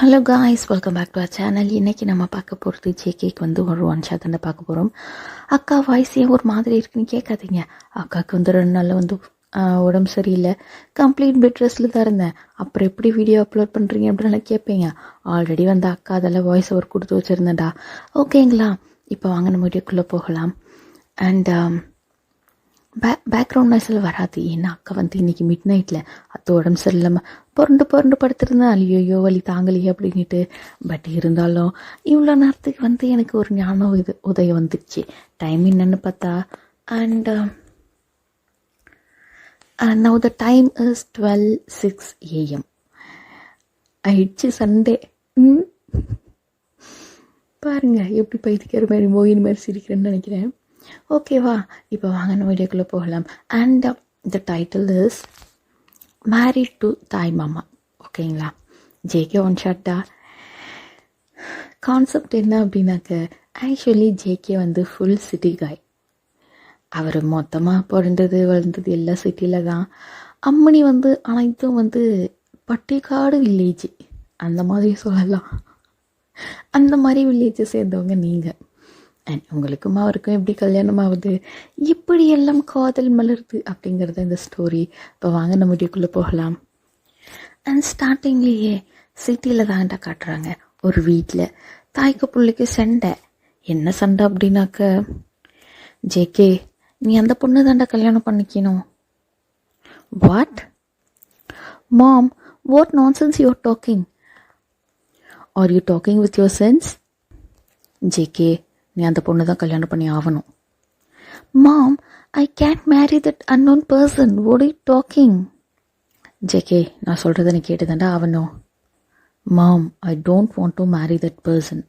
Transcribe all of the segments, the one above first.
Hello guys, welcome back to our channel. இன்றைக்கி நம்ம பார்க்க போகிறது ஜேகேக்கு வந்து ஒரு ஒன் ஷாட் வந்து பார்க்க போகிறோம். அக்கா வாய்ஸ் ஏன் ஒரு மாதிரி இருக்குன்னு கேட்காதீங்க. அக்காவுக்கு வந்து 2 நாளில் வந்து உடம்பு சரியில்லை, கம்ப்ளீட் பெட் ரெஸ்ட்டில் தான் இருந்தேன். அப்புறம் எப்படி வீடியோ அப்லோட் பண்ணுறீங்க அப்படின்லாம் கேட்பீங்க. ஆல்ரெடி வந்து அக்கா அதெல்லாம் வாய்ஸ் ஓவர் கொடுத்து வச்சுருந்தேன்டா. ஓகேங்களா, இப்போ வாங்க நம்ம வீடியோக்குள்ளே போகலாம். அண்ட் பேக்ரவுண்ட் நாய்ஸில் வராது, ஏன்னா அக்கா வந்து இன்றைக்கி மிட் நைட்டில் அது உடம்பு சரியில்லாமல் புரண்டு படுத்துருந்தேன். ஐயோ வலி தாங்கலையே அப்படின்ட்டு. பட் இருந்தாலும் இவ்வளோ நேரத்துக்கு வந்து எனக்கு ஒரு ஞானம் உதயம் வந்துடுச்சு. டைம் என்னன்னு பார்த்தா, and now the time is 12:06 AM. ஆயிடுச்சு சண்டே. பாருங்க எப்படி பைத்திக்கிற மாதிரி மோயின் மாதிரி சிரிக்கிறேன்னு நினைக்கிறேன். ஓகேவா, இப்போ வாங்க நம்ம வீடியோக்குள்ளே போகலாம். And the title is married to தாய் மாமா. ஓகேங்களா, ஜேகே ஒன் ஷாட்டா. கான்செப்ட் என்ன அப்படின்னாக்க, ஆக்சுவலி ஜேகே வந்து ஃபுல் சிட்டி காய். அவர் மொத்தமாக பிறந்தது வளர்ந்தது எல்லாம் சிட்டியில் தான். அம்மணி வந்து அனைத்தும் வந்து பட்டிக்காடு வில்லேஜ் அந்த மாதிரி சொல்லலாம். அந்த மாதிரி வில்லேஜை சேர்ந்தவங்க நீங்கள். அண்ட் உங்களுக்கும் அவருக்கும் எப்படி கல்யாணம் ஆகுது, இப்படி எல்லாம் காதல் மலருது அப்படிங்கிறத இந்த ஸ்டோரி. இப்போ வாங்க நம்ம வீடியோக்குள்ளே போகலாம். அண்ட் ஸ்டார்டிங்லேயே சிட்டியில் தான்டா காட்டுறாங்க. ஒரு வீட்டில் தாய்க்கு பிள்ளைக்கு சண்டை. என்ன சண்டை அப்படின்னாக்க, ஜேகே நீ அந்த பொண்ணு தாண்டா கல்யாணம் பண்ணிக்கணும். What mom, what nonsense you are talking? Are you talking with your sense? JK நீ அந்த பொண்ணு தான் கல்யாணம் பண்ணி ஆகணும். Mom, I can't marry that unknown person. What are you talking? JK நான் சொல்கிறத நீ கேட்டு தாண்டா ஆகணும். Mom, I don't want to marry that person.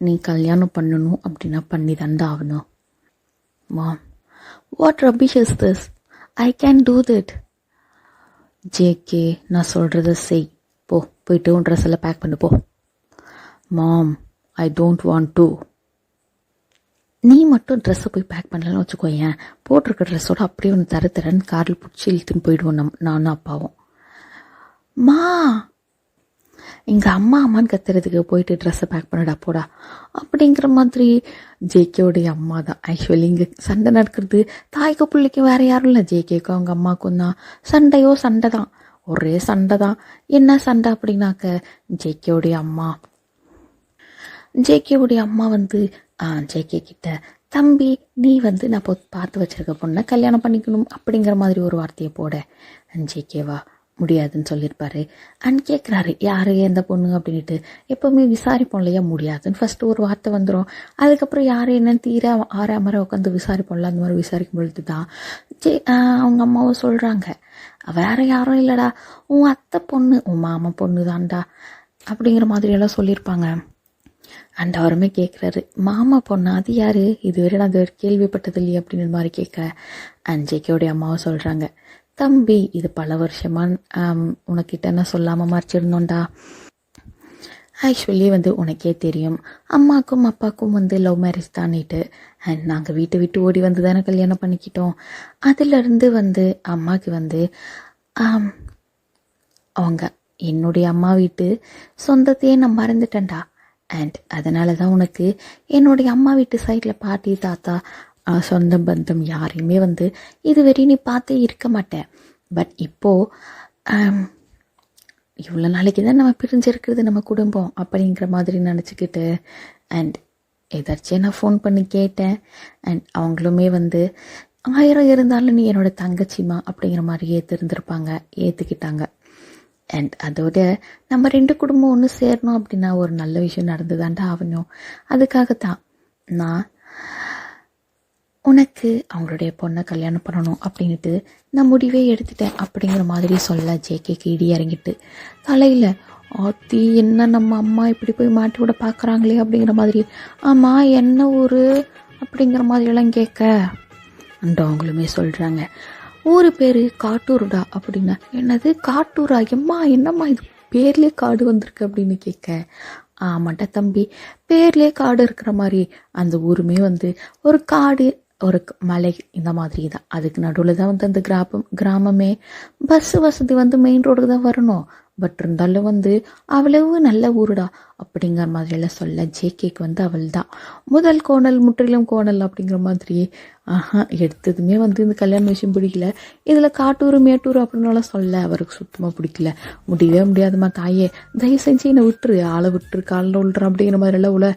நீ கல்யாணம் பண்ணணும் அப்படின்னா பண்ணி தாண்டா ஆகணும். Mom, what rubbish is this? I can do that. JK நான் சொல்கிறத செய். போயிட்டு உன் ட்ரெஸ் எல்லாம் பேக் பண்ணு போ. மாம், ஐ டோன்ட் வாண்ட் டு. நீ மட்டும் ட்ரெஸ்ஸை போய் பேக் பண்ணலன்னு வச்சுக்கோ, ஏன் போட்டிருக்க ட்ரெஸ்ஸோட அப்படியே ஒன்று தரன்னு காரில் பிடிச்சி இழுத்துன்னு போயிடுவோம் நானும் அப்பாவும். மா, எங்கள் அம்மான்னு கத்துறதுக்கு போயிட்டு ட்ரெஸ்ஸை பேக் பண்ணடா போடா அப்படிங்கிற மாதிரி. ஜேகேவுடைய அம்மா தான். ஆக்சுவலி இங்கே சண்டை நடக்கிறது தாய்க்கு பிள்ளைக்கும் வேறு யாரும் இல்லை, ஜேகேக்கும் அவங்க அம்மாவுக்கும் தான். சண்டை தான், ஒரே சண்டை தான். என்ன சண்டை அப்படின்னாக்க, ஜேகேவுடைய அம்மா வந்து ஜேகே கிட்ட, தம்பி நீ வந்து நான் பார்த்து வச்சிருக்க பொண்ணை கல்யாணம் பண்ணிக்கணும் அப்படிங்கிற மாதிரி ஒரு வார்த்தையை போட, ஜேகேவா முடியாதுன்னு சொல்லியிருப்பாரு. அண்ட் கேட்குறாரு யார் எந்த பொண்ணு அப்படின்ட்டு. எப்போவுமே விசாரிப்போம் இல்லையா, முடியாதுன்னு ஃபஸ்ட்டு ஒரு வார்த்தை வந்துடும். அதுக்கப்புறம் யார் என்னன்னு தீர ஆறாமரை உட்காந்து விசாரிப்போம்ல, அந்த மாதிரி விசாரிக்கும் பொழுது தான் அவங்க அம்மாவும் சொல்கிறாங்க, வேற யாரும் இல்லைடா, உன் அத்தை பொண்ணு, உன் மாமா பொண்ணு தான்டா அப்படிங்கிற மாதிரியெல்லாம் சொல்லியிருப்பாங்க. அண்ட் அவருமே கேட்குறாரு, மாமா பொண்ணு அது யார், இதுவரை நான் அது கேள்விப்பட்டது இல்லையே அப்படிங்கிற மாதிரி கேட்க, அண்ட் ஜேகேவுடைய அம்மாவும் சொல்கிறாங்க, தம்பி இது பல வருஷமாக உனக்கிட்ட என்ன சொல்லாமல் மறைச்சிருந்தோண்டா. ஆக்சுவலி வந்து உனக்கே தெரியும், அம்மாக்கும் அப்பாவுக்கும் வந்து லவ் மேரேஜ் தானிட்டு. அண்ட் நாங்கள் வீட்டை விட்டு ஓடி வந்து தானே கல்யாணம் பண்ணிக்கிட்டோம். அதிலிருந்து வந்து அம்மாவுக்கு வந்து அவங்க என்னுடைய அம்மா வீட்டு சொந்தத்தையே நான் மறந்துட்டேன்டா. அண்ட் அதனால தான் உனக்கு என்னுடைய அம்மா வீட்டு சைடில் பாட்டி தாத்தா சொந்த பந்தம் யாரையுமே வந்து இதுவரை நீ பார்த்தே இருக்க மாட்டேன். பட் இப்போது இவ்வளோ நாளைக்கு தான் நம்ம பிரிஞ்சிருக்கிறது நம்ம குடும்பம் அப்படிங்கிற மாதிரி நினச்சிக்கிட்டு. அண்ட் எதாச்சும் நான் ஃபோன் பண்ணி கேட்டேன். அண்ட் அவங்களுமே வந்து 1000 இருந்தாலும் நீ என்னோடய தங்கச்சிமா அப்படிங்கிற மாதிரி ஏற்றுக்கிட்டாங்க. அண்ட் அதோட நம்ம 2 குடும்பம் ஒன்று சேரணும் அப்படின்னா ஒரு நல்ல விஷயம் நடந்து தாண்டா ஆகணும். அதுக்காகத்தான் நான் உனக்கு அவங்களுடைய பொண்ணை கல்யாணம் பண்ணணும் அப்படின்ட்டு நான் முடிவே எடுத்துட்டேன் அப்படிங்கிற மாதிரி சொல்ல, ஜேகேக்கு இடி இறங்கிட்டு தலையில் ஆத்தி என்ன நம்ம அம்மா இப்படி போய் மாட்டி விட பார்க்குறாங்களே அப்படிங்கிற மாதிரி. ஆமாம் என்ன ஊர் அப்படிங்கிற மாதிரியெல்லாம் கேட்க, அண்ட் அவங்களுமே சொல்கிறாங்க, ஊர் பேர் காட்டூருடா அப்படின்னா. என்னது காட்டூரா? எம்மா என்னம்மா இது பேர்லேயே காடு வந்திருக்கு அப்படின்னு கேட்க, ஆமாட்டா தம்பி, பேர்லேயே காடு இருக்கிற மாதிரி அந்த ஊருமே வந்து ஒரு காடு ஒரு மலை இந்த மாதிரி தான். அதுக்கு நடுவில் தான் வந்து அந்த கிராமமே. பஸ் வசதி வந்து மெயின் ரோடுக்கு தான் வரணும். பட் இருந்தாலும் வந்து அவ்வளவு நல்ல ஊருடா அப்படிங்கிற மாதிரியெல்லாம் சொல்ல ஜேகேக்கு வந்து அவள் தான் முதல் கோணல் முற்றிலும் கோணல் அப்படிங்கிற மாதிரி. எடுத்ததுமே வந்து இந்த கல்யாண விஷயம் பிடிக்கல. இதில் காட்டூர் மேட்டூர் அப்படின்னாலும் சொல்ல அவருக்கு சுத்தமாக பிடிக்கல. முடியவே முடியாதுமா தாயே, தயவு செஞ்சு என்னை விட்டுரு, ஆளை விட்டுரு, காலில் விழுறேன் அப்படிங்கிற மாதிரியெல்லாம் உள்ள.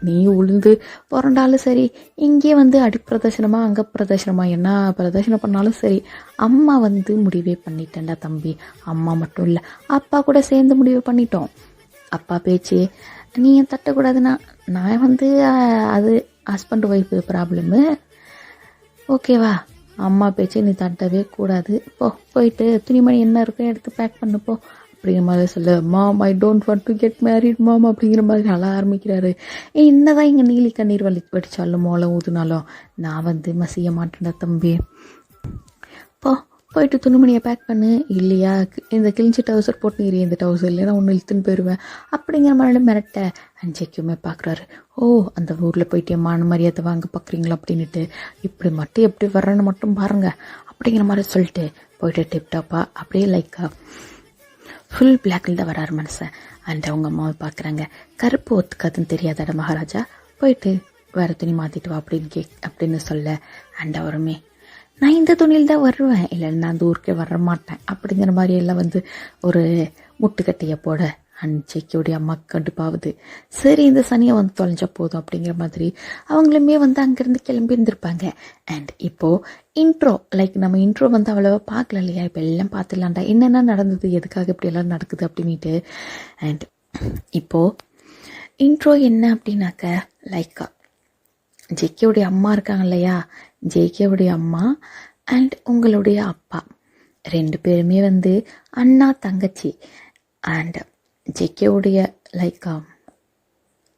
நீ உளுந்து புரண்டாலும் சரி, இங்கே வந்து அடிப்பிரதர்சனமா அங்கே பிரதர்சனமா என்ன பிரதர்சனம் பண்ணாலும் சரி, அம்மா வந்து முடிவே பண்ணிட்டேன்டா தம்பி. அம்மா மட்டும் இல்லை, அப்பா கூட சேர்ந்து முடிவு பண்ணிட்டோம். அப்பா பேச்சு நீ தட்டக்கூடாதுன்னா நான் வந்து அது ஹஸ்பண்ட் ஒய்ஃபு ப்ராப்ளமு, ஓகேவா? அம்மா பேச்சு நீ தட்டவே கூடாது. போயிட்டு துணிமணி என்ன இருக்கோ எடுத்து பேக் பண்ணப்போ அப்படிங்கிற மாதிரி சொல்ல. Mom I don't want to get married mom அப்படிங்கிற மாதிரி அழ ஆரம்பிக்கிறாரு. என்னதான் இங்கே நீலி கண்ணீர் வடிச்சாலும் மோளம் ஊதுனாலும் நான் வந்து மசிய மாட்டேன்டா தம்பி. போயிட்டு துணிமணியை பேக் பண்ணு, இல்லையா இந்த கிழிஞ்சி டவுசர் போட்டு நீ இந்த டவுசர் இல்லைன்னா ஒன்று இழுத்துன்னு போயிடுவேன் அப்படிங்கிற மாதிரி மிரட்ட. ஜேகேவுமே பார்க்குறாரு, அந்த ஊரில் போயிட்டு மான மரியாதை வாங்க பார்க்குறீங்களா அப்படின்ட்டு, இப்படி மட்டும் எப்படி வர்றேன்னு மட்டும் பாருங்க அப்படிங்கிற மாதிரி சொல்லிட்டு போயிட்டு டிப்டாப்பா அப்படியே லைக்கா ஃபுல் பிளாக்கில் தான் வராரு மனசை. அண்ட் அவங்க அம்மாவை பார்க்குறாங்க. கருப்பு ஒத்துக்காதுன்னு தெரியாதாட மகாராஜா, போயிட்டு வேறு துணி மாற்றிட்டு வா அப்படின்னு சொல்ல. அண்ட் அவருமே நான் இந்த துணியில் தான் வருவேன், இல்லை நான் அந்த ஊருக்கே வர மாட்டேன் அப்படிங்கிற மாதிரி எல்லாம் வந்து ஒரு முட்டுக்கட்டையை போட. அண்ட் ஜேகேவுடைய அம்மா கடுப்பாகுது. சரி இந்த சனியை வந்து தொலைஞ்சா போதும் அப்படிங்கிற மாதிரி அவங்களுமே வந்து அங்கேருந்து கிளம்பி இருந்திருப்பாங்க. அண்ட் இப்போது இன்ட்ரோ நம்ம இன்ட்ரோ வந்து அவ்வளோவா பார்க்கல இல்லையா, இப்போ எல்லாம் பார்த்துலாம்டா என்னென்ன நடந்தது, எதுக்காக இப்படி எல்லாம் நடக்குது அப்படின்ட்டு. அண்ட் இப்போது இன்ட்ரோ என்ன அப்படின்னாக்க ஜேகேவுடைய அம்மா இருக்காங்க இல்லையா, ஜேகேவுடைய அம்மா அண்ட் உங்களுடைய அப்பா 2 பேருமே வந்து அண்ணா தங்கச்சி. அண்ட் ஜேகேவுடைய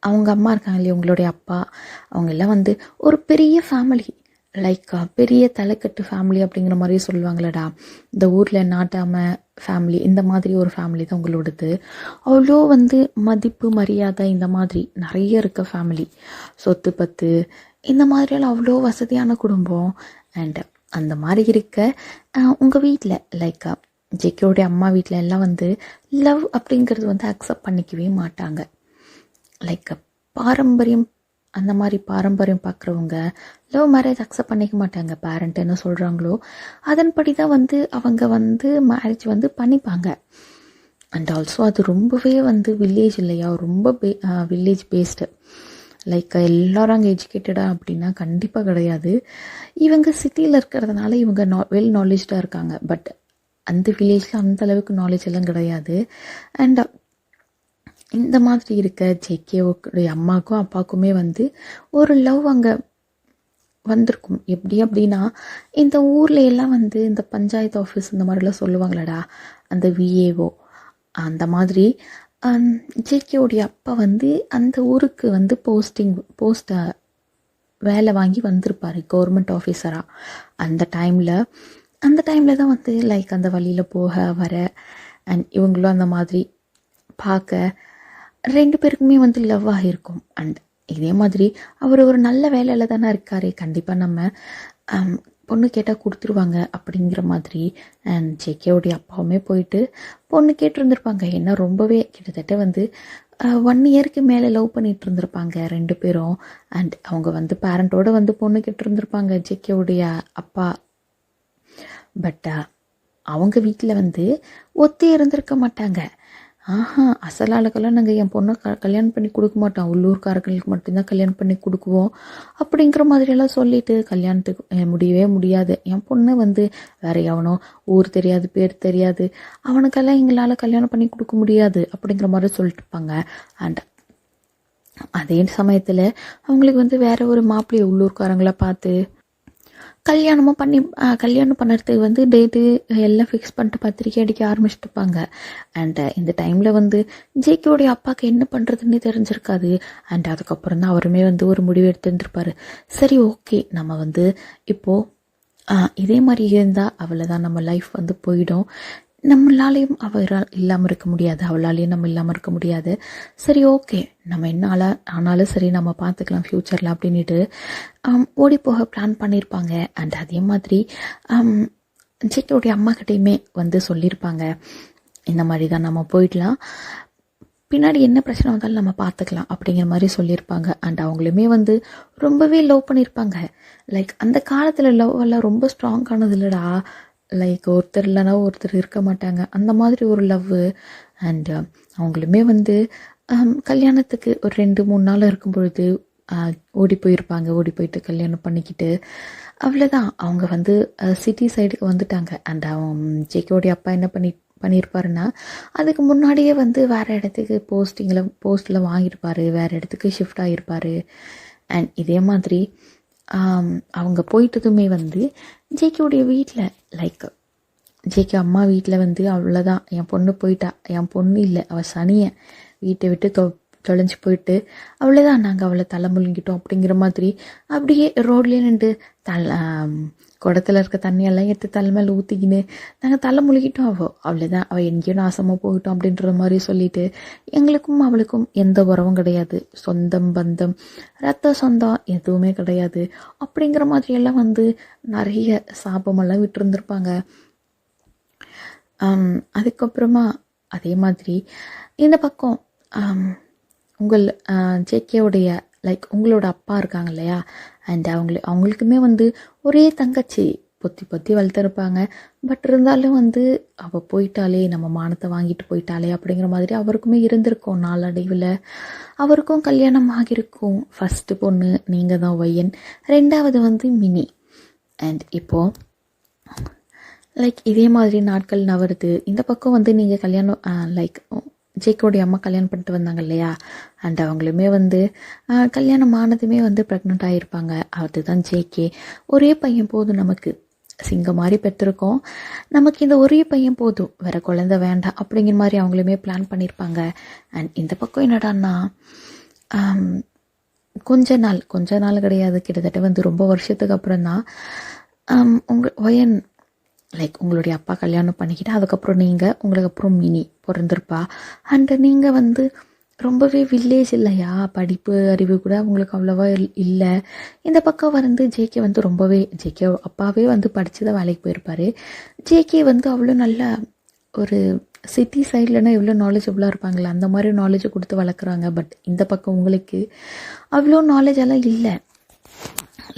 அவங்க அம்மா இருக்காங்க இல்லையா, உங்களுடைய அப்பா, அவங்க எல்லாம் வந்து ஒரு பெரிய ஃபேமிலி, பெரிய தலைக்கட்டு ஃபேமிலி அப்படிங்கிற மாதிரி சொல்லுவாங்களடா. இந்த ஊரில் நாட்டாம ஃபேமிலி, இந்த மாதிரி ஒரு ஃபேமிலி தான் உங்களோடது. அவ்வளோ வந்து மதிப்பு மரியாதை இந்த மாதிரி நிறைய இருக்க ஃபேமிலி, சொத்து பத்து இந்த மாதிரியெல்லாம் அவ்வளோ வசதியான குடும்பம். அண்ட் அந்த மாதிரி இருக்க உங்கள் வீட்டில் ஜேகேவுடைய அம்மா வீட்டில் எல்லாம் வந்து லவ் அப்படிங்கிறது வந்து அக்செப்ட் பண்ணிக்கவே மாட்டாங்க. பாரம்பரியம் அந்த மாதிரி பாரம்பரியம் பார்க்குறவங்க லவ் மேரேஜ் அக்செப்ட் பண்ணிக்க மாட்டாங்க. பேரண்ட் என்ன சொல்கிறாங்களோ அதன்படி தான் வந்து அவங்க வந்து மேரேஜ் வந்து பண்ணிப்பாங்க. அண்ட் ஆல்சோ அது ரொம்பவே வந்து வில்லேஜ் இல்லையா, ரொம்ப வில்லேஜ் பேஸ்டு. எல்லாரும் அங்கே எஜுகேட்டடாக அப்படின்னா கண்டிப்பாக கிடையாது. இவங்க சிட்டியில் இருக்கிறதுனால இவங்க வெல் நாலேஜ்டாக இருக்காங்க. பட் அந்த வில்லேஜில் அந்த அளவுக்கு நாலேஜ் எல்லாம் கிடையாது. அண்ட் இந்த மாதிரி இருக்க ஜேகேவுடைய அம்மாவுக்கும் அப்பாவுக்குமே வந்து ஒரு லவ் அங்கே வந்திருக்கும். எப்படி அப்படின்னா, இந்த ஊரில் எல்லாம் வந்து இந்த பஞ்சாயத்து ஆஃபீஸ் இந்த மாதிரிலாம் சொல்லுவாங்களடா, அந்த விஏஓ அந்த மாதிரி ஜேகேவுடைய அப்பா வந்து அந்த ஊருக்கு வந்து போஸ்ட்டை வேலை வாங்கி வந்திருப்பார் கவர்மெண்ட் ஆஃபீஸராக. அந்த டைமில் தான் வந்து அந்த வழியில் போக வர அண்ட் இவங்களும் அந்த மாதிரி பார்க்க 2 பேருக்குமே வந்து லவ் ஆகியிருக்கும். அண்ட் இதே மாதிரி அவர் ஒரு நல்ல வேலையில் தானே இருக்கார், கண்டிப்பாக நம்ம பொண்ணு கேட்டால் கொடுத்துருவாங்க அப்படிங்கிற மாதிரி. அண்ட் ஜேகேவுடைய அப்பாவுமே போயிட்டு பொண்ணு கேட்டிருந்துருப்பாங்க. ஏன்னா ரொம்பவே கிட்டத்தட்ட வந்து 1 இயருக்கு மேலே லவ் பண்ணிட்டு இருந்திருப்பாங்க 2 பேரும். அண்ட் அவங்க வந்து பேரண்ட்டோடு வந்து பொண்ணு கேட்டிருந்துருப்பாங்க ஜேகேவுடைய அப்பா. பட் அவங்க வீட்டில் வந்து ஒத்தி இருந்திருக்க மாட்டாங்க. அசலாளுக்கெல்லாம் நாங்கள் என் பொண்ணை கல்யாணம் பண்ணி கொடுக்க மாட்டோம், உள்ளூர்காரர்களுக்கு மட்டும்தான் கல்யாணம் பண்ணி கொடுக்குவோம் அப்படிங்கிற மாதிரியெல்லாம் சொல்லிட்டு கல்யாணத்துக்கு முடியவே முடியாது. என் பொண்ணு வந்து வேற எவனோ ஊர் தெரியாது பேர் தெரியாது, அவனுக்கெல்லாம் எங்களால் கல்யாணம் பண்ணி கொடுக்க முடியாது அப்படிங்கிற மாதிரி சொல்லிட்டு இருப்பாங்க. அண்ட் அதே சமயத்தில் அவங்களுக்கு வந்து வேற ஒரு மாப்பிள்ளை உள்ளூர்காரங்களை பார்த்து கல்யாணம் பண்ணுறதுக்கு வந்து டேட்டு எல்லாம் ஃபிக்ஸ் பண்ணிட்டு பத்திரிக்கை அடிக்க ஆரம்பிச்சுட்டுப்பாங்க. அண்ட் இந்த டைமில் வந்து ஜேகேவுடைய அப்பாவுக்கு என்ன பண்ணுறதுன்னே தெரிஞ்சிருக்காது. அண்ட் அதுக்கப்புறம் தான் அவருமே வந்து ஒரு முடிவு எடுத்துருந்துருப்பார். சரி ஓகே, நம்ம வந்து இப்போது இதே மாதிரி இருந்தால் அவ்வளோதான், நம்ம லைஃப் வந்து போயிடும், நம்மளாலேயும் அவரால் இல்லாமல் இருக்க முடியாது, அவளாலேயும் நம்ம இல்லாமல் இருக்க முடியாது. சரி ஓகே, நம்ம என்ன ஆனாலும் சரி நம்ம பார்த்துக்கலாம் ஃப்யூச்சரில் அப்படின்ட்டு ஓடி போக பிளான் பண்ணியிருப்பாங்க. அண்ட் அதே மாதிரி ஜேகேவுடைய அம்மாக்கிட்டையுமே வந்து சொல்லியிருப்பாங்க, இந்த மாதிரி தான் நம்ம போயிடலாம், பின்னாடி என்ன பிரச்சனை வந்தாலும் நம்ம பார்த்துக்கலாம் அப்படிங்கிற மாதிரி சொல்லியிருப்பாங்க. அண்ட் அவங்களுமே வந்து ரொம்பவே லவ் பண்ணியிருப்பாங்க. லைக் அந்த காலத்தில் லவ் எல்லாம் ரொம்ப ஸ்ட்ராங்கானது இல்லைடா, லைக் ஒருத்தர் இல்லைனா ஒருத்தர் இருக்க மாட்டாங்க, அந்த மாதிரி ஒரு லவ். அண்ட் அவங்களுமே வந்து கல்யாணத்துக்கு ஒரு 2-3 நாள் இருக்கும் பொழுது ஓடி போயிருப்பாங்க. ஓடி போயிட்டு கல்யாணம் பண்ணிக்கிட்டு அவ்வளோதான். அவங்க வந்து சிட்டி சைடுக்கு வந்துட்டாங்க. அண்ட் அவன் ஜேகேவோடைய அப்பா என்ன பண்ணியிருப்பாருன்னா, அதுக்கு முன்னாடியே வந்து வேறு இடத்துக்கு போஸ்ட்டில் வாங்கியிருப்பார், வேறு இடத்துக்கு ஷிஃப்ட் ஆகியிருப்பார். அண்ட் இதே மாதிரி அவங்க போயிட்டதுமே வந்து ஜேகேவுடைய வீட்டில், லைக் ஜேகே அம்மா வீட்டில் வந்து அவ்வளோதான், என் பொண்ணு போயிட்டா, என் பொண்ணு இல்லை அவள் சனியை வீட்டை விட்டு தொலைஞ்சி போயிட்டு அவ்வளோதான், நாங்கள் அவளை தலை முழுங்கிட்டோம் அப்படிங்கிற மாதிரி அப்படியே ரோட்லேயே நின்று குடத்தில் இருக்க தண்ணியெல்லாம் எடுத்து தலை மேலே ஊற்றிக்கின்னு நாங்கள் தலை முழுகிட்டோம், அவ்வளோதான், அவள் எங்கேயோ நாசமாக போயிட்டோம் அப்படின்ற மாதிரி சொல்லிட்டு, எங்களுக்கும் அவளுக்கும் எந்த உறவும் கிடையாது, சொந்தம் பந்தம் ரத்த சொந்தம் எதுவுமே கிடையாது அப்படிங்கிற மாதிரியெல்லாம் வந்து நிறைய சாபமெல்லாம் விட்டுருந்துருப்பாங்க. அதுக்கப்புறமா அதே மாதிரி இந்த பக்கம் உங்கள் ஜேகேவுடைய லைக் உங்களோட அப்பா இருக்காங்க இல்லையா, அண்ட் அவங்களுக்குமே வந்து ஒரே தங்கச்சி பொத்தி வளர்த்துருப்பாங்க. பட் இருந்தாலும் வந்து அவள் போயிட்டாலே, நம்ம மானத்தை வாங்கிட்டு போயிட்டாலே அப்படிங்கிற மாதிரி அவருக்குமே இருந்திருக்கும். நாளடைவில் அவருக்கும் கல்யாணம் ஆகியிருக்கும். ஃபஸ்ட்டு பொண்ணு நீங்கள் தான் ஒய்யன், 2வது வந்து மினி. அண்ட் இப்போது லைக் இதே மாதிரி நாட்கள் நவருது. இந்த பக்கம் வந்து நீங்கள் கல்யாணம் லைக் ஜேகேவுடைய அம்மா கல்யாணம் பண்ணிட்டு வந்தாங்க இல்லையா, அண்ட் அவங்களுமே வந்து கல்யாணம் ஆனதுமே வந்து ப்ரெக்னென்ட் ஆகியிருப்பாங்க. அதுதான் ஜேகே. ஒரே பையன் போதும், நமக்கு சிங்கம் மாதிரி பெற்றிருக்கோம், நமக்கு இந்த ஒரே பையன் போதும், வேறு குழந்தை வேண்டாம் அப்படிங்கிற மாதிரி அவங்களுமே பிளான் பண்ணியிருப்பாங்க. அண்ட் இந்த பக்கம் என்னடான்னா கொஞ்ச நாள் கிடையாது, கிட்டத்தட்ட வந்து ரொம்ப வருஷத்துக்கு அப்புறம் தான் ஒயன் லைக் உங்களுடைய அப்பா கல்யாணம் பண்ணிக்கிட்டு அதுக்கப்புறம் உங்களுக்கு அப்புறம் மினி பிறந்திருப்பா. அண்டு நீங்கள் வந்து ரொம்பவே வில்லேஜ் இல்லையா, படிப்பு அறிவு கூட உங்களுக்கு அவ்வளோவா இல்லை. இந்த பக்கம் வந்து ஜேகே வந்து ஜேகே அப்பாவே வந்து படித்து தான் வேலைக்கு போயிருப்பார். ஜேகே வந்து அவ்வளோ நல்ல ஒரு சிட்டி சைட்லனா எவ்வளோ நாலேஜபிளாக இருப்பாங்களே அந்த மாதிரி நாலேஜை கொடுத்து வளர்க்குறாங்க. பட் இந்த பக்கம் உங்களுக்கு அவ்வளோ நாலேஜ் எல்லாம் இல்லை.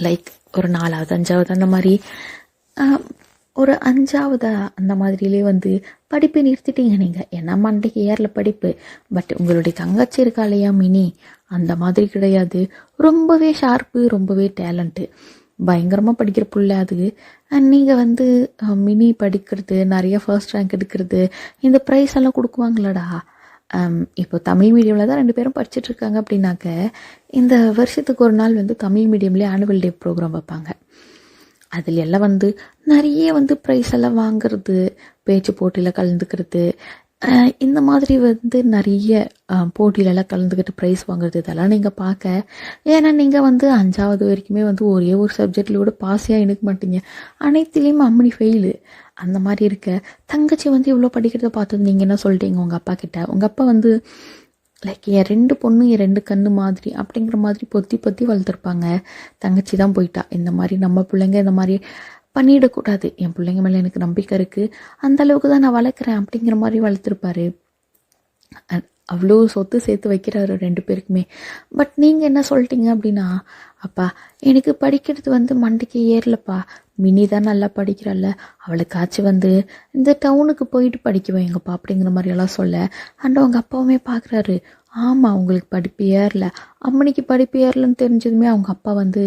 லைக் ஒரு 4வது 5வது அந்த மாதிரி ஒரு 5வது அந்த மாதிரிலே வந்து படிப்பை நிறுத்திட்டீங்க நீங்கள். ஏன்னா மண்டைக்கு ஏரில் படிப்பு. பட் உங்களுடைய தங்கச்சி இருக்கா இல்லையா மினி, அந்த மாதிரி கிடையாது. ரொம்பவே ஷார்ப்பு, ரொம்பவே டேலண்ட்டு, பயங்கரமாக படிக்கிற பிள்ளை அது. அண்ட் நீங்கள் வந்து மினி படிக்கிறது, நிறைய ஃபர்ஸ்ட் ரேங்க் எடுக்கிறது, இந்த ப்ரைஸ் எல்லாம் கொடுக்குவாங்களடா. இப்போ தமிழ் மீடியமில் தான் 2 பேரும் படிச்சுட்ருக்காங்க அப்படின்னாக்க, இந்த வருஷத்துக்கு ஒரு நாள் வந்து தமிழ் மீடியம்லேயே ஆனுவல் டே ப்ரோக்ராம் வைப்பாங்க. அதில் எல்லாம் வந்து நிறைய வந்து ப்ரைஸ் எல்லாம் வாங்கிறது, பேச்சு போட்டியில் கலந்துக்கிறது, இந்த மாதிரி வந்து நிறைய போட்டியிலலாம் கலந்துக்கிட்டு ப்ரைஸ் வாங்குறது, இதெல்லாம் நீங்கள் பார்க்க. ஏன்னா நீங்கள் வந்து 5வது வரைக்குமே வந்து ஒரே ஒரு சப்ஜெக்டில் கூட பாஸியாக எடுக்க மாட்டீங்க, அனைத்துலேயுமே அம்மனி ஃபெயிலு. அந்த மாதிரி இருக்க தங்கச்சி வந்து இவ்வளோ படிக்கிறத பார்த்து நீங்கள் என்ன சொல்லிட்டீங்க உங்கள் அப்பா கிட்ட? உங்கள் அப்பா வந்து லைக் என் 2 பொண்ணு என் 2 கண்ணு மாதிரி அப்படிங்கிற மாதிரி பொத்தி வளர்த்துருப்பாங்க. தங்கச்சி தான் போயிட்டா, இந்த மாதிரி நம்ம பிள்ளைங்க இந்த மாதிரி பண்ணிடக்கூடாது, என் பிள்ளைங்க மேலே எனக்கு நம்பிக்கை இருக்குது, அந்தளவுக்கு தான் நான் வளர்க்குறேன் அப்படிங்கிற மாதிரி வளர்த்துருப்பாரு. அவ்வளோ சொத்து சேர்த்து வைக்கிறாரு 2 பேருக்குமே. பட் நீங்கள் என்ன சொல்லிட்டீங்க அப்படின்னா, அப்பா எனக்கு படிக்கிறது வந்து மண்டைக்கு ஏறலப்பா, மினி தான் நல்லா படிக்கிறாள்ல, அவளுக்காச்சும் வந்து இந்த டவுனுக்கு போயிட்டு படிக்க வைங்கப்பா அப்படிங்கிற மாதிரியெல்லாம் சொல்ல. அண்ட் அவங்க அப்பாவுமே பார்க்குறாரு, ஆமாம் உங்களுக்கு படிப்பு ஏறல, அம்மனிக்கு படிப்பு ஏறலன்னு தெரிஞ்சதுமே அவங்க அப்பா வந்து,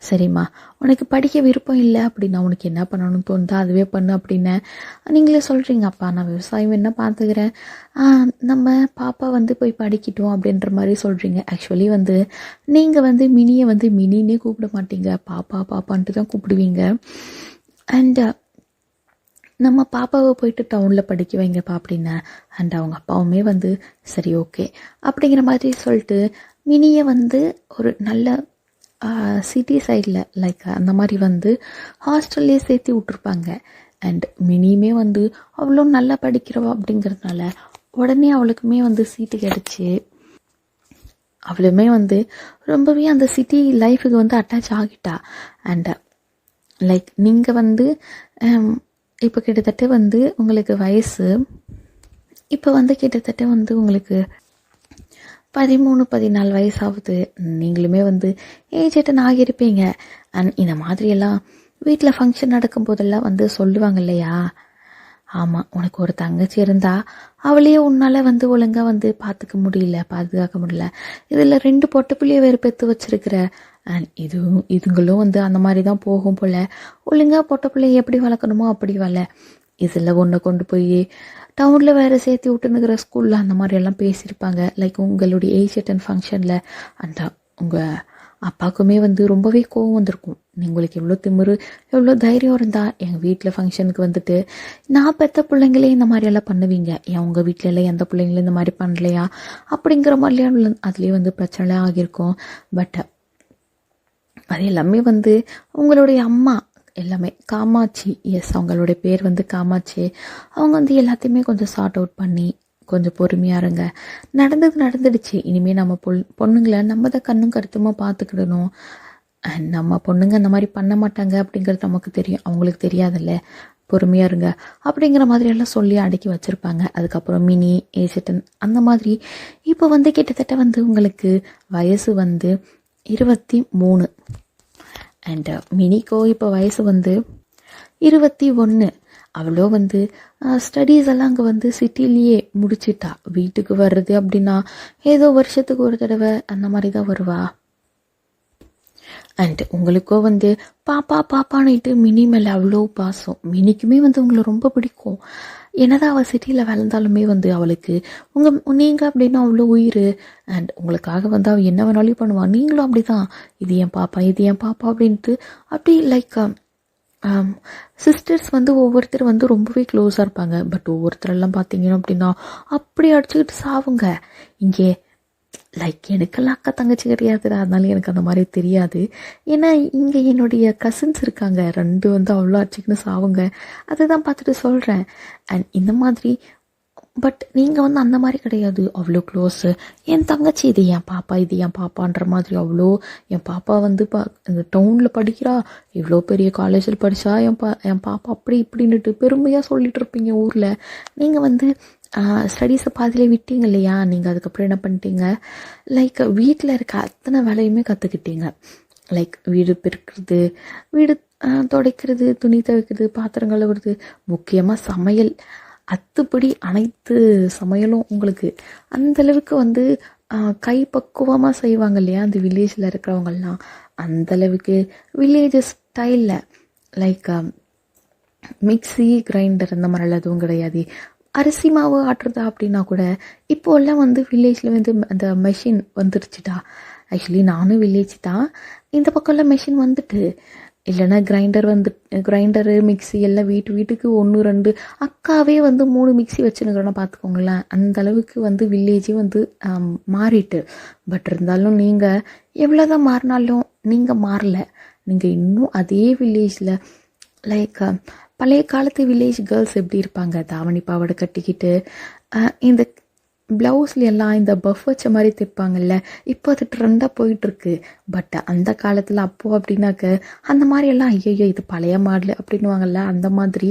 சரிம்மா உனக்கு படிக்க விருப்பம் இல்லை அப்படின்னா உனக்கு என்ன பண்ணணும்னு தோணுதா அதுவே பண்ணு அப்படின்னு நீங்களே சொல்கிறீங்க. அப்பா நான் விவசாயம் என்ன பார்த்துக்கிறேன், நம்ம பாப்பா வந்து போய் படிக்கட்டும் அப்படின்ற மாதிரி சொல்கிறீங்க. ஆக்சுவலி வந்து நீங்கள் வந்து மினியை வந்து மினின்னே கூப்பிட மாட்டீங்க, பாப்பான்ட்டு தான் கூப்பிடுவீங்க. அண்ட் நம்ம பாப்பாவை போயிட்டு டவுனில் படிக்க வைங்கப்பா அப்படின்னு. அண்ட் அவங்க அப்பாவுமே வந்து சரி ஓகே அப்படிங்கிற மாதிரி சொல்லிட்டு மினியை வந்து ஒரு நல்ல சிட்டி சைடில் லைக் அந்த மாதிரி வந்து ஹாஸ்டல்லே சேர்த்து விட்ருப்பாங்க. அண்ட் மினியுமே வந்து அவ்வளோ நல்லா படிக்கிறவா அப்படிங்கிறதுனால உடனே அவளுக்குமே வந்து சீட்டு கிடச்சி அவளுமே வந்து ரொம்பவே அந்த சிட்டி லைஃபுக்கு வந்து அட்டாச் ஆகிட்டா. அண்ட் லைக் நீங்கள் வந்து இப்போ கிட்டத்தட்ட வந்து உங்களுக்கு வயசு இப்போ வந்து கிட்டத்தட்ட வந்து உங்களுக்கு 13-14 வயசாகுது. நீங்களுமே வந்து ஏஜ் அட்டன் ஆகியிருப்பீங்க. அண்ட் இந்த மாதிரியெல்லாம் வீட்டில் ஃபங்க்ஷன் நடக்கும்போதெல்லாம் வந்து சொல்லுவாங்க இல்லையா, ஆமாம் உனக்கு ஒரு தங்கச்சி இருந்தா அவளையே உன்னால் வந்து ஒழுங்காக வந்து பார்த்துக்க முடியல, பாதுகாக்க முடியல, இதில் 2 பொட்டை பிள்ளைய வேறு பெற்று வச்சிருக்கிற. அண்ட் இதுங்களும் வந்து அந்த மாதிரி தான் போகும் போல். ஒழுங்காக பொட்டை பிள்ளைய எப்படி வளர்க்கணுமோ அப்படி இதில் ஒன்றை கொண்டு போய் டவுனில் வேறு சேர்த்து விட்டுனுக்கிற ஸ்கூலில் அந்த மாதிரியெல்லாம் பேசியிருப்பாங்க. லைக் உங்களுடைய ஏஜ் அட்டன் ஃபங்க்ஷனில் அந்த உங்கள் அப்பாவுக்குமே வந்து ரொம்பவே கோவம் வந்திருக்கும். உங்களுக்கு எவ்வளோ திமிரு, எவ்வளோ தைரியம் இருந்தால் எங்கள் வீட்டில் ஃபங்க்ஷனுக்கு வந்துட்டு நான் பெற்ற பிள்ளைங்களே இந்த மாதிரியெல்லாம் பண்ணுவீங்க, ஏன் உங்கள் வீட்டில் எல்லாம் எந்த பிள்ளைங்களும் இந்த மாதிரி பண்ணலையா அப்படிங்கிற மாதிரிலாம் அதுலேயே வந்து பிரச்சனைலாம் ஆகியிருக்கும். பட் அது எல்லாமே வந்து உங்களுடைய அம்மா எல்லாமே காமாட்சி, எஸ் அவங்களுடைய பேர் வந்து காமாட்சி, அவங்க வந்து எல்லாத்தையுமே கொஞ்சம் சார்ட் அவுட் பண்ணி கொஞ்சம் பொறுமையாக இருங்க, நடந்துடுச்சு, இனிமேல் நம்ம பொண்ணுங்களை நம்ம தான் கண்ணும் கருத்துமாக பார்த்துக்கிடணும். நம்ம பொண்ணுங்க அந்த மாதிரி பண்ண மாட்டாங்க அப்படிங்கிறது நமக்கு தெரியும், அவங்களுக்கு தெரியாதுல்ல, பொறுமையாக இருங்க அப்படிங்கிற மாதிரியெல்லாம் சொல்லி அடக்கி வச்சுருப்பாங்க. அதுக்கப்புறம் மினி, ஏஜட்டன் அந்த மாதிரி. இப்போ வந்து கிட்டத்தட்ட வந்து உங்களுக்கு வயசு வந்து 23. அண்ட் மினிக்கோ இப்போ வயசு வந்து 21. அவ்வளோ வந்து ஸ்டடீஸ் எல்லாம் அங்கே வந்து சிட்டிலேயே முடிச்சிட்டா. வீட்டுக்கு வர்றது அப்படின்னா ஏதோ வருஷத்துக்கு ஒரு தடவை அந்த மாதிரி தான் வருவா. அண்ட் உங்களுக்கோ வந்து பாப்பான்னுட்டு மினி மேலே அவ்வளோ பாசம். மினிக்குமே வந்து உங்களை ரொம்ப பிடிக்கும். என்னதான் அவள் சிட்டியில் வளர்ந்தாலுமே வந்து அவளுக்கு நீங்கள் அப்படின்னா அவ்வளோ உயிர். அண்ட் உங்களுக்காக வந்து அவள் என்ன வேணாலும் பண்ணுவாள். நீங்களும் அப்படி தான், இது என் பாப்பா அப்படின்ட்டு அப்படி லைக் சிஸ்டர்ஸ் வந்து ஒவ்வொருத்தர் வந்து ரொம்பவே க்ளோஸாக இருப்பாங்க. பட் ஒவ்வொருத்தரெல்லாம் பார்த்தீங்கன்னா அப்படின்னா அப்படி அடிச்சுக்கிட்டு சாவுங்க. இங்கே லைக் எனக்கெல்லாம் அக்கா தங்கச்சி கிடையாது, அதனால எனக்கு அந்த மாதிரி தெரியாது. ஏன்னா இங்கே என்னுடைய கசின்ஸ் இருக்காங்க, 2 வந்து அவ்வளோ அடிச்சுக்கின்னு சாவுங்க. அதை தான் பார்த்துட்டு சொல்கிறேன். அண்ட் இந்த மாதிரி பட் நீங்கள் வந்து அந்த மாதிரி கிடையாது, அவ்வளோ க்ளோஸு. என் தங்கச்சி இது என் பாப்பான்ற மாதிரி அவ்வளோ. என் பாப்பா வந்து இந்த டவுனில் படிக்கிறா, இவ்வளோ பெரிய காலேஜில் படித்தா, என் பாப்பா அப்படி இப்படின்னுட்டு பெருமையாக சொல்லிட்டு இருப்பீங்க ஊரில். நீங்கள் வந்து ஸ்டடீஸை பாதியிலே விட்டீங்க இல்லையா, நீங்கள் அதுக்கப்புறம் என்ன பண்ணிட்டீங்க, லைக் வீட்டில் இருக்க அத்தனை வேலையுமே கற்றுக்கிட்டீங்க. லைக் வீடு பெருக்கிறது, வீடு துடைக்கிறது, துணி துவைக்கிறது, பாத்திரம் கழுவுறது, முக்கியமாக சமையல், அத்துப்படி அனைத்து சமையலும் உங்களுக்கு அந்தளவுக்கு வந்து கை பக்குவமாக செய்வாங்க இல்லையா அந்த வில்லேஜில் இருக்கிறவங்கெல்லாம். அந்தளவுக்கு வில்லேஜ் ஸ்டைலில் லைக் மிக்சி, கிரைண்டர் அந்த மாதிரிலாம் எதுவும் கிடையாது. அரிசி மாவு ஆட்டுறதா அப்படின்னா கூட இப்போல்லாம் வந்து வில்லேஜில் வந்து அந்த மெஷின் வந்துருச்சுட்டா. ஆக்சுவலி நானும் வில்லேஜ் தான், இந்த பக்கம்லாம் மெஷின் வந்துட்டு, இல்லைன்னா கிரைண்டரு மிக்சி எல்லாம் வீட்டுக்கு 1 2 அக்காவே வந்து 3 மிக்சி வச்சுருக்கிறோன்னா பார்த்துக்கோங்களேன். அந்த அளவுக்கு வந்து வில்லேஜே வந்து மாறிட்டு. பட் இருந்தாலும் நீங்கள் எவ்வளோதான் மாறினாலும் நீங்கள் மாறல, நீங்கள் இன்னும் அதே வில்லேஜில் லைக் பழைய காலத்து வில்லேஜ் கேர்ள்ஸ் எப்படி இருப்பாங்க, தாவணி பாவாடை கட்டிக்கிட்டு இந்த ப்ளவுஸ்ல எல்லாம் இந்த பஃப் வச்ச மாதிரி தைப்பாங்கல்ல, இப்போ அது ட்ரெண்டாக போயிட்டுருக்கு. பட் அந்த காலத்தில் அப்போது அப்படின்னாக்க அந்த மாதிரி எல்லாம் ஐயோ இது பழைய மாடல் அப்படின்னுவாங்கல்ல, அந்த மாதிரி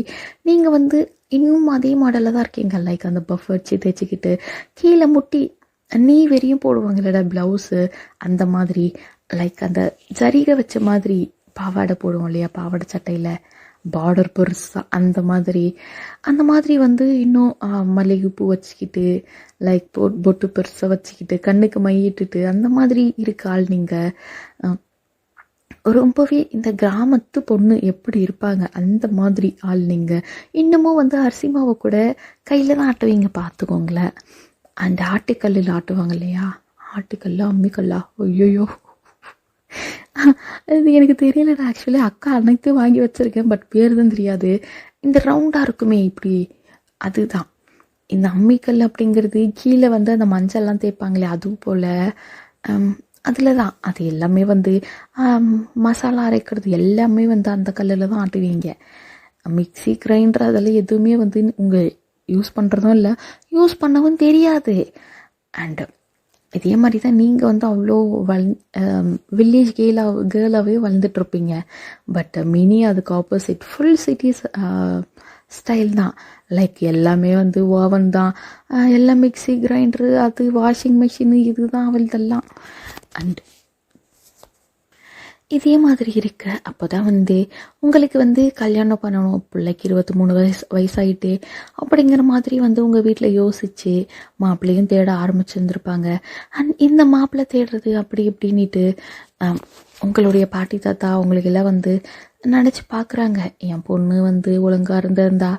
நீங்கள் வந்து இன்னும் அதே மாடலில் தான் இருக்கீங்க. லைக் அந்த பஃப் வச்சு தைச்சிக்கிட்டு கீழே முட்டி நீ வெறியும் போடுவாங்கல்ல ப்ளவுஸு, அந்த மாதிரி லைக் அந்த ஜரிகை வச்ச மாதிரி பாவாடை போடுவோம் இல்லையா, பாவாடை சட்டையில் பார்டர் பெருசாக அந்த மாதிரி வந்து இன்னும் மல்லிகைப்பூ வச்சுக்கிட்டு லைக் பொட்டு பெருசாக வச்சுக்கிட்டு கண்ணுக்கு மையிட்டுட்டு அந்த மாதிரி இருக்க ஆள் நீங்கள். ரொம்பவே இந்த கிராமத்து பொண்ணு எப்படி இருப்பாங்க அந்த மாதிரி ஆள் நீங்கள். இன்னமும் வந்து அரிசி மாவை கூட கையில் தான் ஆட்டுவீங்க பார்த்துக்கோங்களேன். அந்த ஆட்டுக்கல்லில் ஆட்டுவாங்க இல்லையா, ஆட்டுக்கல்லா அம்மிக்கல்லா, ஐயோயோ அது எனக்கு தெரியல. ஆக்சுவலி அக்கா அனைத்தும் வாங்கி வச்சுருக்கேன், பட் பேர் தான் தெரியாது. இந்த ரவுண்டாக இருக்குமே இப்படி, அதுதான் இந்த அம்மிக்கல் அப்படிங்கிறது. கீழே வந்து அந்த மஞ்சள்லாம் தேய்ப்பாங்களே அதுவும் போல் அதில் தான். அது எல்லாமே வந்து மசாலா அரைக்கிறது எல்லாமே வந்து அந்த கல்லில் தான் ஆட்டுவீங்க. மிக்சி, கிரைண்டர் அதெல்லாம் எதுவுமே வந்து உங்கள் யூஸ் பண்ணுறதும் இல்லை, யூஸ் பண்ணவும் தெரியாது. அண்டு இதே மாதிரி தான் நீங்கள் வந்து அவ்வளோ வில்லேஜ் கேர்ளாகவே வளர்ந்துட்டுருப்பீங்க. பட் மினி அதுக்கு ஆப்போசிட், ஃபுல் சிட்டிஸ் ஸ்டைல் தான். லைக் எல்லாமே வந்து ஓவன் தான், எல்லாம் மிக்ஸி கிரைண்டரு, அது வாஷிங் மிஷினு, இதுதான் அவள்தெல்லாம். அண்ட் இதே மாதிரி இருக்க அப்போ தான் வந்து உங்களுக்கு வந்து கல்யாணம் பண்ணணும், பிள்ளைக்கு 23 வயசாயிட்டு அப்படிங்கிற மாதிரி வந்து உங்கள் வீட்டில் யோசிச்சு மாப்பிள்ளையும் தேட ஆரம்பிச்சிருந்துருப்பாங்க. அண்ட் இந்த மாப்பிள்ளை தேடுறது அப்படி இப்படின்ட்டு உங்களுடைய பாட்டி தாத்தா அவங்களுக்கெல்லாம் வந்து நினச்சி பார்க்குறாங்க, என் பொண்ணு வந்து ஒழுங்காக இருந்திருந்தா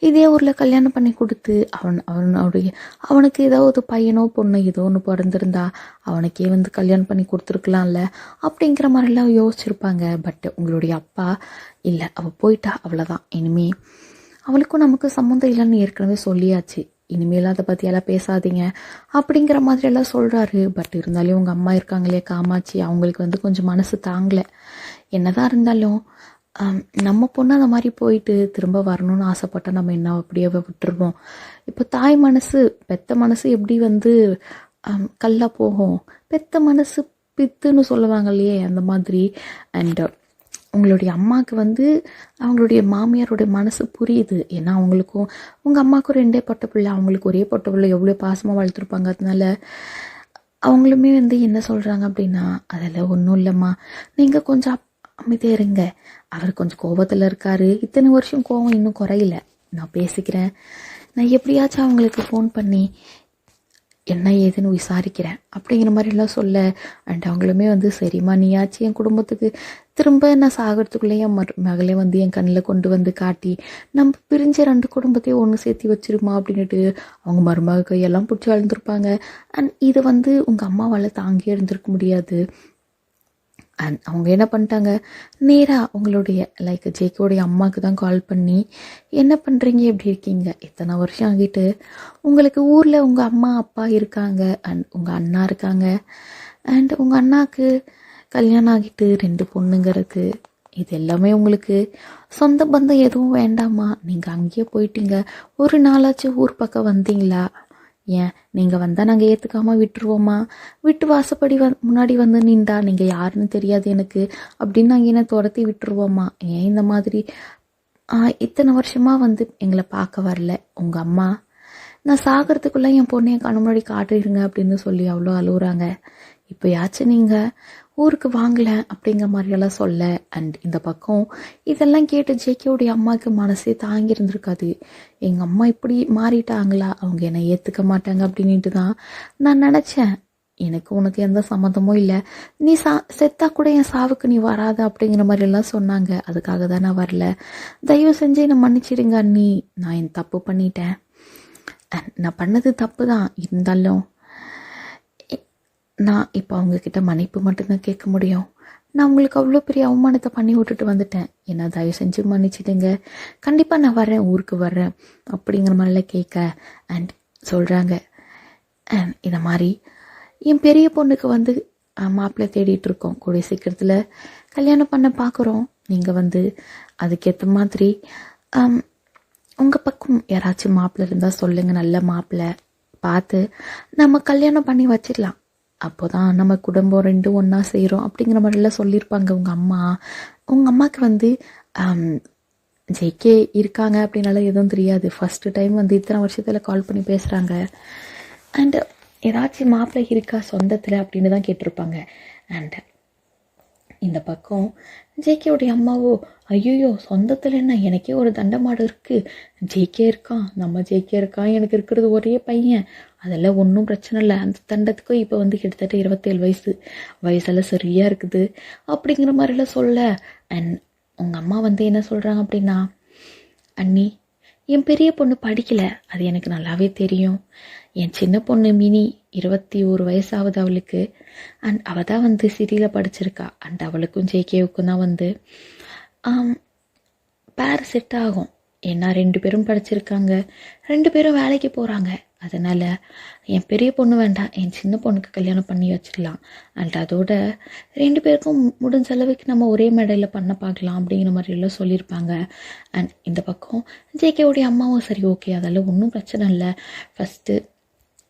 இதே ஊரில் கல்யாணம் பண்ணி கொடுத்து அவனுக்கு ஏதாவது பையனோ பொண்ணு ஏதோ ஒன்று பிறந்திருந்தா அவனுக்கே வந்து கல்யாணம் பண்ணி கொடுத்துருக்கலாம்ல அப்படிங்கிற மாதிரிலாம் யோசிச்சிருப்பாங்க. பட் உங்களுடைய அப்பா இல்லை, அவள் போயிட்டா, அவ்வளோதான், இனிமே அவளுக்கும் நமக்கு சம்மந்தம் இல்லைன்னு ஏற்கனவே சொல்லியாச்சு, இனிமேல் அதை பற்றியெல்லாம் பேசாதீங்க அப்படிங்கிற மாதிரியெல்லாம் சொல்கிறாரு. பட் இருந்தாலும் உங்கள் அம்மா இருக்காங்களே காமாட்சி, அவங்களுக்கு வந்து கொஞ்சம் மனசு தாங்கலை. என்னதான் இருந்தாலும் நம்ம பொண்ணு அந்த மாதிரி போயிட்டு திரும்ப வரணும்னு ஆசைப்பட்டால் நம்ம என்ன அப்படியே விட்டுருவோம். இப்போ தாய் மனசு பெத்த மனசு எப்படி வந்து கல்லா போகும், பெத்த மனசு பித்துன்னு சொல்லுவாங்க இல்லையே, அந்த மாதிரி. அண்ட் உங்களுடைய அம்மாவுக்கு வந்து அவங்களுடைய மாமியாருடைய மனசு புரியுது. ஏன்னா அவங்களுக்கும் உங்கள் அம்மாவுக்கும் 2 பொட்ட பிள்ளை, அவங்களுக்கு ஒரே பொட்ட பிள்ளை எவ்வளோ பாசமாக வளர்த்துருப்பாங்க. அதனால அவங்களுமே வந்து என்ன சொல்கிறாங்க அப்படின்னா, அதெல்லாம் ஒன்றும் இல்லைம்மா, நீங்கள் கொஞ்சம் அமைதியாக இருங்க, அவர் கொஞ்சம் கோபத்தில் இருக்கார், இத்தனை வருஷம் கோபம் இன்னும் குறையில, நான் பேசிக்கிறேன், நான் எப்படியாச்சும் அவங்களுக்கு ஃபோன் பண்ணி என்ன ஏதுன்னு விசாரிக்கிறேன் அப்படிங்கிற மாதிரிலாம் சொல்ல. அண்ட் அவங்களுமே வந்து சரிம்மா, நீயாச்சும் என் குடும்பத்துக்கு திரும்ப நான் சாகிறதுக்குள்ளேயே என் மகளே வந்து என் கண்ணில் கொண்டு வந்து காட்டி நம்ம பிரிஞ்ச 2 குடும்பத்தையும் ஒன்று சேர்த்து வச்சிருமா அப்படின்ட்டு அவங்க மருமக கையெல்லாம் பிடிச்சி அழுந்திருப்பாங்க. அண்ட் இது வந்து உங்கள் அம்மாவால் தாங்கியே இருந்திருக்க முடியாது. அண்ட் அவங்க என்ன பண்ணிட்டாங்க, நேராக உங்களுடைய லைக் ஜேகேவுடைய அம்மாவுக்கு தான் கால் பண்ணி, என்ன பண்ணுறீங்க, எப்படி இருக்கீங்க, இத்தனை வருஷம் ஆகிட்டு உங்களுக்கு ஊரில் உங்கள் அம்மா அப்பா இருக்காங்க, அண்ட் உங்கள் அண்ணா இருக்காங்க, அண்ட் உங்கள் அண்ணாவுக்கு கல்யாணம் ஆகிட்டு 2 பொண்ணுங்கிறது, இது எல்லாமே உங்களுக்கு சொந்த பந்தம் எதுவும் வேண்டாமா, நீங்கள் அங்கேயே போயிட்டீங்க, ஒரு நாளாச்சும் ஊர் பக்கம் வந்தீங்களா, ஏன் நீங்கள் வந்தால் நாங்கள் ஏற்றுக்காமல் விட்டுருவோமா, விட்டு வாசப்படி முன்னாடி வந்து நின்றா நீங்கள் யாருன்னு தெரியாது எனக்கு அப்படின்னு நாங்கள் என்ன துரத்தி விட்டுருவோமா, ஏன் இந்த மாதிரி இத்தனை வருஷமாக வந்து எங்களை பார்க்க வரல உங்கள் அம்மா, நான் சாகிறதுக்குள்ளே என் பொண்ணு என் கண்ணு முன்னாடி காட்டிடுங்க அப்படின்னு சொல்லி அவ்வளோ அழுகுறாங்க, இப்போயாச்சும் நீங்கள் ஊருக்கு வாங்கலை அப்படிங்கிற மாதிரியெல்லாம் சொல்ல. அண்ட் இந்த பக்கம் இதெல்லாம் கேட்டு ஜேகேவுடைய அம்மாவுக்கு மனசே தாங்கி இருந்திருக்காது, எங்கள் அம்மா இப்படி மாறிட்டாங்களா, அவங்க என்னை ஏற்றுக்க மாட்டாங்க அப்படின்ட்டு தான் நான் நினச்சேன், எனக்கு உனக்கு எந்த சம்மந்தமும் இல்லை, நீ செத்தா கூட என் சாவுக்கு நீ வராத அப்படிங்கிற மாதிரிலாம் சொன்னாங்க, அதுக்காக தான் நான் வரல, தயவு செஞ்சு என்னை மன்னிச்சிடுங்க அண்ணி, நான் என் தப்பு பண்ணிட்டேன், நான் பண்ணது தப்பு தான், இருந்தாலும் நான் இப்போ அவங்கக்கிட்ட மன்னிப்பு மட்டும்தான் கேட்க முடியும், நான் உங்களுக்கு அவ்வளோ பெரிய அவமானத்தை பண்ணி விட்டுட்டு வந்துட்டேன், என்ன தயவு செஞ்சு மன்னிச்சிடுங்க, கண்டிப்பாக நான் வரேன், ஊருக்கு வர்றேன் அப்படிங்கிற மாதிரிலாம் கேட்க. அண்ட் சொல்கிறாங்க, இந்த மாதிரி என் பெரிய பொண்ணுக்கு வந்து மாப்பிள்ளை தேடிட்டுருக்கோம், கூடிய சீக்கிரத்தில் கல்யாணம் பண்ண பார்க்குறோம், நீங்கள் வந்து அதுக்கேற்ற மாதிரி உங்கள் பக்கம் யாராச்சும் மாப்பிள்ளை இருந்தால் சொல்லுங்கள், நல்ல மாப்பிள்ளை பார்த்து நம்ம கல்யாணம் பண்ணி வச்சிடலாம், அப்போ தான் நம்ம குடும்பம் 2 ஒன்றா செய்கிறோம் அப்படிங்கிற மாதிரிலாம் சொல்லியிருப்பாங்க உங்கள் அம்மா. உங்கள் அம்மாவுக்கு வந்து ஜேகே இருக்காங்க அப்படின்னால எதுவும் தெரியாது, ஃபஸ்ட்டு டைம் வந்து இத்தனை வருஷத்தில் கால் பண்ணி பேசுகிறாங்க. அண்டு ஏதாச்சும் மாப்பிள்ளை இருக்கா சொந்தத்தில் அப்படின்னு தான் கேட்டிருப்பாங்க. அண்ட் இந்த பக்கம் ஜேகேவுடைய அம்மாவோ, ஐயோ சொந்தத்தில் என்ன, எனக்கே ஒரு தண்டமாடு இருக்குது, ஜேகே இருக்கான், நம்ம ஜேகே இருக்கான், எனக்கு இருக்கிறது ஒரே பையன், அதெல்லாம் ஒன்றும் பிரச்சனை இல்லை, அந்த தண்டத்துக்கும் இப்போ வந்து கிட்டத்தட்ட 27 வயசெல்லாம் சரியாக இருக்குது அப்படிங்கிற மாதிரிலாம் சொல்ல. அண்ட் உங்கள் அம்மா வந்து என்ன சொல்கிறாங்க அப்படின்னா, அண்ணி என் பெரிய பொண்ணு படிக்கலை, அது எனக்கு நல்லாவே தெரியும், என் சின்ன பொண்ணு மினி 21 வயசாகுது அவளுக்கு, அண்ட் அவள் தான் வந்து சிட்டியில் படிச்சிருக்கா, அண்ட் அவளுக்கும் ஜேகேவுக்கும் தான் வந்து பேர் செட் ஆகும், ஏன்னா 2 பேரும் படிச்சிருக்காங்க, 2 பேரும் வேலைக்கு போகிறாங்க, அதனால் என் பெரிய பொண்ணு வேண்டாம், என் சின்ன பொண்ணுக்கு கல்யாணம் பண்ணி வச்சிடலாம், அண்ட் அதோட 2 பேருக்கும் முடிஞ்ச அளவுக்கு நம்ம ஒரே மேடையில் பண்ண பார்க்கலாம் அப்படிங்கிற மாதிரிலாம் சொல்லியிருப்பாங்க. அண்ட் இந்த பக்கம் ஜேகேவுடைய அம்மாவும் சரி ஓகே அதெல்லாம் ஒன்றும் பிரச்சனை இல்லை, ஃபஸ்ட்டு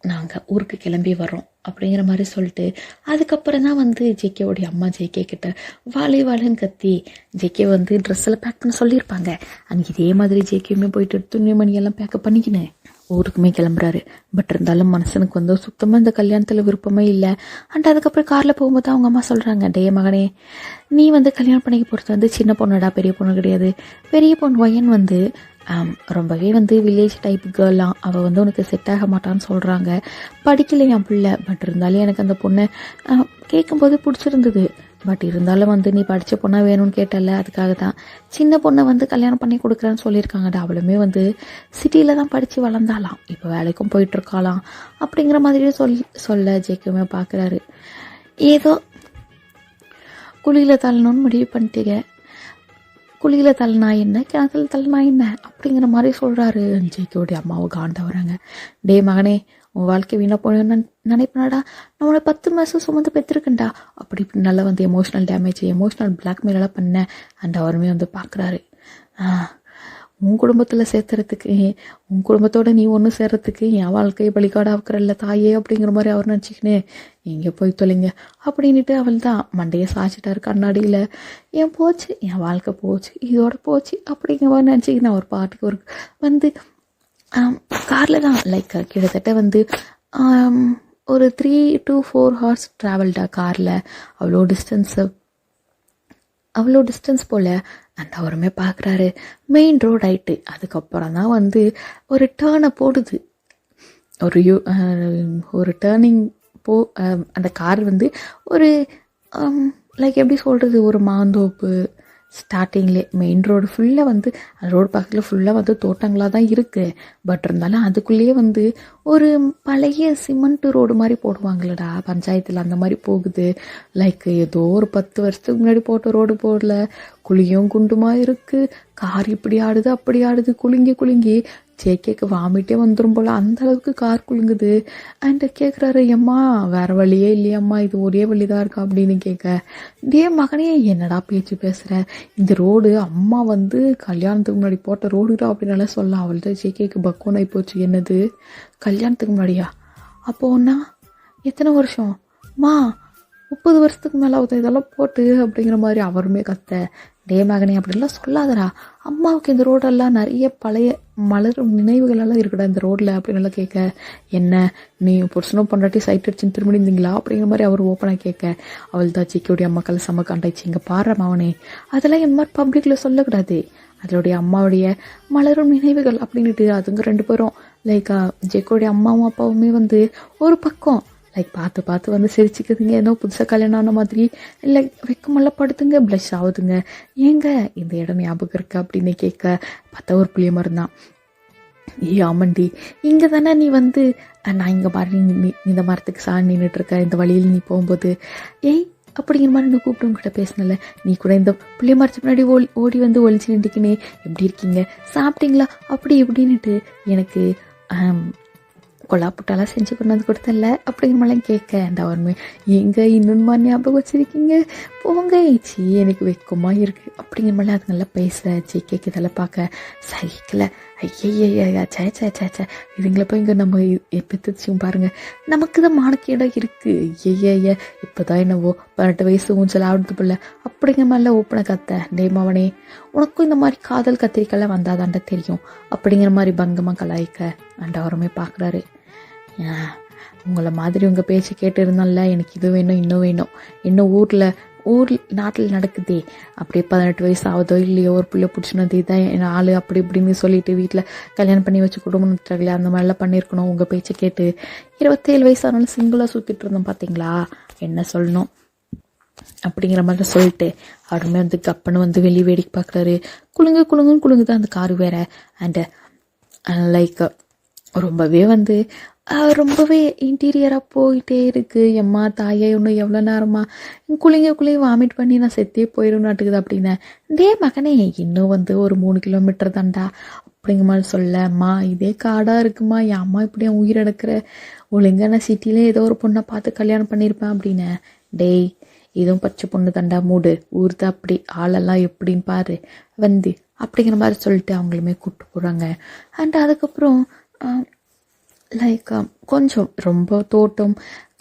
நாங்கள் ஊருக்கு கிளம்பி வர்றோம் அப்படிங்கிற மாதிரி சொல்லிட்டு அதுக்கப்புறம் தான் வந்து ஜேகேவோடைய அம்மா ஜேகே கிட்ட வாழுன்னு கத்தி ஜேகே வந்து ட்ரெஸ்ஸில் பேக் பண்ண சொல்லியிருப்பாங்க. அன்றைக்கி இதே மாதிரி ஜேகேவுமே போயிட்டு துணிமணியெல்லாம் பேக்கப் பண்ணிக்கினேன் ஊருக்குமே கிளம்புறாரு. பட் இருந்தாலும் மனுஷனுக்கு வந்து சுத்தமாக இந்த கல்யாணத்தில் விருப்பமே இல்லை. அண்ட் அதுக்கப்புறம் காரில் போகும்போது அவங்க அம்மா சொல்கிறாங்க, டே மகனே, நீ வந்து கல்யாணம் பண்ணிக்க போகிறது வந்து சின்ன பொண்ணுடா, பெரிய பொண்ணு கிடையாது. பெரிய பொண்ணு வயன் வந்து ரொம்பவே வந்து வில்லேஜ் டைப் கேர்லாம், அவள் வந்து உனக்கு செட் ஆக மாட்டான்னு சொல்கிறாங்க. படிக்கலை என் பிள்ளை, பட் இருந்தாலும் எனக்கு அந்த பொண்ணை கேட்கும்போது பிடிச்சிருந்தது. பட் இருந்தாலும் வந்து நீ படித்த பொண்ணாக வேணும்னு கேட்டல, அதுக்காக தான் சின்ன பொண்ணை வந்து கல்யாணம் பண்ணி கொடுக்குறேன்னு சொல்லியிருக்காங்கடா. அவளுமே வந்து சிட்டியில் தான் படித்து வளர்ந்தாலாம், இப்போ வேலைக்கும் போயிட்டுருக்காளாம் அப்படிங்கிற மாதிரி சொல்ல ஜேக்குமே பார்க்குறாரு. ஏதோ குழியில் தள்ளணும்னு முடிவு பண்ணிட்டீங்க, குழியில் தள்ளனா என்ன, கிணத்துல தள்ளனா என்ன அப்படிங்கிற மாதிரி சொல்கிறாரு. ஜேகேவுடைய அம்மாவை காண்ட வராங்க. டே மகனே, உன் வாழ்க்கை வீணாக போகணும்னு நினைப்பனாடா, நம்மளை 10 மாதம் சுமந்து பெற்றிருக்கேன்டா அப்படி இப்படி நல்லா வந்து எமோஷ்னல் டேமேஜ், எமோஷ்னல் பிளாக்மெயிலெல்லாம் பண்ணேன். அண்ட் அவருமே வந்து பார்க்குறாரு, உன் குடும்பத்தில் சேர்த்துறதுக்கு, உன் குடும்பத்தோடு நீ ஒன்று சேர்றதுக்கு என் வாழ்க்கையை பலிகாடாக வைக்கிறல்ல தாயே அப்படிங்கிற மாதிரி அவர் நினச்சிக்கினே எங்கே போய் தொலைங்க அப்படின்ட்டு அவள் தான் மண்டையை சாய்ச்சிட்டாரு கண்ணாடியில். என் போச்சு, என் வாழ்க்கை போச்சு, இதோட போச்சு அப்படிங்கிற மாதிரி நினச்சிக்கினேன். அவர் பாட்டுக்கு ஒரு வந்து காரில் தான் லைக் கிட்டத்தட்ட வந்து ஒரு 3 to 4 hours ட்ராவல்டா காரில். அவ்வளோ டிஸ்டன்ஸ் போல். அண்ட் அவருமே பார்க்குறாரு, மெயின் ரோடு ஆயிட்டு அதுக்கப்புறம் தான் வந்து ஒரு டேர்னை போடுது. ஒரு டேர்னிங் அந்த கார் வந்து ஒரு லைக் எப்படி சொல்கிறது, ஒரு மாந்தோப்பு ஸ்டார்டிங்லே மெயின் ரோடு ஃபுல்லாக வந்து ரோடு பக்கத்தில் ஃபுல்லாக வந்து தோட்டங்களாக தான் இருக்குது. பட் இருந்தாலும் அதுக்குள்ளேயே வந்து ஒரு பழைய சிமெண்ட் ரோடு மாதிரி போடுவாங்களடா பஞ்சாயத்தில், அந்த மாதிரி போகுது. லைக் ஏதோ ஒரு 10 வருஷத்துக்கு முன்னாடி போட்ட ரோடு போடல, குழியும் குண்டுமா இருக்குது. கார் இப்படி ஆடுது அப்படி ஆடுது, குலுங்கி ஜேகேக்கு வாமிட்டே வந்துடும் போல் அந்த அளவுக்கு கார் குலுங்குது. அண்ட் கேட்குறாரு, அம்மா வேறு வழியே இல்லையம்மா, இது ஒரே வழி தான் இருக்கா அப்படின்னு கேட்க, டே மகனே என்னடா பேச்சு பேசுகிற, இந்த ரோடு அம்மா வந்து கல்யாணத்துக்கு முன்னாடி போட்ட ரோடுடா அப்படின்னால சொல்ல. அவள்கிட்ட ஜேகேக்கு பக்குவனாகி போச்சு. என்னது கல்யாணத்துக்கு முன்னாடியா? அப்போன்னா எத்தனை வருஷம் மா? 30 வருஷத்துக்கு மேலே ஆகுது இதெல்லாம் போட்டு அப்படிங்கிற மாதிரி அவருமே கத்த. டே மகனே அப்படின்லாம் சொல்லாதடா, அம்மாவுக்கு இந்த ரோடெல்லாம் நிறைய பழைய மலரும் நினைவுகளெல்லாம் இருக்குடா இந்த ரோட்டில் அப்படின்லாம் கேட்க, என்ன நீ புருஷனும் பொண்டாட்டி சைட் அடிச்சுன்னு திரும்பி இருந்தீங்களா அப்படிங்கிற மாதிரி அவர் ஓப்பனாக கேட்க, அவள் தான் ஜேகேவுடைய அம்மாக்கள் செம்ம காண்டாயிடுச்சு. இங்கே பாரு அவனே, அதெல்லாம் இந்த மாதிரி பப்ளிக்கில் சொல்லக்கூடாது, அதோடைய அம்மாவுடைய மலரும் நினைவுகள் அப்படின்ட்டு. அதுங்க 2 பேரும் லைக் ஜேகேவுடைய அம்மாவும் அப்பாவுமே வந்து ஒரு பக்கம் லைக் பார்த்து வந்து சிரிச்சுக்குதுங்க, ஏதோ புதுசாக கல்யாணம் ஆன மாதிரி. இல்லை வெக்கமெல்லாம் படுத்துங்க, ப்ளஷ் ஆகுதுங்க. ஏங்க இந்த இடம் ஞாபகம் இருக்கு அப்படின்னு கேட்க, பார்த்தா ஒரு புளிய மரம் தான். ஆமண்டி, இங்கே தானே நீ வந்து, நான் இங்கே பாரு நீ இந்த மரத்துக்கு சாணி நின்றுட்டுருக்க, இந்த வழியில் நீ போகும்போது ஏய் அப்படிங்கிற மாதிரி நான் கூப்பிட்டு உங்ககிட்ட பேசினல, நீ கூட இந்த புளிய மரத்துக்கு முன்னாடி ஓடி வந்து ஒழிச்சு நின்றுக்கினே எப்படி இருக்கீங்க, சாப்பிட்டீங்களா அப்படி இப்படின்னுட்டு எனக்கு கொல்லா புட்டாலாம் செஞ்சு கொண்டு வந்து கொடுத்தல அப்படிங்கிற மாதிரிலாம் கேட்க. அண்ட் அவருமே, எங்கே இன்னொன்று ஞாபகம் வச்சுருக்கீங்க போங்க, சி எனக்கு வெக்கமாக இருக்குது அப்படிங்கிற மாதிரி அது நல்லா பேசுகிற ஜேகேக்கு இதெல்லாம் பார்க்க சகிக்கல. ஐயா சே இதுங்களை போய் இங்கே நம்ம பெற்றுச்சும் பாருங்கள், நமக்கு தான் மானக்கேடாக இருக்குது. ஐயா இப்போ தான் என்னவோ 18 வயசு ஊஞ்சல் ஆடுறது பிள்ளை அப்படிங்கிற மாதிரிலாம் ஓப்பனை கத்த. டேமாவனே, உனக்கும் இந்த மாதிரி காதல் கத்திரிக்கெல்லாம் வந்தாதான்டா தெரியும் அப்படிங்கிற மாதிரி பங்கமாக கலாய்க்க. அண்ட் அவருமே பார்க்குறாரு, உங்களை மாதிரி உங்கள் பேச்சு கேட்டு இருந்தால எனக்கு இது வேணும் இன்னும் வேணும், இன்னும் ஊர் நாட்டில் நடக்குதே அப்படியே 18 வயசு ஆகுதோ இல்லையோ ஒரு பிள்ளை பிடிச்சினது இதான் என் ஆள் அப்படி இப்படின்னு சொல்லிட்டு வீட்டில் கல்யாணம் பண்ணி வச்சு குடும்பம் நடத்துறாங்களே அந்த மாதிரிலாம் பண்ணியிருக்கணும். உங்கள் பேச்சை கேட்டு 27 வயசு ஆனாலும் சிங்கிளாக சுற்றிட்டு இருந்தோம் பார்த்தீங்களா, என்ன சொல்லணும் அப்படிங்கிற மாதிரி சொல்லிட்டு அவருமே வந்து கப்பன்னு வந்து வெளியே வேடிக்கை பார்க்குறாரு. குலுங்குதான் அந்த காரு வேற. அண்டு லைக் ரொம்பவே வந்து ரொம்பவே இன்டீரியராக போயிட்டே இருக்குது. எம்மா தாயே இன்னும் எவ்வளோ நேரமா குளிங்க வாமிட் பண்ணி நான் செத்தே போயிடும் நாட்டுக்குது அப்படின்னேன். டே மகனே, இன்னும் வந்து ஒரு 3 கிலோமீட்டர் தான்டா அப்படிங்கிற மாதிரி சொல்ல. அம்மா இதே காடாக இருக்குமா, என் அம்மா இப்படி என் உயிர் எடுக்கிற, ஒழுங்கா நான் சிட்டியில் ஏதோ ஒரு பொண்ணை பார்த்து கல்யாணம் பண்ணியிருப்பேன் அப்படின்னேன். டேய் இதுவும் பச்சை பொண்ணு தண்டா, மூடு ஊர் தான் அப்படி, ஆளெல்லாம் எப்படின்னு பாரு வந்து அப்படிங்கிற மாதிரி சொல்லிட்டு அவங்களுமே கூப்பிட்டு போகிறாங்க. அண்ட் அதுக்கப்புறம் லைக் கொஞ்சம் ரொம்ப தோட்டம்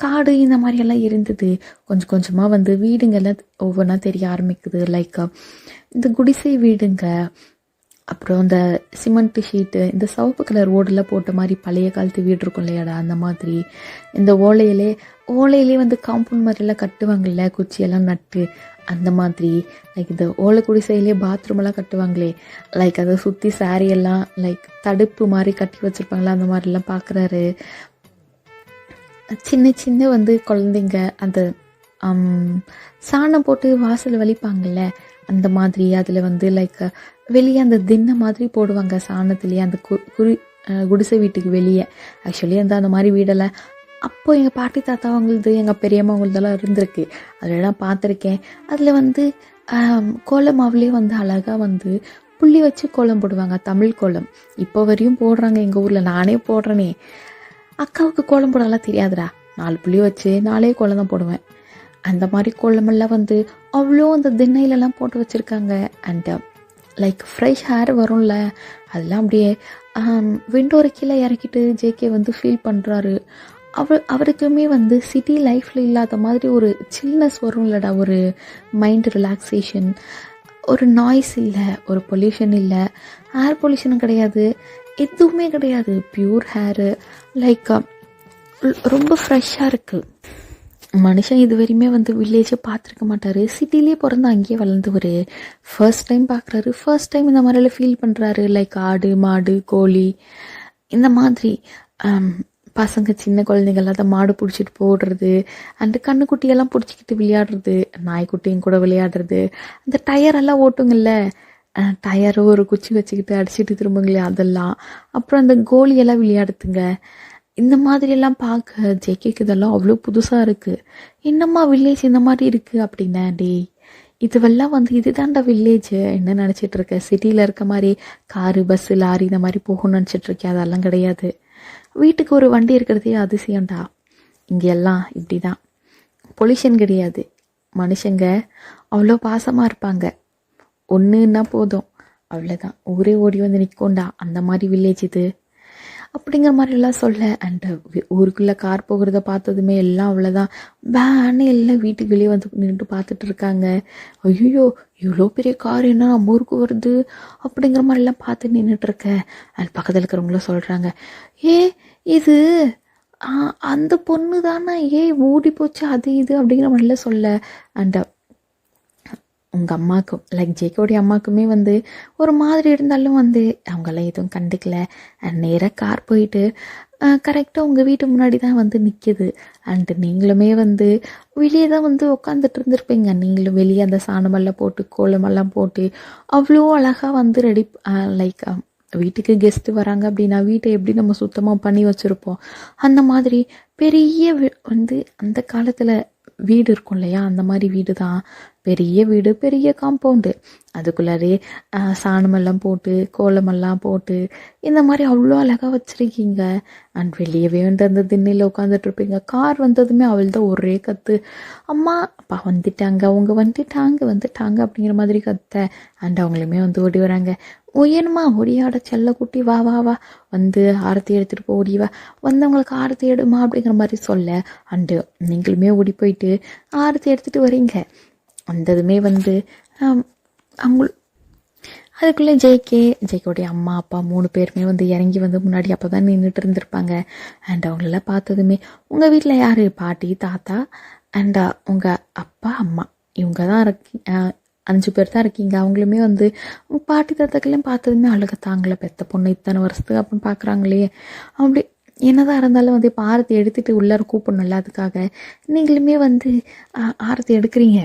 காடு இந்த மாதிரியெல்லாம் இருந்தது. கொஞ்சம் கொஞ்சமாக வந்து வீடுங்கெல்லாம் ஒவ்வொன்றா தெரிய ஆரம்பிக்குது. லைக் இந்த குடிசை வீடுங்க, அப்புறம் இந்த சிமெண்ட்டு ஷீட்டு, இந்த சிவப்பு கலர் ஓடெல்லாம் போட்ட மாதிரி பழைய காலத்து வீடு இருக்கும் இல்லையாடா, அந்த மாதிரி. இந்த ஓலையிலே வந்து காம்பவுண்ட் மாதிரிலாம் கட்டுவாங்கள்ல, குச்சியெல்லாம் நட்டு, அந்த மாதிரி. லைக் இந்த ஓலை குடிசையிலே பாத்ரூமெல்லாம் கட்டுவாங்களே, லைக் அதை சுற்றி சாரியெல்லாம் லைக் தடுப்பு மாதிரி கட்டி வச்சுருப்பாங்களா, அந்த மாதிரிலாம் பார்க்குறாரு. சின்ன சின்ன வந்து குழந்தைங்க அந்த சாணம் போட்டு வாசல் வலிப்பாங்கள்ல, அந்த மாதிரி. அதில் வந்து லைக் வெளியே அந்த தின்ன மாதிரி போடுவாங்க சாணத்துலேயே, அந்த குடிசை வீட்டுக்கு வெளியே. ஆக்சுவலி அந்த மாதிரி வீடெல்லாம் அப்போது எங்கள் பாட்டி தாத்தா அவங்களது, எங்கள் பெரியம்மா அவங்களதெல்லாம் இருந்திருக்கு. அதெல்லாம் பார்த்துருக்கேன். அதில் வந்து கோலமாவுலேயே வந்து அழகாக வந்து புள்ளி வச்சு கோலம் போடுவாங்க, தமிழ் கோலம். இப்போ வரையும் போடுறாங்க எங்கள் ஊரில், நானே போடுறேனே. அக்காவுக்கு கோலம் போடலாம் தெரியாதுடா, 4 புள்ளி வச்சு 4 கோலம் தான் போடுவேன். அந்த மாதிரி கோலமெல்லாம் வந்து அவ்வளோ அந்த திண்ணையிலலாம் போட்டு வச்சுருக்காங்க. அண்ட் லைக் ஃப்ரெஷ் ஹேர் வரும்ல, அதெல்லாம் அப்படியே விண்டோரை கீழே இறக்கிட்டு ஜேகே வந்து ஃபீல் பண்ணுறாரு. அவருக்குமே வந்து சிட்டி லைஃப்பில் இல்லாத மாதிரி ஒரு சில்னஸ் வரும் இல்லைடா, ஒரு மைண்ட் ரிலாக்ஸேஷன். ஒரு நாய்ஸ் இல்லை, ஒரு பொல்யூஷன் இல்லை, ஏர் பொல்யூஷனும் கிடையாது, எதுவுமே கிடையாது. பியூர் ஹேரு, லைக் ரொம்ப ஃப்ரெஷ்ஷாக இருக்குது. மனுஷன் இது வரையுமே வந்து வில்லேஜை பார்த்துருக்க மாட்டார். சிட்டிலே பிறந்து அங்கேயே வளர்ந்தவர். ஃபர்ஸ்ட் டைம் பார்க்குறாரு, ஃபர்ஸ்ட் டைம் இந்த மாதிரிலாம் ஃபீல் பண்ணுறாரு. லைக் ஆடு மாடு கோழி இந்த மாதிரி பசங்க சின்ன குழந்தைங்கள்லாம் அதை மாடு பிடிச்சிட்டு போடுறது, அந்த கண்ணுக்குட்டியெல்லாம் பிடிச்சிக்கிட்டு விளையாடுறது, நாய்க்குட்டியும் கூட விளையாடுறது, அந்த டயரெல்லாம் ஓட்டுங்கள்ல, டயரை ஒரு குச்சி வச்சுக்கிட்டு அடிச்சுட்டு திரும்புங்களே அதெல்லாம், அப்புறம் அந்த கோலியெல்லாம் விளையாடுதுங்க. இந்த மாதிரியெல்லாம் பார்க்க ஜேகேக்கு இதெல்லாம் அவ்வளோ புதுசாக இருக்குது. என்னம்மா வில்லேஜ் இந்த மாதிரி இருக்குது அப்படின்னா, இதுவெல்லாம் வந்து இதுதான்டா வில்லேஜ், என்ன நினச்சிட்டு இருக்க? சிட்டியில் இருக்க மாதிரி காரு பஸ்ஸு லாரி இந்த மாதிரி போகணும்னு நினச்சிட்ருக்கேன், அதெல்லாம் கிடையாது. வீட்டுக்கு ஒரு வண்டி இருக்கிறதே அதிசயம்டா. இங்கே எல்லாம் இப்படி தான், பொல்யூஷன் கிடையாது. மனுஷங்க அவ்வளோ பாசமாக இருப்பாங்க. ஒன்றுன்னா போதும், அவ்வளோதான், ஊரே ஓடி வந்து நிற்கோண்டா, அந்த மாதிரி வில்லேஜ் இது அப்படிங்கிற மாதிரிலாம் சொல்ல. அண்ட் ஊருக்குள்ளே கார் போகிறத பார்த்ததுமே எல்லாம் அவ்வளோதான், வேன்னு எல்லாம் வீட்டுக்கு வெளியே வந்து நின்று பார்த்துட்டு இருக்காங்க. ஐயோ இவ்வளோ பெரிய கார் என்ன நம்ம ஊருக்கு வருது அப்படிங்கிற மாதிரிலாம் பார்த்து நின்றுட்டுருக்க. அண்ட் பக்கத்தில் இருக்கிறவங்களும் சொல்கிறாங்க, இது அந்த பொண்ணு தானே, ஓடி போச்சு அது இது அப்படிங்கிற மாதிரிலாம் சொல்ல. அண்ட் உங்கள் அம்மாவுக்கும் லைக் ஜேகோடைய அம்மாவுக்குமே வந்து ஒரு மாதிரி இருந்தாலும் வந்து அவங்கெல்லாம் எதுவும் கண்டுக்கல. நேராக கார் போயிட்டு கரெக்டாக உங்கள் வீட்டு முன்னாடி தான் வந்து நிற்கிது. அண்டு நீங்களுமே வந்து வெளியே தான் வந்து உட்காந்துட்டு இருந்திருப்பீங்க. நீங்களும் வெளியே அந்த சாணமெல்லாம் போட்டு கோலமெல்லாம் போட்டு அவ்வளோ அழகாக வந்து ரெடி, லைக் வீட்டுக்கு கெஸ்ட்டு வராங்க அப்படின்னா வீட்டை எப்படி நம்ம சுத்தமாக பண்ணி வச்சுருப்போம், அந்த மாதிரி பெரிய வந்து அந்த காலத்தில் வீடு இருக்கும் இல்லையா, அந்த மாதிரி வீடு தான். பெரிய வீடு, பெரிய காம்பவுண்டு, அதுக்குள்ளாரே சாணமெல்லாம் போட்டு கோலமெல்லாம் போட்டு இந்த மாதிரி அவ்வளோ அழகாக வச்சுருக்கீங்க. அண்ட் வெளியவே வந்து அந்த திண்ணையில் உட்காந்துட்ருப்பீங்க. கார் வந்ததுமே அவள் தான் ஒரே கற்று, அம்மா அப்பா வந்துட்டாங்க, அவங்க வந்துட்டாங்க அப்படிங்கிற மாதிரி கத்த. அண்ட் அவங்களுமே வந்து ஓடி வராங்க. ஒய்யனுமா ஒடியாட செல்ல குட்டி, வா வா வா, வந்து ஆரத்தி எடுத்துகிட்டு போ, ஓடிவா, வந்தவங்களுக்கு ஆரத்தி எடுமா அப்படிங்கிற மாதிரி சொல்ல. அண்டு நீங்களுமே ஓடி போயிட்டு ஆரத்தி எடுத்துகிட்டு வரீங்க. வந்ததுமே வந்து அவங்க அதுக்குள்ளே ஜேகேவுடைய அம்மா அப்பா 3 பேருமே வந்து இறங்கி வந்து முன்னாடி அப்போ தான் நின்றுட்டு இருந்திருப்பாங்க. அண்ட் அவங்களெல்லாம் பார்த்ததுமே, உங்கள் வீட்டில் யார்? பாட்டி தாத்தா அண்ட் உங்கள் அப்பா அம்மா, இவங்க தான் 5 பேர் தான் இருக்கீங்க. அவங்களுமே வந்து உங்கள் பாட்டி தாத்தாக்கெல்லாம் பார்த்ததுமே அழுக தாங்கள, பெத்த பொண்ணு இத்தனை வருஷத்துக்கு அப்படின்னு பார்க்குறாங்களே அப்படி. என்னதான் இருந்தாலும் வந்து இப்போ ஆரத்தி எடுத்துகிட்டு உள்ளார கூப்பிடணும்ல, அதுக்காக நீங்களுமே வந்து ஆரத்தி எடுக்கிறீங்க.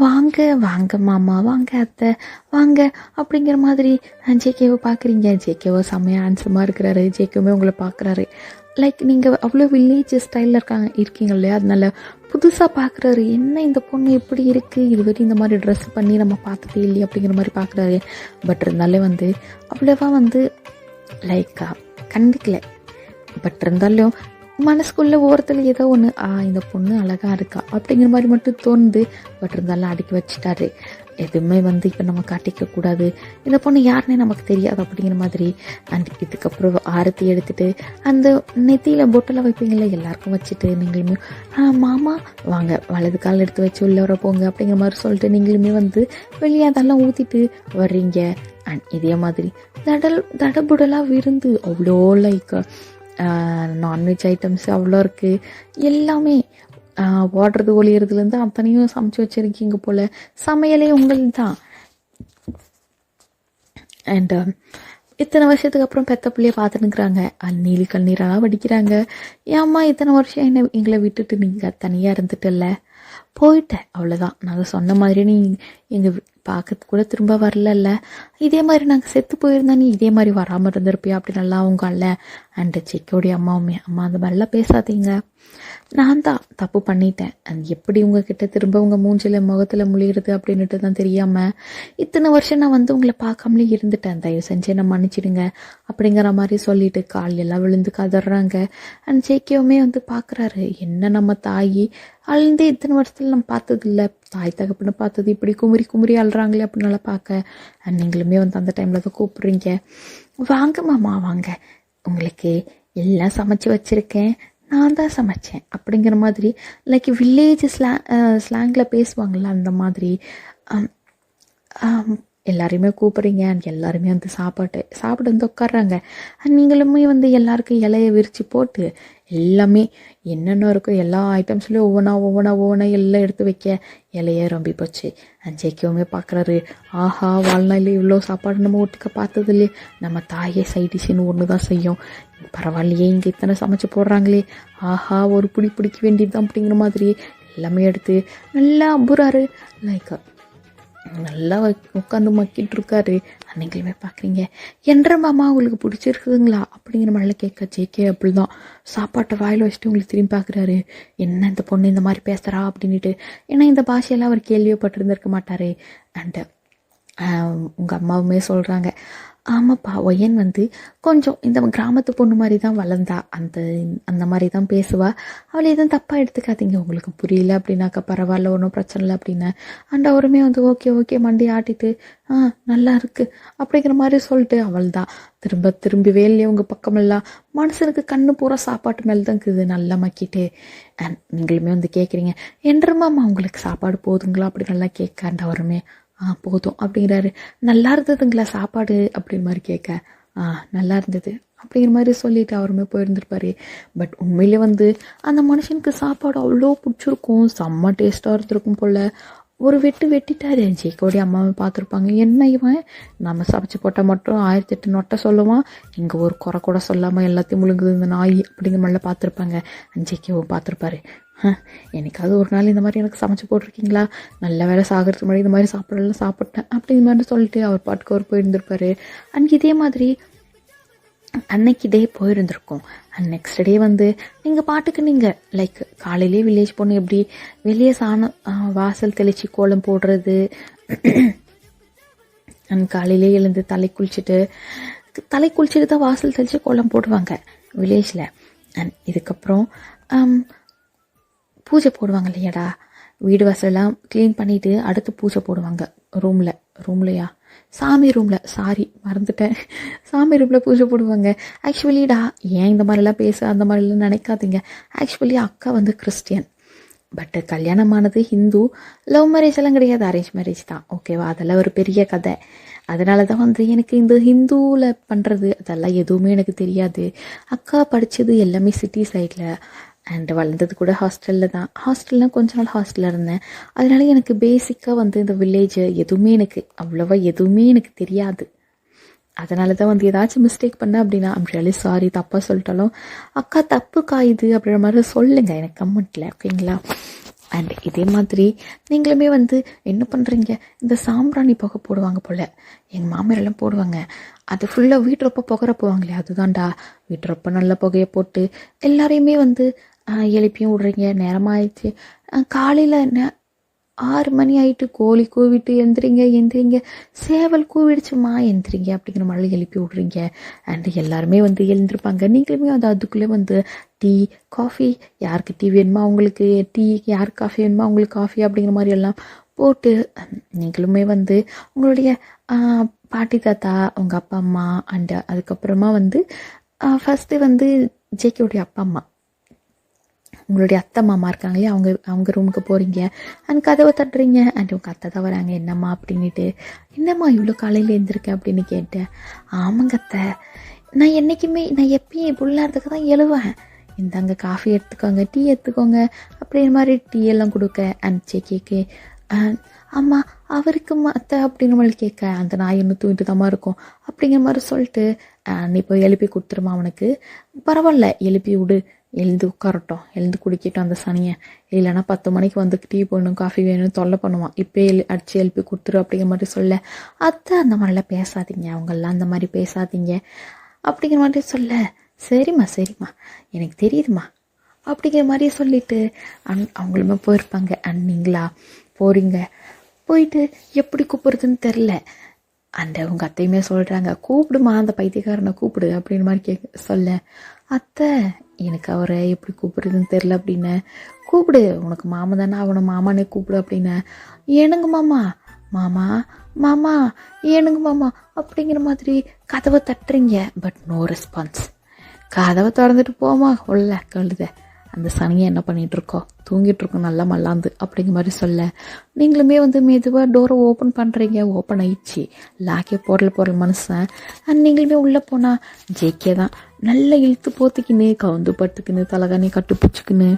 வாங்க வாங்க மாமா, வாங்க அத்தை, வாங்க அப்படிங்கிற மாதிரி ஜேகேவை பார்க்குறீங்க. ஜேகேவை செம்மையாக ஹேண்ட்ஸமாக இருக்கிறாரு. ஜேகேவுமே உங்களை பார்க்குறாரு. லைக் நீங்கள் அவ்வளோ வில்லேஜ் ஸ்டைலில் இருக்கீங்க இல்லையா, அதனால புதுசாக பார்க்குறாரு. என்ன இந்த பொண்ணு எப்படி இருக்குது, இதுவரை இந்த மாதிரி ட்ரெஸ் பண்ணி நம்ம பார்த்ததே இல்லையே அப்படிங்கிற மாதிரி பார்க்குறாரு. பட் இருந்தாலே வந்து அவ்வளோவா வந்து லைக் கண்டுக்கல. பட் இருந்தாலும் மனசுக்குள்ளே ஓரத்தில் ஏதோ ஒன்று, இந்த பொண்ணு அழகாக இருக்கா அப்படிங்கிற மாதிரி மட்டும் தோணுது. பட் இருந்தாலும் அடுக்கி வச்சுட்டாரு. எதுவுமே வந்து இப்போ நம்ம காட்டிக்கக்கூடாது, இந்த பொண்ணு யாருன்னே நமக்கு தெரியாது அப்படிங்கிற மாதிரி. அண்ட் இதுக்கப்புறம் ஆரத்தி எடுத்துகிட்டு அந்த நெத்தியில் பொட்டெல்லாம் வைப்பீங்களே எல்லாருக்கும் வச்சுட்டு நீங்களுமே மாமா வாங்க வலது கால் எடுத்து வச்சு உள்ள வர போங்க அப்படிங்கிற மாதிரி சொல்லிட்டு நீங்களுமே வந்து வெளியே அதெல்லாம் ஊற்றிட்டு வர்றீங்க. அண்ட் இதே மாதிரி தடபுடலாக விருந்து அவ்வளோ லைக் நான்வெஜ் ஐட்டம்ஸ் அவ்வளோ இருக்குது. எல்லாமே ஓடுறது ஒளியறதுலேருந்து அத்தனையும் சமைச்சு வச்சுருக்கீங்க போல். சமையலே உங்களுக்கு தான். அண்ட் இத்தனை வருஷத்துக்கு அப்புறம் பெத்த பிள்ளைய பார்த்துனுக்குறாங்க. நீலி கண்ணீரெல்லாம் வடிக்கிறாங்க. ஏம்மா இத்தனை வருஷம் எங்களை விட்டுட்டு நீங்கள் தனியாக இருந்துட்டல்ல, போயிட்டேன் அவ்வளோதான். நாங்கள் சொன்ன மாதிரி நீ எங்கள் பார்க்கறது கூட திரும்ப வரல, இதே மாதிரி நாங்கள் செத்து போயிருந்தா நீ இதே மாதிரி வராமல் இருந்திருப்பியா அப்படி நல்லா அவங்க அல்ல. அண்டு செக்கோடைய அம்மாவுமே அம்மா அந்த மாதிரிலாம் பேசாதீங்க, நான் தான் தப்பு பண்ணிட்டேன். அது எப்படி உங்ககிட்ட திரும்ப உங்கள் மூஞ்சில் முகத்தில் முழிகிறது அப்படின்ட்டு தான் தெரியாமல் இத்தனை வருஷம் நான் வந்து உங்களை பார்க்காமலே இருந்துட்டேன், தயவு செஞ்சு நான் மன்னிச்சிடுங்க அப்படிங்கிற மாதிரி சொல்லிட்டு கால் எல்லாம் விழுந்து கதறாங்க. அண்ட் ஜேகேவுமே வந்து பார்க்குறாரு, என்ன நம்ம தாயி அழுந்து இத்தனை வருஷத்தில் நம்ம பார்த்ததில்ல, தாய் தகப்புன்னு பார்த்தது இப்படி குமுறி குமுறி அழுறாங்களே அப்படின்னால பார்க்க. அண்ட் நீங்களுமே வந்து அந்த டைமில் தான் கூப்பிட்றீங்க, வாங்க மாமா வாங்க, உங்களுக்கு எல்லாம் சமைச்சு வச்சுருக்கேன், நான் தான் சமைச்சேன் அப்படிங்கிற மாதிரி லைக் வில்லேஜ் ஸ்லாங்கில் பேசுவாங்கள்ல அந்த மாதிரி எல்லாரையுமே கூப்பிட்றீங்க. அண்ட் எல்லாருமே வந்து சாப்பிட வந்து உட்காடுறாங்க. அண்ட் நீங்களுமே வந்து எல்லாருக்கும் இலையை விரித்து போட்டு எல்லாமே என்னென்ன இருக்கோ எல்லா ஐட்டம்ஸ்லேயும் ஒவ்வொன்றா எல்லாம் எடுத்து வைக்க இலையே ரொம்ப போச்சு. அண்ட் ஜேகேவுமே பார்க்குறாரு, ஆஹா வாழ்நாள் இவ்வளோ சாப்பாடு நம்ம ஒட்டுக்க பார்த்தது இல்லையே, நம்ம தாயே சைட் டிஷ்ஷுன்னு ஒன்று தான் செய்யும், பரவாயில்லையே இங்கே இத்தனை சமைச்சு போடுறாங்களே, ஆஹா ஒரு பிடிக்க வேண்டியது தான் அப்படிங்கிற மாதிரி எல்லாமே எடுத்து நல்லா அம்புறாரு. லைக் நல்லா உட்காந்து மக்கிட்டு இருக்காரு. அன்னைக்குமே பார்க்குறீங்க, என்ற மாமா உங்களுக்கு பிடிச்சிருக்குதுங்களா அப்படிங்கிற மாதிரிலாம் கேட்க ஜேகே அப்படிதான் சாப்பாட்டை வாயில் வச்சுட்டு உங்களுக்கு திரும்பி பார்க்குறாரு, என்ன இந்த பொண்ணு இந்த மாதிரி பேசுகிறா அப்படின்ட்டு. ஏன்னா இந்த பாஷையெல்லாம் அவர் கேள்விப்பட்டிருந்திருக்க மாட்டார். அண்டு உங்கள் அம்மாவுமே சொல்கிறாங்க, ஆமாப்பா ஒய்யன் வந்து கொஞ்சம் இந்த கிராமத்து பொண்ணு மாதிரி தான் வளர்ந்தா, அந்த மாதிரி தான் பேசுவா, அவளை எதுவும் தப்பாக எடுத்துக்காதீங்க, உங்களுக்கு புரியல அப்படின்னாக்கா பரவாயில்ல ஒன்றும் பிரச்சனை இல்லை அப்படின்னு. அண்ட் அவருமே வந்து ஓகே மண்டி ஆட்டிட்டு நல்லா இருக்குது அப்படிங்கிற மாதிரி சொல்லிட்டு அவள் தான் திரும்பவே இல்லையே உங்கள் பக்கமெல்லாம், மனுஷனுக்கு கண்ணு பூரா சாப்பாட்டு மேலே தான் இருக்குது நல்லா மக்கிட்டு. அண்ட் நீங்களுமே வந்து கேட்குறீங்க, என்றமாம்மா உங்களுக்கு சாப்பாடு போதுங்களா அப்படி நல்லா கேட்க. அண்ட் அவருமே போதும் அப்படிங்கிறாரு. நல்லா இருந்ததுங்களா சாப்பாடு அப்படிங்கிற மாதிரி கேட்க, நல்லா இருந்தது அப்படிங்கிற மாதிரி சொல்லிட்டு அவருமே போயிருந்துருப்பாரு. பட் உண்மையிலே வந்து அந்த மனுஷனுக்கு சாப்பாடு அவ்வளோ பிடிச்சிருக்கும், செம்ம டேஸ்ட்டாக இருந்திருக்கும் போல். ஒரு வெட்டிட்டாரு. ஜேகேவுடைய அம்மாவை பார்த்துருப்பாங்க, என்ன இவன் நம்ம சமைச்சு போட்டால் மட்டும் 1008 நொட்டை சொல்லுவான், இங்கே ஒரு குறை கூட சொல்லாமல் எல்லாத்தையும் முழுங்குது இந்த நாய் அப்படிங்கிற மாதிரிலாம் பார்த்துருப்பாங்க. ஜேகேவும் பார்த்துருப்பாரு, என்னைக்காவது ஒரு நாள் இந்த மாதிரி எனக்கு சமைச்சு போட்டிருக்கீங்களா, நல்ல வேலை சாகிறதுக்கு முன்னாடி இந்த மாதிரி சாப்பிட்டேன் அப்படிங்கிற மாதிரி சொல்லிட்டு அவர் பாட்டுக்கு அவர் போயிருந்திருப்பாரு. அண்ட் இதே மாதிரி அன்னைக்கு டே போயிருந்திருக்கோம். அண்ட் நெக்ஸ்ட் டே வந்து நீங்கள் பாட்டுக்கு நீங்கள் லைக் காலையிலே வில்லேஜ் பொண்ணு எப்படி வெளியே வாசல் தெளித்து கோலம் போடுறது, அண்ட் காலையிலே எழுந்து தலை குளிச்சுட்டு தான் வாசல் தெளித்து கோலம் போடுவாங்க வில்லேஜில். அண்ட் இதுக்கப்புறம் பூஜை போடுவாங்க இல்லையாடா, வீடு வாசலாம் க்ளீன் பண்ணிவிட்டு அடுத்து பூஜை போடுவாங்க ரூம்லையா சாமி ரூமில், சாரி மறந்துட்டேன், சாமி ரூமில் பூஜை போடுவாங்க. ஆக்சுவலிடா ஏன் இந்த மாதிரிலாம் அந்த மாதிரிலாம் நினைக்காதீங்க. ஆக்சுவலி அக்கா வந்து கிறிஸ்டியன், பட் கல்யாணமானது ஹிந்து, லவ் மேரேஜ் எல்லாம் கிடையாது, அரேஞ்ச் மேரேஜ் தான், ஓகேவா. அதெல்லாம் ஒரு பெரிய கதை. அதனால தான் வந்து எனக்கு இந்த ஹிந்துவில் பண்ணுறது அதெல்லாம் எதுவுமே எனக்கு தெரியாது. அக்கா படித்தது எல்லாமே சிட்டி சைடில், அண்ட் வளர்ந்தது கூட ஹாஸ்டல்லாம் கொஞ்ச நாள் ஹாஸ்டலில் இருந்தேன். அதனால எனக்கு பேசிக்காக வந்து இந்த வில்லேஜ் எதுவுமே எனக்கு தெரியாது. அதனால தான் வந்து ஏதாச்சும் மிஸ்டேக் பண்ணேன் அப்படின்னா ஐம் ரியலி சாரி, தப்பாக சொல்லிட்டாலும் அக்கா தப்பு காயுது அப்படின்ற மாதிரி சொல்லுங்கள் எனக்கு கமெண்ட்டில், ஓகேங்களா. அண்ட் இதே மாதிரி நீங்களுமே வந்து என்ன பண்ணுறீங்க, இந்த சாம்பிராணி புகை போடுவாங்க போல், எங்கள் மாமியாரெல்லாம் போடுவாங்க, அது ஃபுல்லாக வீட்டுறப்ப புகை போவாங்களே அதுதான்டா. வீட்டுறப்ப நல்ல புகையை போட்டு எல்லாரையுமே வந்து எழுப்பியும் விட்றீங்க. நேரமாகிடுச்சு, காலையில் 6 மணி ஆகிட்டு, கோழி கூவிட்டு எந்திரிங்க, சேவல் கூவிடுச்சுமா எந்திரிங்க அப்படிங்கிற மாதிரி எழுப்பி விட்றீங்க. அண்ட் எல்லாருமே வந்து எழுந்திருப்பாங்க. நீங்களுமே அதுக்குள்ளே வந்து டீ காஃபி, யாருக்கு டீ வேணுமா அவங்களுக்கு டீ, யாருக்கு காஃபி வேணுமா அவங்களுக்கு காஃபி அப்படிங்கிற மாதிரி எல்லாம் போட்டு நீங்களுமே வந்து உங்களுடைய பாட்டி தாத்தா உங்கள் அப்பா அம்மா அண்ட் அதுக்கப்புறமா வந்து ஃபஸ்ட்டு வந்து ஜேகேவுடைய அப்பா அம்மா உங்களுடைய அத்தை மாமா இருக்காங்களே அவங்க ரூமுக்கு போகிறீங்க அண்ட் கதவை தட்டுறீங்க அண்ட் உங்கள் அத்தை தான் வராங்க. என்னம்மா அப்படின்ட்டு, என்னம்மா இவ்வளோ காலையில் எழுந்திருக்கேன் அப்படின்னு கேட்டேன். ஆமாங்க அத்தை, நான் எப்பயும் இவ்வளோ நேரத்துக்கு தான் எழுவேன், இந்தாங்க காஃபி எடுத்துக்கோங்க, டீ எடுத்துக்கோங்க அப்படிங்கிற மாதிரி டீ எல்லாம் கொடுக்க அண்ட் ஜேகேக்கு அம்மா அவருக்கு அத்தை அப்படிங்கிற மாதிரி கேட்க, அந்த நாய் இன்னும் தூங்கிட்டு தாம்மா இருக்கும் அப்படிங்கிற மாதிரி சொல்லிட்டு நீ போய் எழுப்பி கொடுத்துருமா அவனுக்கு, பரவாயில்ல எழுப்பி விடு, எழுந்து உட்காரட்டும், எழுந்து குடிக்கட்டும் அந்த சனியை, இல்லைன்னா 10 மணிக்கு வந்து டீ போடணும் காஃபி வேணும்னு தொல்லை பண்ணுவான், இப்போ அடிச்சு எழுப்பி கொடுத்துரு அப்படிங்கிற மாதிரி சொல்ல, அத்தை அந்த மாதிரிலாம் பேசாதீங்க, அவங்கெல்லாம் அந்த மாதிரி பேசாதீங்க அப்படிங்கிற மாதிரி சொல்ல, சரிம்மா எனக்கு தெரியுதுமா அப்படிங்கிற மாதிரி சொல்லிட்டு அவங்களுமே போயிருப்பாங்க. அண்ட் நீங்களா போகிறீங்க, போயிட்டு எப்படி கூப்பிடுறதுன்னு தெரில. அண்ட் அவங்க அத்தையுமே சொல்கிறாங்க, கூப்பிடுமா அந்த பைத்தியக்காரனை கூப்பிடு அப்படின்னு மாதிரி சொல்ல, அத்தை எனக்கு அவரை எப்படி கூப்பிடுறதுன்னு தெரில அப்படின்னு, கூப்பிடு உனக்கு மாமா தானே அவனை மாமானே கூப்பிடு அப்படின்னு, ஏனுங்க மாமா ஏனுங்க மாமா அப்படிங்கிற மாதிரி கதவை தட்டுறீங்க. But no response. கதவை திறந்துட்டு போமா உள்ள கழுத, அந்த சனியை என்ன பண்ணிகிட்ருக்கோம், தூங்கிட்டுருக்கோம் நல்லா மல்லாந்து அப்படிங்கிற மாதிரி சொல்ல, நீங்களுமே வந்து மெதுவாக டோரை ஓப்பன் பண்ணுறீங்க. ஓப்பன் ஆயிடுச்சு, லாக்கே போடல மனுஷன். அண்ட் நீங்களுமே உள்ளே போனால் ஜேகே தான் நல்லா இழுத்து போத்திக்கின்னு கவுந்து பட்டுக்குன்னு தலைகானே கட்டுப்பிடிச்சிக்கின்னு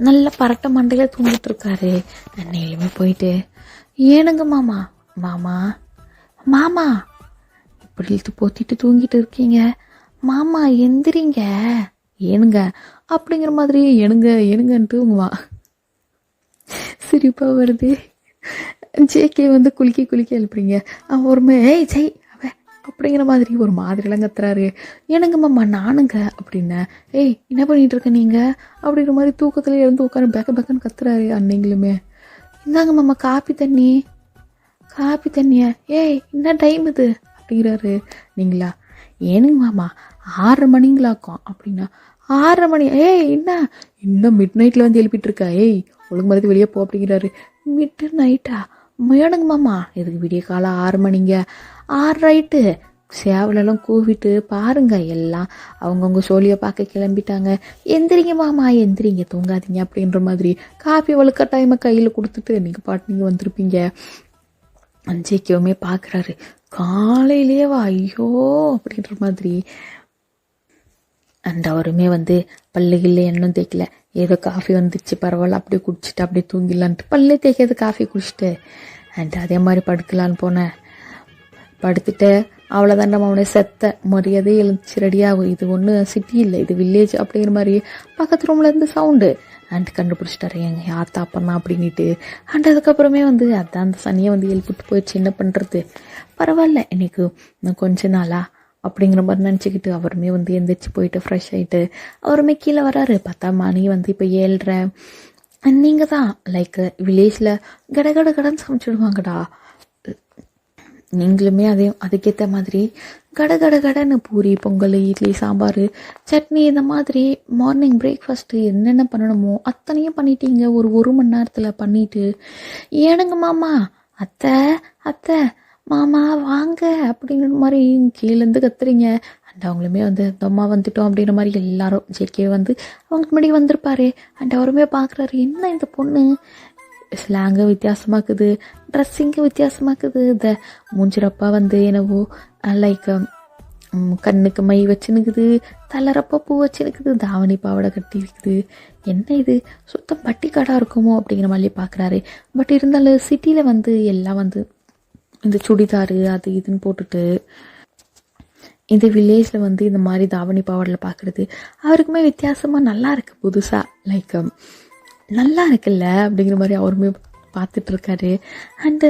நல்லா பரட்ட மண்டையில் தூங்கிட்டு இருக்காரு. நீங்களுமே போயிட்டு, ஏனுங்க மாமா இப்படி இழுத்து போத்திட்டு தூங்கிட்டு இருக்கீங்க, மாமா எந்திரிங்க, ஏனுங்க அப்படிங்கிற மாதிரி ஏனுங்கன்ட்டு உங்கவா சிரிப்பாக வருது. ஜேகே வந்து குலுக்கி எழுப்புறீங்க. ஒருமே ஏய் ஜெய் அவ அப்படிங்கிற மாதிரி ஒரு மாதிரிலாம் கத்துறாரு. ஏனுங்க மாமா நானுங்க அப்படின்ன, ஏய் என்ன பண்ணிட்டு இருக்க நீங்கள் அப்படிங்கிற மாதிரி தூக்கத்தில் இருந்து உட்காந்து பேக்கன்னு கத்துறாரு. அன்னைங்களுமே இந்தாங்க மாமா காப்பி தண்ணியா, ஏய் என்ன டைம் இது அப்படிங்கிறாரு. நீங்களா ஏனுங்க மாமா 6 மணிங்களாக்கும் அப்படின்னா, 6 மணி, ஏய் இன்னும் மிட் நைட்டில் வந்து எழுப்பிட்டு இருக்கா, ஏய் ஒழுங்கு மாதிரி வெளியே போ அப்படிங்கிறாரு. மிட் நைட்டா ஏனுங்க மாமா, இதுக்கு விடிய காலம் 6 மணிங்க, 6 ரைட்டு சேவலெல்லாம் கூவிட்டு பாருங்க எல்லாம் அவங்கவுங்க சோழியை பார்க்க கிளம்பிட்டாங்க, எந்திரிங்க மாமா எந்திரிங்க தூங்காதீங்க அப்படின்ற மாதிரி காப்பி வலுக்கட்டாயமாக கையில் கொடுத்துட்டு நீங்கள் பாட்டு நீங்கள் வந்திருப்பீங்க. ஜேகேவுமே பார்க்குறாரு, காலையிலேயே வா ஐயோ அப்படின்ற மாதிரி. அண்ட் அவருமே வந்து பல்லுகளில் எண்ணம் தேய்க்கல, ஏதோ காஃபி வந்துச்சு பரவாயில்ல அப்படியே குடிச்சிட்டு அப்படியே தூங்கிடலான்ட்டு பல்லு தேய்க்காது காஃபி குடிச்சிட்டு அண்ட் அதே மாதிரி படுக்கலான்னு போனேன். படுத்துட்டு அவ்வளோதான், நம்ம அவனை செத்த மரியாதை எழுந்துச்சு ரெடியாகும், இது ஒன்றும் சிட்டி இல்லை இது வில்லேஜ் அப்படிங்கிற மாதிரி பக்கத்து ரூமில் இருந்து சவுண்டு அண்ட் கண்டுபிடிச்சிட்டாரு எங்க யாத்தா அப்பா அப்படின்ட்டு. அண்ட் அதுக்கப்புறமே வந்து அதான் அந்த சனியை வந்து எழுப்பிட்டு போயிடுச்சு, என்ன பண்ணுறது பரவாயில்ல இன்னைக்கு கொஞ்ச நாளா அப்படிங்கிற மாதிரி நினச்சிக்கிட்டு அவருமே வந்து எந்திரிச்சு போயிட்டு ஃப்ரெஷ் ஆகிட்டு அவருமே கீழே வராரு. 10 மணி வந்து இப்போ 7:30. நீங்கள் தான் லைக் வில்லேஜில் கடன்னு சமைச்சிடுவாங்கடா, நீங்களுமே அதுக்கேற்ற மாதிரி கடன்னு பூரி பொங்கல் இட்லி சாம்பார் சட்னி இந்த மாதிரி மார்னிங் பிரேக்ஃபாஸ்ட்டு என்னென்ன பண்ணணுமோ அத்தனையும் பண்ணிட்டீங்க ஒரு மணி நேரத்தில் பண்ணிட்டு. ஏனுங்க மாமா அத்தை மாமா வாங்க அப்படிங்கிற மாதிரி கீழேருந்து கத்துறீங்க. அண்ட் அவங்களுமே வந்து அந்த அம்மா வந்துட்டோம் அப்படிங்கிற மாதிரி எல்லாரும் ஜேகே வந்து அவங்களுக்கு முன்னாடி வந்திருப்பாரு. அண்ட் அவருமே பார்க்குறாரு, என்ன இந்த பொண்ணு ஸ்லாங்கு வித்தியாசமாக்குது, ட்ரெஸ்ஸிங்கு வித்தியாசமாக்குது, இந்த மூஞ்சிரப்பா வந்து என்னவோ லைக் கண்ணுக்கு மை வச்சுனுக்குது, தலரப்பா பூ வச்சுனுக்குது, தாவணி பாவடை கட்டி இருக்குது, என்ன இது சுத்தம் பட்டிக்காடாக இருக்குமோ அப்படிங்கிற மாதிரி பார்க்குறாரு. பட் இருந்தாலும் சிட்டியில் வந்து எல்லாம் வந்து இந்த சுடிதாரு அது இதுன்னு போட்டுட்டு இந்த வில்லேஜில் வந்து இந்த மாதிரி தாவணி பாவாடில் பார்க்குறது அவருக்குமே வித்தியாசமாக நல்லா இருக்குது, புதுசாக லைக் நல்லா இருக்குல்ல அப்படிங்கிற மாதிரி அவருமே பார்த்துட்ருக்காரு. அண்டு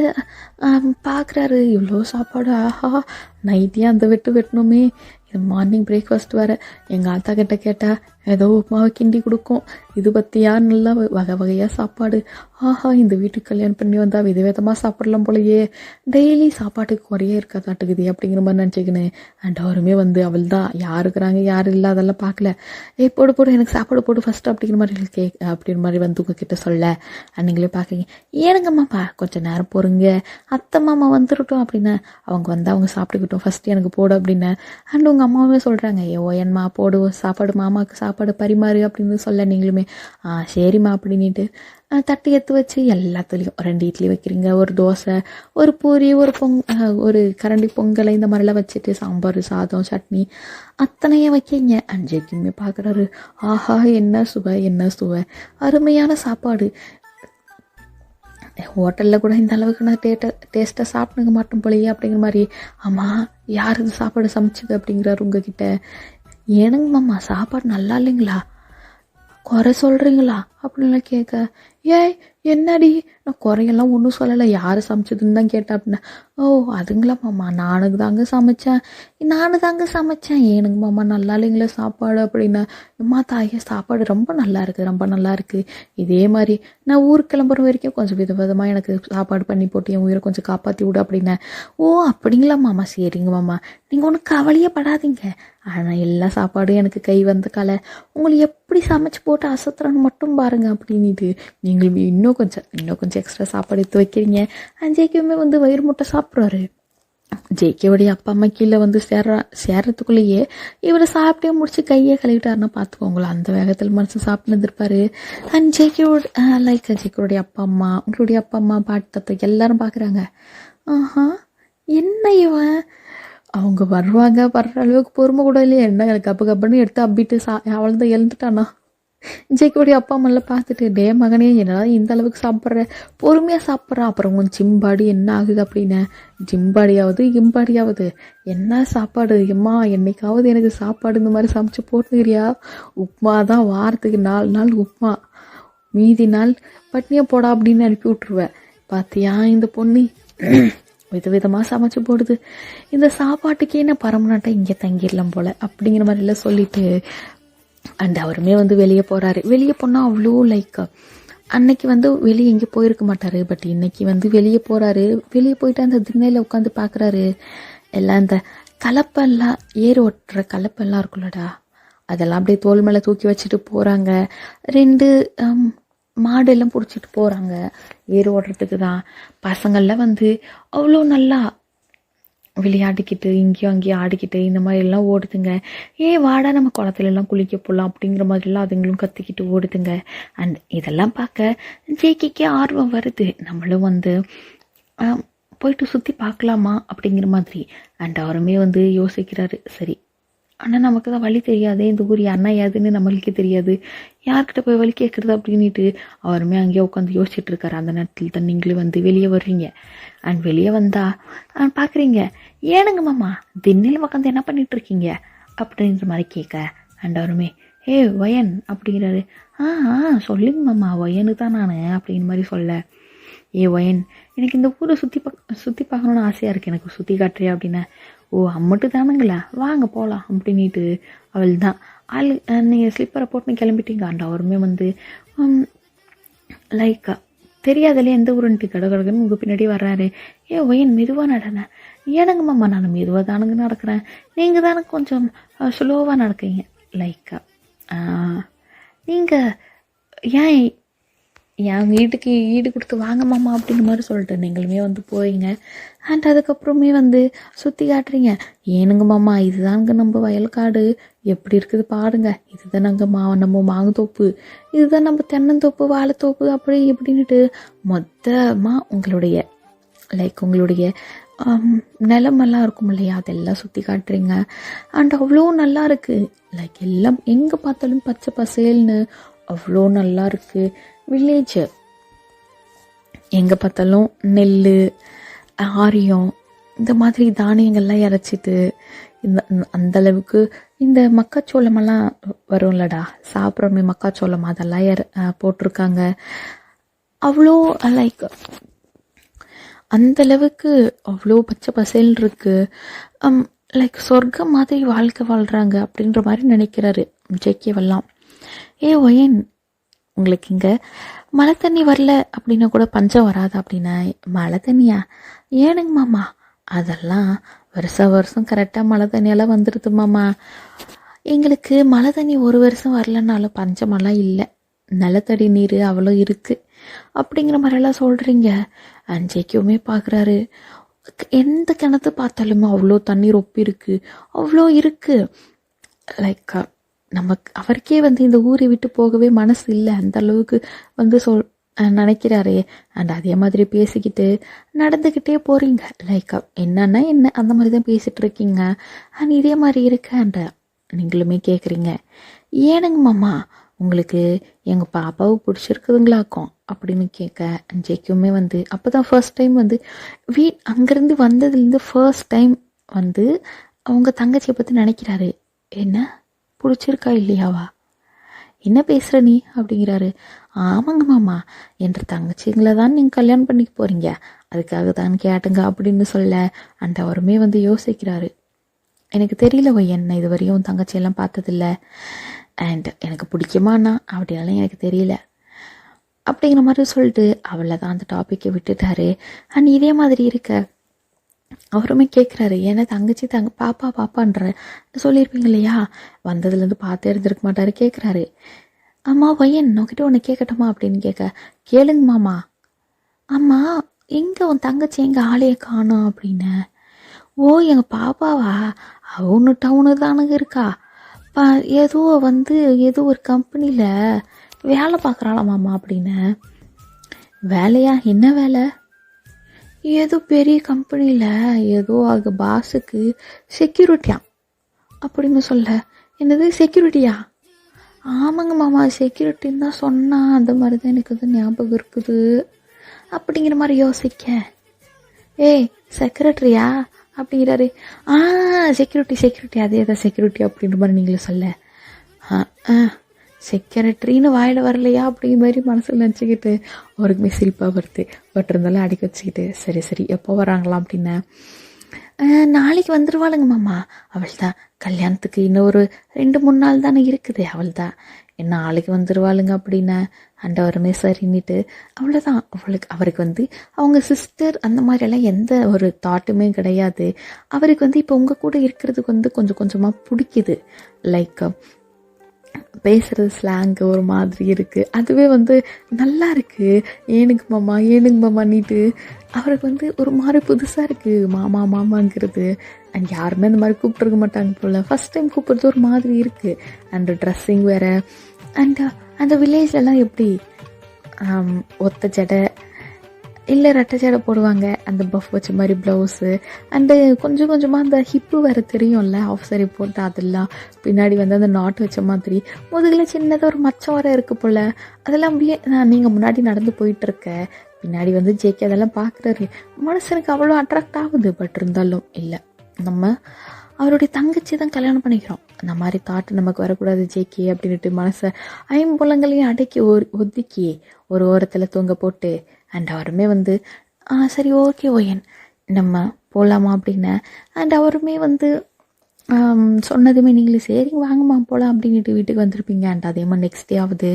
பார்க்குறாரு, இவ்வளோ சாப்பாடு, ஆஹா நைட்டியாக அந்த வெட்டணுமே, இது மார்னிங் பிரேக்ஃபாஸ்ட் வேறு. எங்கள் ஆத்தா கிட்ட கேட்டால் ஏதோ உப்புமாவை கிண்டி கொடுக்கும். இது பற்றியா நல்லா வகை வகையாக சாப்பாடு. ஆஹா, இந்த வீட்டுக்கு கல்யாணம் பண்ணி வந்தால் விதவிதமாக சாப்பிடலாம் போலையே, டெய்லி சாப்பாட்டுக்கு குறையே இருக்காதாட்டுக்குது அப்படிங்கிற மாதிரி நினச்சிக்கினேன். அண்ட் அவருமே வந்து அவள் தான் யார் இருக்கிறாங்க யார் இல்லை அதெல்லாம் பார்க்கல. போடு போடு எனக்கு சாப்பாடு போடு ஃபஸ்ட்டு அப்படிங்கிற மாதிரி அப்படிங்கிற மாதிரி வந்து உங்ககிட்ட சொல்ல. நீங்களே பார்க்குறீங்க, ஏனுங்கம்மாப்பா கொஞ்சம் நேரம் போகிறீங்க, அத்தை மாமா வந்துருட்டோம் அப்படின்னு. அவங்க வந்து அவங்க சாப்பிட்டுக்கிட்டோம், ஃபஸ்ட்டு எனக்கு போடு அப்படின்னு. அண்ட் உங்கள் அம்மாவுமே சொல்கிறாங்க, ஏன்மா போடு சாப்பாடு, மாமாவுக்கு சாப்பாடு பரிமாறு அப்படின்னு சொல்ல. நீங்களுமே சரிம்மா அப்படின்ட்டு தட்டு எடுத்து வச்சு எல்லாத்துலேயும் 2 இட்லி வைக்கிறீங்க, ஒரு தோசை, ஒரு பூரி, ஒரு கரண்டி பொங்கலை இந்த மாதிரிலாம் வச்சுட்டு சாம்பார், சாதம், சட்னி அத்தனையும் வைக்கிங்க. அஞ்சைக்குமே பார்க்குறாரு, ஆஹா என்ன சுவை என்ன சுவை, அருமையான சாப்பாடு. ஹோட்டலில் கூட இந்த அளவுக்கு நான் டேஸ்ட்டாக சாப்பிடுங்க மாட்டோம் போலையே அப்படிங்கிற மாதிரி. ஆமாம், யார் இது சாப்பாடு சமைச்சது அப்படிங்கிறாரு உங்ககிட்ட. ஏனுங்க மாமா சாப்பாடு நல்லா இல்லைங்களா, குறை சொல்கிறீங்களா அப்படின்லாம் கேட்க. ஏய் என்னடி, நான் குறையெல்லாம் ஒன்றும் சொல்லலை, யார் சமைச்சதுன்னு தான் கேட்டேன் அப்படின்னா. ஓ அதுங்களா மாமா, நானுக்கு தாங்க சமைச்சேன், ஏனுங்க மாமா நல்லா இல்லைங்களா சாப்பாடு அப்படின்னா. அம்மா தாயே சாப்பாடு ரொம்ப நல்லா இருக்குது. இதே மாதிரி நான் ஊருக்கு கிளம்புற வரைக்கும் கொஞ்சம் விதவிதமாக எனக்கு சாப்பாடு பண்ணி போட்டு என் உயிரை கொஞ்சம் காப்பாற்றி விடு அப்படின்னேன். ஓ அப்படிங்களா மாமா, சரிங்க மாமா, நீங்கள் ஒன்றும் கவலையே படாதீங்க, ஆனால் எல்லா சாப்பாடும் எனக்கு கை வந்த கலை, உங்களுக்கு எப்படி சமைச்சு போட்டு அசத்துறன்னு மட்டும் பாருங்க அப்படின்ட்டு. நீங்களும் இன்னும் கொஞ்சம் எக்ஸ்ட்ரா சாப்பாடு எடுத்து வைக்கிறீங்க. ஜேகேவுமே வந்து வயிறு முட்டை சாப்பிட்றாரு. ஜேகேவுடைய அப்பா அம்மா கீழே வந்து சேர்றதுக்குள்ளேயே இவரை சாப்பிட்டே முடிச்சு கையை கழுவிட்டாருன்னா பார்த்துக்கோங்களேன், அந்த வேகத்தில் மனுஷன் சாப்பிட்டு இருந்திருப்பாரு. அண்ட் ஜேகேவுடைய அப்பா அம்மா, உங்களுடைய அப்பா அம்மா, பாட்டு தத்தை எல்லாரும் பார்க்குறாங்க. ஆஹா என்ன இவன், அவங்க வர்ற அளவுக்கு பொறுமை கூட இல்லையா, என்ன கப்புன்னு எடுத்து அப்பிட்டு அவள் தான் எழுந்துட்டானா. ஜேகேவுடைய அப்பா அம்மாலாம் பார்த்துட்டு, டே மகனே என்னடா இந்த அளவுக்கு சாப்பிட்ற, பொறுமையாக சாப்பிட்றான், அப்புறம் உன் ஜிம்பாடி என்ன ஆகுது அப்படின்னு. ஜிம்பாடியாவது என்ன சாப்பாடு, எம்மா என்னைக்காவது எனக்கு சாப்பாடு இந்த மாதிரி சமைச்சு போட்டுக்கிறியா, உப்புமா தான் வாரத்துக்கு 4 நாள் உப்புமா, மீதி நாள் பட்னியை போடா அப்படின்னு அனுப்பி விட்ருவேன். பார்த்தியா இந்த பொண்ணு விதவிதமாக சமைச்சு போடுது, இந்த சாப்பாட்டுக்கே என்ன பரமநாட்டை இங்கே தங்கிடலாம் போல் அப்படிங்கிற மாதிரிலாம் சொல்லிட்டு. அண்ட் அவருமே வந்து வெளியே போகிறாரு. வெளியே போனால் அவ்வளோ அன்னைக்கு வந்து வெளியே எங்கே போயிருக்க மாட்டார், பட் இன்னைக்கு வந்து வெளியே போகிறாரு. வெளியே போயிட்டு அந்த திண்ணையில் உட்காந்து பார்க்குறாரு. எல்லாம் இந்த கலப்பெல்லாம் ஏறு ஓட்டுற கலப்பெல்லாம் இருக்குல்லடா, அதெல்லாம் அப்படியே தோல் மேலே தூக்கி வச்சுட்டு போகிறாங்க. 2 மாடெல்லாம் பிடிச்சிட்டு போகிறாங்க ஏறு ஓடுறதுக்கு தான். பசங்கள்லாம் வந்து அவ்வளோ நல்லா விளையாடிக்கிட்டு இங்கேயும் அங்கேயும் ஆடிக்கிட்டு இந்த மாதிரி எல்லாம் ஓடுதுங்க. வாடா நம்ம குளத்துலலாம் குளிக்க போகலாம் அப்படிங்கிற மாதிரிலாம் அதுங்களும் கத்திக்கிட்டு ஓடுதுங்க. அண்ட் இதெல்லாம் பார்க்க ஜேகேக்கே ஆர்வம் வருது, நம்மளும் வந்து போயிட்டு சுற்றி பார்க்கலாமா அப்படிங்கிற மாதிரி. அண்ட் அவருமே வந்து யோசிக்கிறாரு, சரி ஆனால் நமக்கு தான் வழி தெரியாது, இந்த ஊர் யாருன்னா ஏதுன்னு நம்மளுக்கே தெரியாது, யார்கிட்ட போய் வழி கேட்குறது அப்படின்ட்டு அவருமே அங்கேயே உட்காந்து யோசிச்சுட்டு இருக்காரு. அந்த நேரத்தில் தான் நீங்களே வந்து வெளியே வர்றீங்க. அண்ட் வெளியே வந்தால் பார்க்குறீங்க, ஏனுங்க மாமா திண்ணையில் உட்காந்து என்ன பண்ணிகிட்ருக்கீங்க அப்படின்ற மாதிரி கேட்க. அண்ட் அவருமே வயன் அப்படிங்கிறாரு. சொல்லுங்க மாமா, வயனு தான் நான் அப்படிங்கிற மாதிரி சொல்ல. வயன் எனக்கு இந்த ஊரை சுற்றி பார்க்கணுன்னு ஆசையாக இருக்குது, எனக்கு சுற்றி காட்டுறியா அப்படின்னா. ஓ அம்மட்டு தானுங்களா, வாங்க போகலாம் அப்படின்ட்டு அவள் தான் நீங்கள் ஸ்லிப்பரை போட்டுன்னு கிளம்பிட்டீங்க. அண்ட் அவருமே வந்து தெரியாதலே எந்த ஊருன்ட்டு கடகடன்னு உங்கள் பின்னாடி வர்றாரு. வயன் மெதுவாக நடன. ஏனுங்க மாமா நான் மெதுவாக தானுங்க நடக்கிறேன், நீங்கள் தானே கொஞ்சம் ஸ்லோவாக நடக்கிறீங்க. நீங்கள் ஏன் என் வீட்டுக்கு ஈடு கொடுத்து வாங்க மாமா அப்படின்ற மாதிரி சொல்லிட்டு நீங்களுமே வந்து போறீங்க. அண்ட் அதுக்கப்புறமே வந்து சுற்றி காட்டுறீங்க. ஏனுங்க மாமா இதுதானுங்க நம்ம வயல்காடு, எப்படி இருக்குது பாருங்க, இதுதான் நாங்கள் நம்ம மாங்குத்தோப்பு, இதுதான் நம்ம தென்னந்தோப்பு, வாழைத்தோப்பு அப்படி இப்படின்ட்டு மொத்தமாக உங்களுடைய நிலமெல்லாம் இருக்கும் இல்லையா, அதெல்லாம் சுற்றி காட்டுறீங்க. அண்ட் அவ்வளோ நல்லா இருக்குது, எல்லாம் எங்கே பார்த்தாலும் பச்சை பசேல்னு அவ்வளோ நல்லா இருக்குது. வில்லேஜ் எங்கே பார்த்தாலும் நெல், ஆரியம், இந்த மாதிரி தானியங்கள்லாம் இறைச்சிட்டு அந்தளவுக்கு இந்த மக்காச்சோளமெல்லாம் வரும்லடா, சாப்பிட்றோமே மக்காச்சோளம், அதெல்லாம் போட்டிருக்காங்க. அவ்வளோ அந்தளவுக்கு அவ்வளோ பச்சை பசேல் இருக்குது. சொர்க்கம் மாதிரி வாழ்க்கை வாழ்கிறாங்க அப்படின்ற மாதிரி நினைக்கிறாரு ஜேகேவெல்லாம். ஏ ஒயன், உங்களுக்கு இங்கே மழை தண்ணி வரல அப்படின்னா கூட பஞ்சம் வராது அப்படின்னா, மழை தண்ணியா ஏனுங்க மாமா, அதெல்லாம் வருஷம் கரெக்டாக மழை தண்ணியெல்லாம் வந்துடுது மாமா. எங்களுக்கு மழை தண்ணி ஒரு வருஷம் வரலன்னாலும் பஞ்சமெல்லாம் இல்லை, நிலத்தடி நீர் அவ்வளோ இருக்குது அப்படிங்கிற மாதிரியெல்லாம் சொல்கிறீங்க. அஞ்சைக்குமே பார்க்குறாரு, எந்த கிணத்து பார்த்தாலுமே அவ்வளோ தண்ணி ரொப்பி இருக்குது, அவ்வளோ இருக்குது. லைக் நமக்கு அவருக்கே வந்து இந்த ஊரை விட்டு போகவே மனசு இல்லை, அந்த அளவுக்கு வந்து நினைக்கிறாரே. அண்ட் அதே மாதிரி பேசிக்கிட்டு நடந்துக்கிட்டே போகிறீங்க. லைக் என்னன்னா என்ன அந்த மாதிரி தான் பேசிகிட்டு இருக்கீங்க. அண்ட் இதே மாதிரி இருக்கேன்ற நீங்களுமே கேட்குறீங்க, ஏனுங்க மாமா உங்களுக்கு எங்கள் பாப்பாவை பிடிச்சிருக்குதுங்களாக்கும் அப்படின்னு கேட்க, ஜெய்க்குமே வந்து அப்போ தான் ஃபர்ஸ்ட் டைம் வந்து அங்கேருந்து வந்ததுலேருந்து ஃபர்ஸ்ட் டைம் வந்து அவங்க தங்கச்சியை பற்றி நினைக்கிறாரு. என்ன பிடிச்சிருக்கா இல்லையாவா, என்ன பேசுகிற நீ அப்படிங்கிறாரு. ஆமாங்க மாமா, என்ற தங்கச்சிங்களை தான் நீங்கள் கல்யாணம் பண்ணிக்க போகிறீங்க, அதுக்காக தான் கேட்டுங்க அப்படின்னு சொல்ல. அண்ட் அவருமே வந்து யோசிக்கிறாரு, எனக்கு தெரியல என்ன இது வரையும் தங்கச்சியெல்லாம் பார்த்ததில்ல, அண்ட் எனக்கு பிடிக்குமாண்ணா அப்படின்னாலும் எனக்கு தெரியல அப்படிங்கிற மாதிரி சொல்லிட்டு அவளை தான் அந்த டாப்பிக்கை விட்டுட்டாரு. அண்ட் இதே மாதிரி இருக்க அவருமே கேட்குறாரு, ஏன்னா தங்கச்சி பாப்பான்ற சொல்லியிருப்பீங்க இல்லையா, வந்ததுலேருந்து பார்த்தே இருந்திருக்க மாட்டாரு. கேட்குறாரு, அம்மா ஒய்யன் நோக்கிட்ட ஒன்று கேட்கட்டுமா அப்படின்னு கேட்க, கேளுங்க மாமா. அம்மா எங்கே உன் தங்கச்சி எங்கள் ஆளையை காணோம் அப்படின்னு. ஓ எங்கள் பாப்பாவா, ஒன்று டவுனு தானுங்க இருக்கா, ஏதோ வந்து ஏதோ ஒரு கம்பெனியில் வேலை பார்க்குறாளாமாம்மா அப்படின்னு. வேலையா, என்ன வேலை? ஏதோ பெரிய கம்பெனியில் ஏதோ அது பாஸுக்கு செக்யூரிட்டியா அப்படின்னு சொல்ல. என்னது செக்யூரிட்டியா? ஆமாங்க மாமா, செக்யூரிட்டின்னு தான் சொன்னான், அந்த மாதிரி தான் எனக்கு அது ஞாபகம் இருக்குது அப்படிங்கிற மாதிரி யோசிக்க. ஏய் செக்ரட்டரியா அப்படிங்கிறாரு. செக்யூரிட்டி அதே தான் செக்யூரிட்டி அப்படின்ற மாதிரி நீங்களே சொல்ல. செக்யூரிட்டின்னு வாயில் வரலையா அப்படிங்கிற மாதிரி மனசில் நினச்சிக்கிட்டு அவருக்குமே சிரிப்பாக வருது. பட் இருந்தாலும் அடிக்க வச்சுக்கிட்டு சரி எப்போ வராங்களாம் அப்படின்னு. நாளைக்கு வந்துடுவாளுங்க மாமா, அவள் தான் கல்யாணத்துக்கு இன்னும் ஒரு 2-3 நாள் தானே இருக்குது, அவள் தான் நாளைக்கு வந்துடுவாளுங்க அப்படின்னு. அண்ட் அவருமே சரின்னுட்டு அவ்வளோதான். அவருக்கு வந்து அவங்க சிஸ்டர் அந்த மாதிரியெல்லாம் எந்த ஒரு தாட்டுமே கிடையாது. அவருக்கு வந்து இப்போ உங்கள் கூட இருக்கிறதுக்கு வந்து கொஞ்சம் கொஞ்சமாக பிடிக்குது. லைக் பேசுகிறது ஸ்லாங்கு ஒரு மாதிரி இருக்குது, அதுவே வந்து நல்லா இருக்குது. ஏனுங்க மாமான்னிட்டு அவருக்கு வந்து ஒரு மாதிரி புதுசாக இருக்குது மாமாங்கிறது. அண்ட் யாருமே அந்த மாதிரி கூப்பிட்டுருக்க மாட்டாங்க போல், ஃபஸ்ட் டைம் கூப்பிட்றது ஒரு மாதிரி இருக்குது. அண்ட் ட்ரெஸ்ஸிங் வேறு. அண்ட் அந்த வில்லேஜ்லலாம் எப்படி ஒத்த ஜடை இல்லை ரெட்டை ஜடை போடுவாங்க, அந்த பஃப் வச்ச மாதிரி ப்ளவுஸு. அண்டு கொஞ்சமாக அந்த ஹிப்பு வேறு தெரியும்ல, ஆஃப் சாரி போட்டு அதெல்லாம் பின்னாடி வந்து அந்த நாட்டு வச்ச மாதிரி முதுகில் சின்னதாக ஒரு மச்சம் வர இருக்குது போல். அதெல்லாம் நீங்கள் முன்னாடி நடந்து போயிட்டுருக்க பின்னாடி வந்து ஜேகே அதெல்லாம் பார்க்குறாரு. மனசனுக்கு அவ்வளோ அட்ராக்ட் ஆகுது. பட் இருந்தாலும் இல்லை, நம்ம அவருடைய தங்கச்சி தான் கல்யாணம் பண்ணிக்கிறோம், அந்த மாதிரி தாட்டு நமக்கு வரக்கூடாது ஜேகே அப்படின்ட்டு மனசை ஐம்புலங்களையும் அடக்கி ஒதுக்கி ஒரு ஓரத்தில் தூங்க போட்டு. அண்ட் அவருமே வந்து சரி ஓகே ஒயன் நம்ம போகலாமா அப்படின்னு. அண்ட் அவருமே வந்து சொன்னதுமே நீங்களே சரிங்க வாங்கம்மா போகலாம் அப்படின்ட்டு வீட்டுக்கு வந்திருப்பீங்க. அண்ட் அதே மாதிரி நெக்ஸ்ட் டே ஆகுது,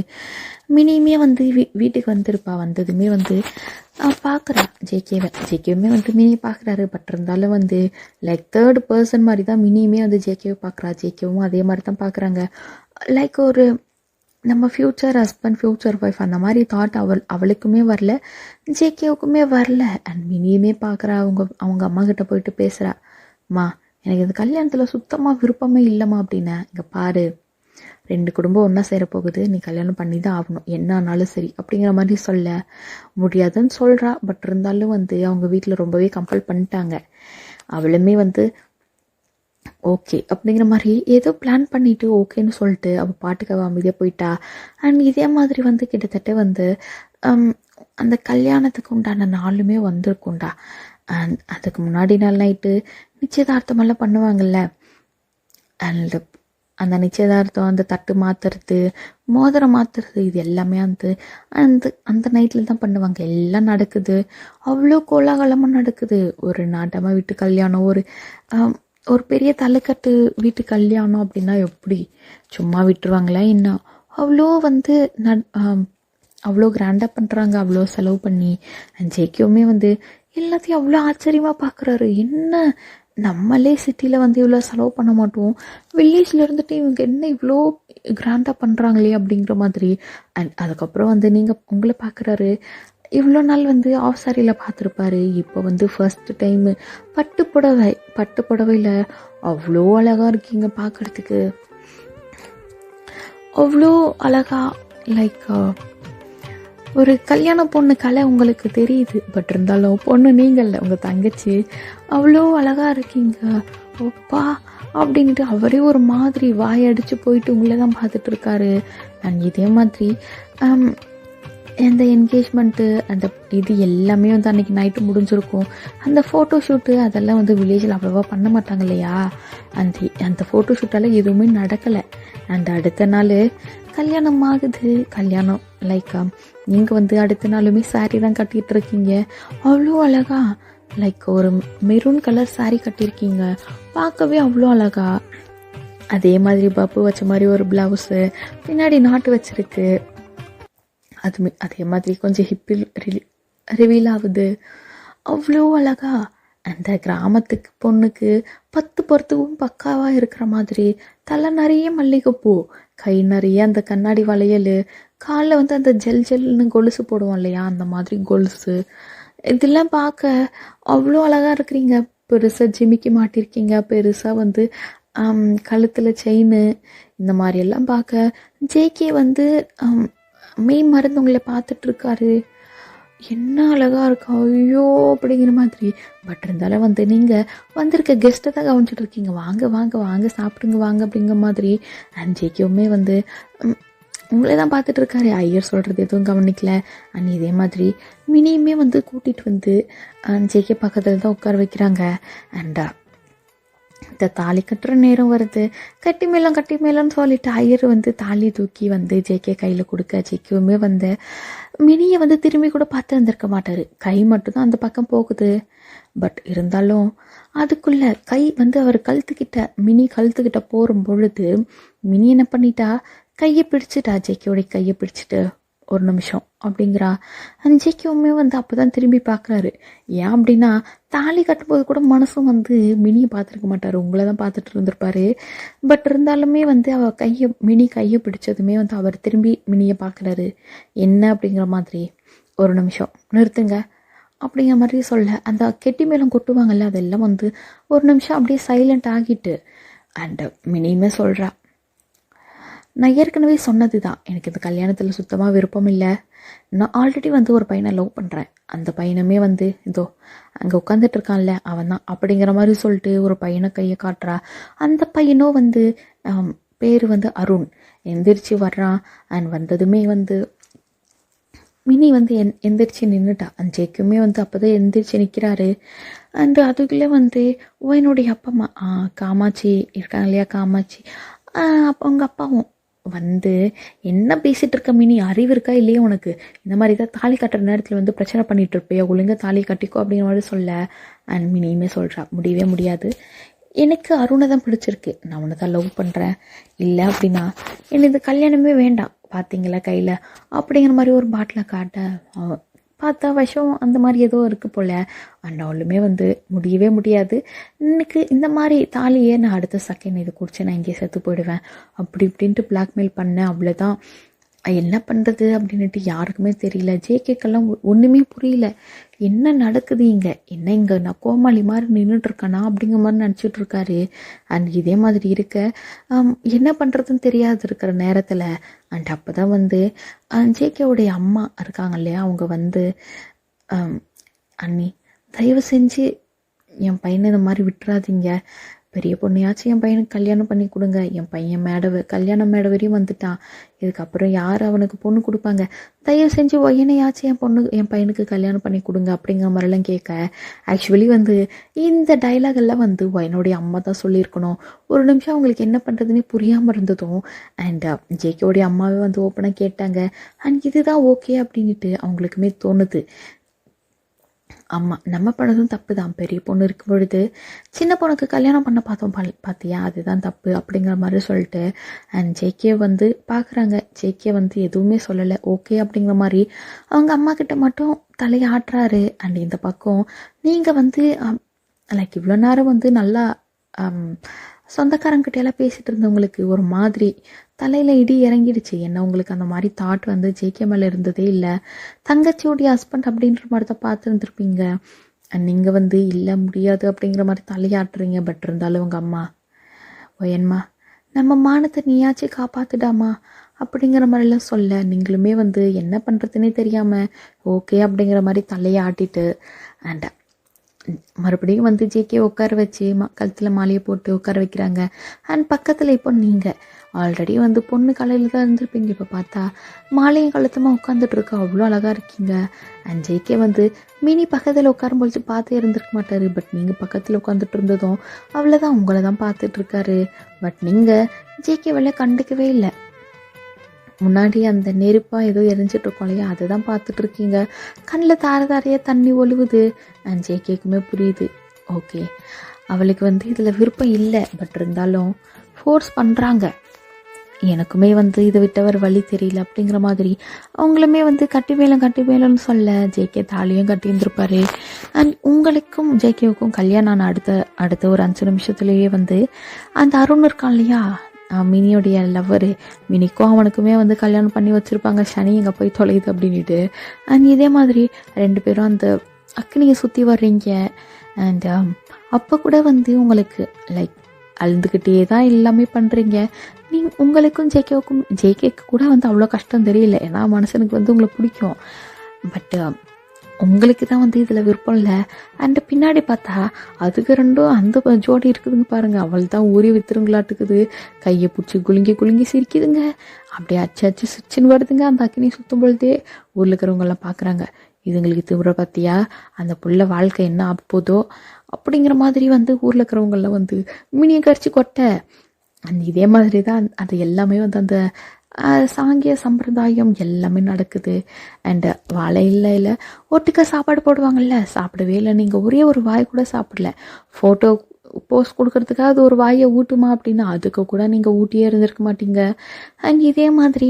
மினியுமே வந்து வீட்டுக்கு வந்திருப்பா. வந்ததுமே வந்து பார்க்குறா ஜேகேவுமே வந்து மினி பார்க்குறாரு. பட் இருந்தாலும் வந்து லைக் தேர்ட் பர்சன் மாதிரி தான் மினியுமே வந்து ஜேகேவை பார்க்குறா, ஜேகேவும் அதே மாதிரி தான் பார்க்குறாங்க. லைக் ஒரு நம்ம ஃப்யூச்சர் ஹஸ்பண்ட் ஃப்யூச்சர் ஒய்ஃப் அந்த மாதிரி தாட் அவளுக்குமே வரல, ஜேகேவுக்குமே வரல. அண்ட் மினியுமே பார்க்குறா, அவங்க அம்மா கிட்ட போயிட்டு பேசுகிறா, அம்மா எனக்கு இந்த கல்யாணத்தில் சுத்தமாக விருப்பமே இல்லைம்மா அப்படின்னு. இங்கே பாரு, 2 குடும்பம் ஒன்றா சேரப்போகுது, நீ கல்யாணம் பண்ணி தான் ஆகணும் என்ன ஆனாலும் சரி அப்படிங்கிற மாதிரி சொல்ல முடியாதுன்னு சொல்கிறா. பட் இருந்தாலும் வந்து அவங்க வீட்டில் ரொம்பவே கம்பல் பண்ணிட்டாங்க. அவளுமே வந்து ஓகே அப்படிங்கிற மாதிரி ஏதோ பிளான் பண்ணிவிட்டு ஓகேன்னு சொல்லிட்டு அவள் பாட்டுக்கு அவள் அமைதியாக போயிட்டா. அண்ட் இதே மாதிரி வந்து கிட்டத்தட்ட வந்து அந்த கல்யாணத்துக்கு உண்டான நாளுமே வந்திருக்கும்டா. அண்ட் அதுக்கு முன்னாடி நாள் நைட்டு நிச்சயதார்த்தமெல்லாம் பண்ணுவாங்கள்ல, அண்ட் அந்த நிச்சயதார்த்தம், அந்த தட்டு மாற்றுறது, மோதிரம் மாற்றுறது, இது எல்லாமே அந்த நைட்டில் தான் பண்ணுவாங்க. எல்லாம் நடக்குது, அவ்வளோ கோலாகலமாக நடக்குது. ஒரு நாட்டமாக வீட்டு கல்யாணம், ஒரு பெரிய தலைக்கட்டு வீட்டு கல்யாணம் அப்படின்னா எப்படி சும்மா விட்டுருவாங்களா என்ன? அவ்வளோ வந்து அவ்வளோ கிராண்டாக பண்ணுறாங்க, அவ்வளோ செலவு பண்ணி. அண்ட் ஜேகேவுமே வந்து எல்லாத்தையும் அவ்வளோ ஆச்சரியமாக பார்க்குறாரு. என்ன நம்மளே சிட்டியில் வந்து இவ்வளோ செலவு பண்ண மாட்டோம், வில்லேஜில் இருந்துட்டு இவங்க என்ன இவ்வளோ கிராண்டாக பண்ணுறாங்களே அப்படிங்கிற மாதிரி. அண்ட் அதுக்கப்புறம் வந்து உங்களை பார்க்குறாரு. இவ்வளோ நாள் வந்து ஆஃப் சாரியில் பார்த்துருப்பாரு. இப்போ வந்து ஃபர்ஸ்ட் டைமு பட்டு புடவையில் அவ்வளோ அழகாக இருக்கீங்க பார்க்குறதுக்கு. அவ்வளோ அழகா லைக் ஒரு கல்யாண பொண்ணு கலை உங்களுக்கு தெரியுது. பட் இருந்தாலும் பொண்ணு நீங்கள்ல, உங்கள் தங்கச்சி அவ்வளோ அழகாக இருக்கீங்க அப்பா அப்படின்ட்டு அவரே ஒரு மாதிரி வாயடிச்சு போயிட்டு உங்களை தான் பார்த்துட்டு இருக்காரு. அண்ட் இதே மாதிரி அந்த என்கேஜ்மெண்ட்டு அந்த இது எல்லாமே வந்து அன்றைக்கி நைட்டு முடிஞ்சிருக்கும். அந்த ஃபோட்டோ ஷூட்டு அதெல்லாம் வந்து வில்லேஜில் அவ்வளோவா பண்ண மாட்டாங்க இல்லையா. அந்த ஃபோட்டோ ஷூட்டால் எதுவுமே நடக்கலை. அண்ட் அடுத்த நாள் கல்யாணம் ஆகுது. கல்யாணம் லைக் நீங்கள் வந்து அடுத்த நாளுமே சாரீ தான் கட்டிகிட்டு இருக்கீங்க. அவ்வளோ அழகா லைக் ஒரு மெரூன் கலர் சாரீ கட்டியிருக்கீங்க, பார்க்கவே அவ்வளோ அழகா. அதே மாதிரி பப்பு வச்ச மாதிரி ஒரு ப்ளவுஸு, பின்னாடி நாட்டு வச்சிருக்கு. அதே மாதிரி கொஞ்சம் ஹிப்பில் ரிவீல் ஆகுது. அவ்வளோ அழகா அந்த கிராமத்துக்கு பொண்ணுக்கு 10 பொறுத்துக்கும் பக்காவாக இருக்கிற மாதிரி. தலை நிறைய மல்லிகைப்பூ, கை நிறைய அந்த கண்ணாடி வளையல், காலில் வந்து அந்த ஜெல்னு கொலுசு போடுவோம் இல்லையா, அந்த மாதிரி கொலுசு. இதெல்லாம் பார்க்க அவ்வளோ அழகாக இருக்கிறீங்க. பெருசாக ஜிமிக்கி மாட்டிருக்கீங்க, பெருசாக வந்து கழுத்தில் செயின், இந்த மாதிரியெல்லாம் பார்க்க ஜேகே வந்து மெய் மருந்து உங்களை பார்த்துட்ருக்காரு. என்ன அழகாக இருக்கா ஐயோ அப்படிங்கிற மாதிரி. பட் இருந்தாலும் வந்து நீங்கள் வந்திருக்க கெஸ்ட்டை தான் கவனிச்சுட்டு இருக்கீங்க. வாங்க வாங்க வாங்க சாப்பிடுங்க வாங்க அப்படிங்கிற மாதிரி. அண்ட் ஜேகேவுமே வந்து உங்களே தான் பார்த்துட்டு இருக்காரு. ஐயர் சொல்கிறது எதுவும் கவனிக்கல. அண்ட் இதே மாதிரி மினியுமே வந்து கூட்டிகிட்டு வந்து ஜேகே பக்கத்தில் தான் உட்கார வைக்கிறாங்க. அண்ட் இந்த தாலி கட்டுற நேரம் வருது. கட்டி மேலன்னு சொல்லிட்டு ஐயர் வந்து தாலி தூக்கி வந்து ஜேகே கையில் கொடுக்க, ஜேகேவுமே வந்து மினியை வந்து திரும்பி கூட பார்த்து வந்திருக்க மாட்டார். கை மட்டும்தான் அந்த பக்கம் போகுது. பட் இருந்தாலும் அதுக்குள்ள கை வந்து அவர் மினி கழுத்துக்கிட்ட போகும் பொழுது மினி என்ன பண்ணிட்டா, கையை பிடிச்சிட்டா, ஜேகேவுடைய கையை பிடிச்சிட்டு ஒரு நிமிஷம் அப்படிங்கிறா. அந்த ஜேகேவுமே வந்து அப்போ தான் திரும்பி பார்க்குறாரு. ஏன் அப்படின்னா தாலி கட்டும்போது கூட மனசும் வந்து மினியை பார்த்துருக்க மாட்டார், உங்களை தான் பார்த்துட்டு இருந்திருப்பாரு. பட் இருந்தாலுமே வந்து மினி கையை பிடிச்சதுமே வந்து அவர் திரும்பி மினியை பார்க்குறாரு. என்ன அப்படிங்கிற மாதிரி. ஒரு நிமிஷம் நிறுத்துங்க அப்படிங்கிற மாதிரி சொல்ல, அந்த கெட்டி மேலும் கொட்டுவாங்கல்ல, அதெல்லாம் வந்து ஒரு நிமிஷம் அப்படியே சைலண்ட் ஆகிட்டு. அண்ட் மினியுமே சொல்கிறா, நான் ஏற்கனவே சொன்னது தான், எனக்கு இந்த கல்யாணத்தில் சுத்தமாக விருப்பம் இல்லை. நான் ஆல்ரெடி வந்து ஒரு பையனை லவ் பண்ணுறேன். அந்த பையனுமே வந்து இதோ அங்கே உட்காந்துட்டு இருக்கான்ல அவன் தான் அப்படிங்கிற மாதிரி சொல்லிட்டு ஒரு பையனை கையை காட்டுறா. அந்த பையனும் வந்து பேர் வந்து அருண். எந்திரிச்சு வர்றான். அண்ட் வந்ததுமே வந்து மினி வந்து எந்திரிச்சு நின்றுட்டா. அந்த ஜேக்குமே வந்து அப்போ தான் எந்திரிச்சு நிற்கிறாரு. அண்ட் அதுக்குள்ளே வந்து என்னுடைய அப்பா அம்மா காமாட்சி இருக்காங்க இல்லையா, காமாட்சி அப்போ அவங்க அப்பாவும் வந்து என்ன பேசிகிட்டு இருக்க மினி, அறிவு இருக்கா இல்லையா உனக்கு, இந்த மாதிரி தான் தாலி கட்டுற நேரத்தில் வந்து பிரச்சனை பண்ணிகிட்டு இருப்பியா, ஒழுங்காக தாலி கட்டிக்கோ அப்படிங்கிற மாதிரி சொல்ல. அண்ட் மினியுமே சொல்கிறா, முடியவே முடியாது, எனக்கு அருணை தான் பிடிச்சிருக்கு, நான் உன்னை தான் லவ் பண்ணுறேன், இல்லை அப்படின்னா எனக்கு இந்த கல்யாணமே வேண்டாம், பார்த்தீங்களா கையில் அப்படிங்கிற மாதிரி ஒரு பாட்டிலை காட்ட பார்த்தா விஷம் அந்த மாதிரி ஏதோ இருக்குது போல். அவளுமே வந்து முடியவே முடியாது, இன்னைக்கு இந்த மாதிரி தாலியே நான் அடுத்த செகண்ட் இது குடிச்சு நான் இங்கே செத்து போயிடுவேன் அப்படி இப்படின்ட்டு பிளாக்மெயில் பண்ணேன். அவ்வளோதான், என்ன பண்ணுறது அப்படின்ட்டு யாருக்குமே தெரியல. ஜேகேக்கெல்லாம் ஒன்றுமே புரியல, என்ன நடக்குது இங்கே, என்ன இங்கே நான் கோமாளி மாதிரி நின்றுட்டுருக்கேனா அப்படிங்கிற மாதிரி நினச்சிட்டு இருக்காரு. அண்ட் இதே மாதிரி இருக்க என்ன பண்ணுறதுன்னு தெரியாது இருக்கிற நேரத்தில். அண்ட் அப்போ தான் வந்து ஜேகேவுடைய அம்மா இருக்காங்க இல்லையா, அவங்க வந்து அண்ணி தயவு செஞ்சு என் பையனை இந்த மாதிரி விட்டுறாதீங்க, பெரிய பொண்ணையாச்சும் என் பையனுக்கு கல்யாணம் பண்ணி கொடுங்க, என் பையன் கல்யாண மேடை வரையும் வந்துட்டான், இதுக்கப்புறம் யார் அவனுக்கு பொண்ணு கொடுப்பாங்க, தயவு செஞ்சு ஒய்யனையாச்சும் என் பையனுக்கு கல்யாணம் பண்ணி கொடுங்க அப்படிங்கிற மாதிரிலாம் கேட்க. ஆக்சுவலி வந்து இந்த டைலாக் எல்லாம் வந்து என்னுடைய அம்மா தான் சொல்லியிருக்கணும். ஒரு நிமிஷம் அவங்களுக்கு என்ன பண்ணுறதுன்னே புரியாமல் இருந்ததும் அண்ட் ஜேகேவுடைய அம்மாவே வந்து ஓப்பனாக கேட்டாங்க. அண்ட் இதுதான் ஓகே அப்படின்ட்டு அவங்களுக்குமே தோணுது. ஆமாம், நம்ம பண்ணதும் தப்பு தான். பெரிய பொண்ணு இருக்கும் பொழுது சின்ன பொண்ணுக்கு கல்யாணம் பண்ண பார்த்தோம், பார்த்தியா, அதுதான் தப்பு அப்படிங்கிற மாதிரி சொல்லிட்டு அண்ட் ஜேகே வந்து பார்க்குறாங்க. ஜேகே வந்து எதுவுமே சொல்லலை, ஓகே அப்படிங்கிற மாதிரி அவங்க அம்மா கிட்ட மட்டும் தலையை ஆட்டுறாரு. அண்ட் இந்த பக்கம் நீங்கள் வந்து லைக் இவ்வளோ நேரம் வந்து நல்லா சொந்தக்காரங்கிட்டையெல்லாம் பேசிகிட்டு இருந்தவங்களுக்கு ஒரு மாதிரி தலையில் இடி இறங்கிடுச்சு. என்ன உங்களுக்கு அந்த மாதிரி தாட் வந்து ஜேகே மேலே இருந்ததே இல்லை. தங்கச்சியோடைய ஹஸ்பண்ட் அப்படின்ற மாதிரி தான் பார்த்துருந்துருப்பீங்க. நீங்கள் வந்து இல்லை முடியாது அப்படிங்கிற மாதிரி தலையாட்டுறீங்க. பட் இருந்தாலும் உங்கள் அம்மா, ஓயன்மா நம்ம மானத்தை நீயாச்சும் காப்பாத்துடாமா அப்படிங்கிற மாதிரிலாம் சொல்ல, நீங்களுமே வந்து என்ன பண்ணுறதுனே தெரியாமல் ஓகே அப்படிங்கிற மாதிரி தலையை ஆட்டிட்டு அண்ட் மறுபடியும் வந்து ஜேகே உட்கார வச்சு கழுத்தில் மாலையை போட்டு உட்கார வைக்கிறாங்க. அண்ட் பக்கத்தில் இப்போ நீங்கள் ஆல்ரெடி வந்து பொண்ணு கலையில் தான் இருந்திருப்பீங்க, இப்போ பார்த்தா மாலையும் கழுத்தமாக உட்காந்துட்டு இருக்கா, அவ்வளோ அழகாக இருக்கீங்க. அண்ட் ஜேகே வந்து மினி பக்கத்தில் உட்காரும்பொழுது பார்த்தே இருந்திருக்க மாட்டார். பட் நீங்கள் பக்கத்தில் உட்காந்துட்டு இருந்ததும் அவ்வளோதான் உங்களை தான் பார்த்துட்ருக்காரு. பட் நீங்கள் ஜேகே வேலை கண்டுக்கவே இல்லை. முன்னாடி அந்த நெருப்பாக ஏதோ எரிஞ்சிட்டு இருக்கோம் இல்லையா, அதை தான் பார்த்துட்டு இருக்கீங்க. கண்ணில் தாரையாக தண்ணி ஒழுகுது. அண்ட் ஜேகேக்குமே புரியுது, ஓகே அவளுக்கு வந்து இதில் விருப்பம் இல்லை. பட் இருந்தாலும் ஃபோர்ஸ் பண்ணுறாங்க. எனக்குமே வந்து இதை விட்டவர் வழி தெரியல அப்படிங்கிற மாதிரி அவங்களுமே வந்து கட்டி மேலன்னு சொல்ல ஜேகே தாலியும் கட்டி இருந்திருப்பாரு. அண்ட் உங்களுக்கும் ஜேகேவுக்கும் கல்யாணம் ஆன அடுத்த ஒரு 5 நிமிஷத்துலேயே வந்து அந்த அருண் இருக்கான் இல்லையா, மினியோடைய லவ்வரு, மினிக்கும் அவனுக்குமே வந்து கல்யாணம் பண்ணி வச்சுருப்பாங்க. சனி எங்கே போய் தொலையுது அப்படின்ட்டு. அண்ட் இதே மாதிரி 2 பேரும் அந்த அக்னியை சுற்றி வர்றீங்க. அண்ட் அப்போ கூட வந்து உங்களுக்கு லைக் அழுந்துக்கிட்டே தான் எல்லாமே பண்ணுறீங்க. உங்களுக்கும் ஜேகேக்கு கூட வந்து அவ்வளோ கஷ்டம் தெரியல, ஏன்னா மனுஷனுக்கு வந்து உங்களை பிடிக்கும். பட் உங்களுக்கு தான் வந்து இதில் விருப்பம் இல்லை. அண்டு பின்னாடி பார்த்தா அதுக்கு 2 அந்த ஜோடி இருக்குதுங்க பாருங்கள், அவள் தான் ஊறி வித்துருங்களாட்டுக்குது. கையை பிடிச்சி குலுங்கி சிரிக்குதுங்க. அப்படியே அச்சு சிரிச்சுன்னு வருதுங்க. அந்த அக்கினி சுற்றும் பொழுதே ஊரில் இருக்கிறவங்கெல்லாம் பார்க்குறாங்க, இதுங்களுக்கு திமுற பார்த்தியா, அந்த புள்ள வாழ்க்கை என்ன ஆப்போதோ அப்படிங்கிற மாதிரி வந்து ஊரில் இருக்கிறவங்கெல்லாம் வந்து மினியை கரிச்சு கொட்ட. அந்த இதே மாதிரி தான் அது எல்லாமே வந்து அந்த சாங்கிய சம்பிரதாயம் எல்லாமே நடக்குது. அண்டு வாழை இல்லை ஒட்டுக்க சாப்பாடு போடுவாங்கல்ல, சாப்பிடவே இல்லை. நீங்கள் ஒரே ஒரு வாய் கூட சாப்பிடல. ஃபோட்டோ போஸ்ட் கொடுக்கறதுக்காக அது ஒரு வாயை ஊட்டுமா அப்படின்னா அதுக்கு கூட நீங்கள் ஊட்டியே இருந்திருக்க மாட்டீங்க. அண்ட் இதே மாதிரி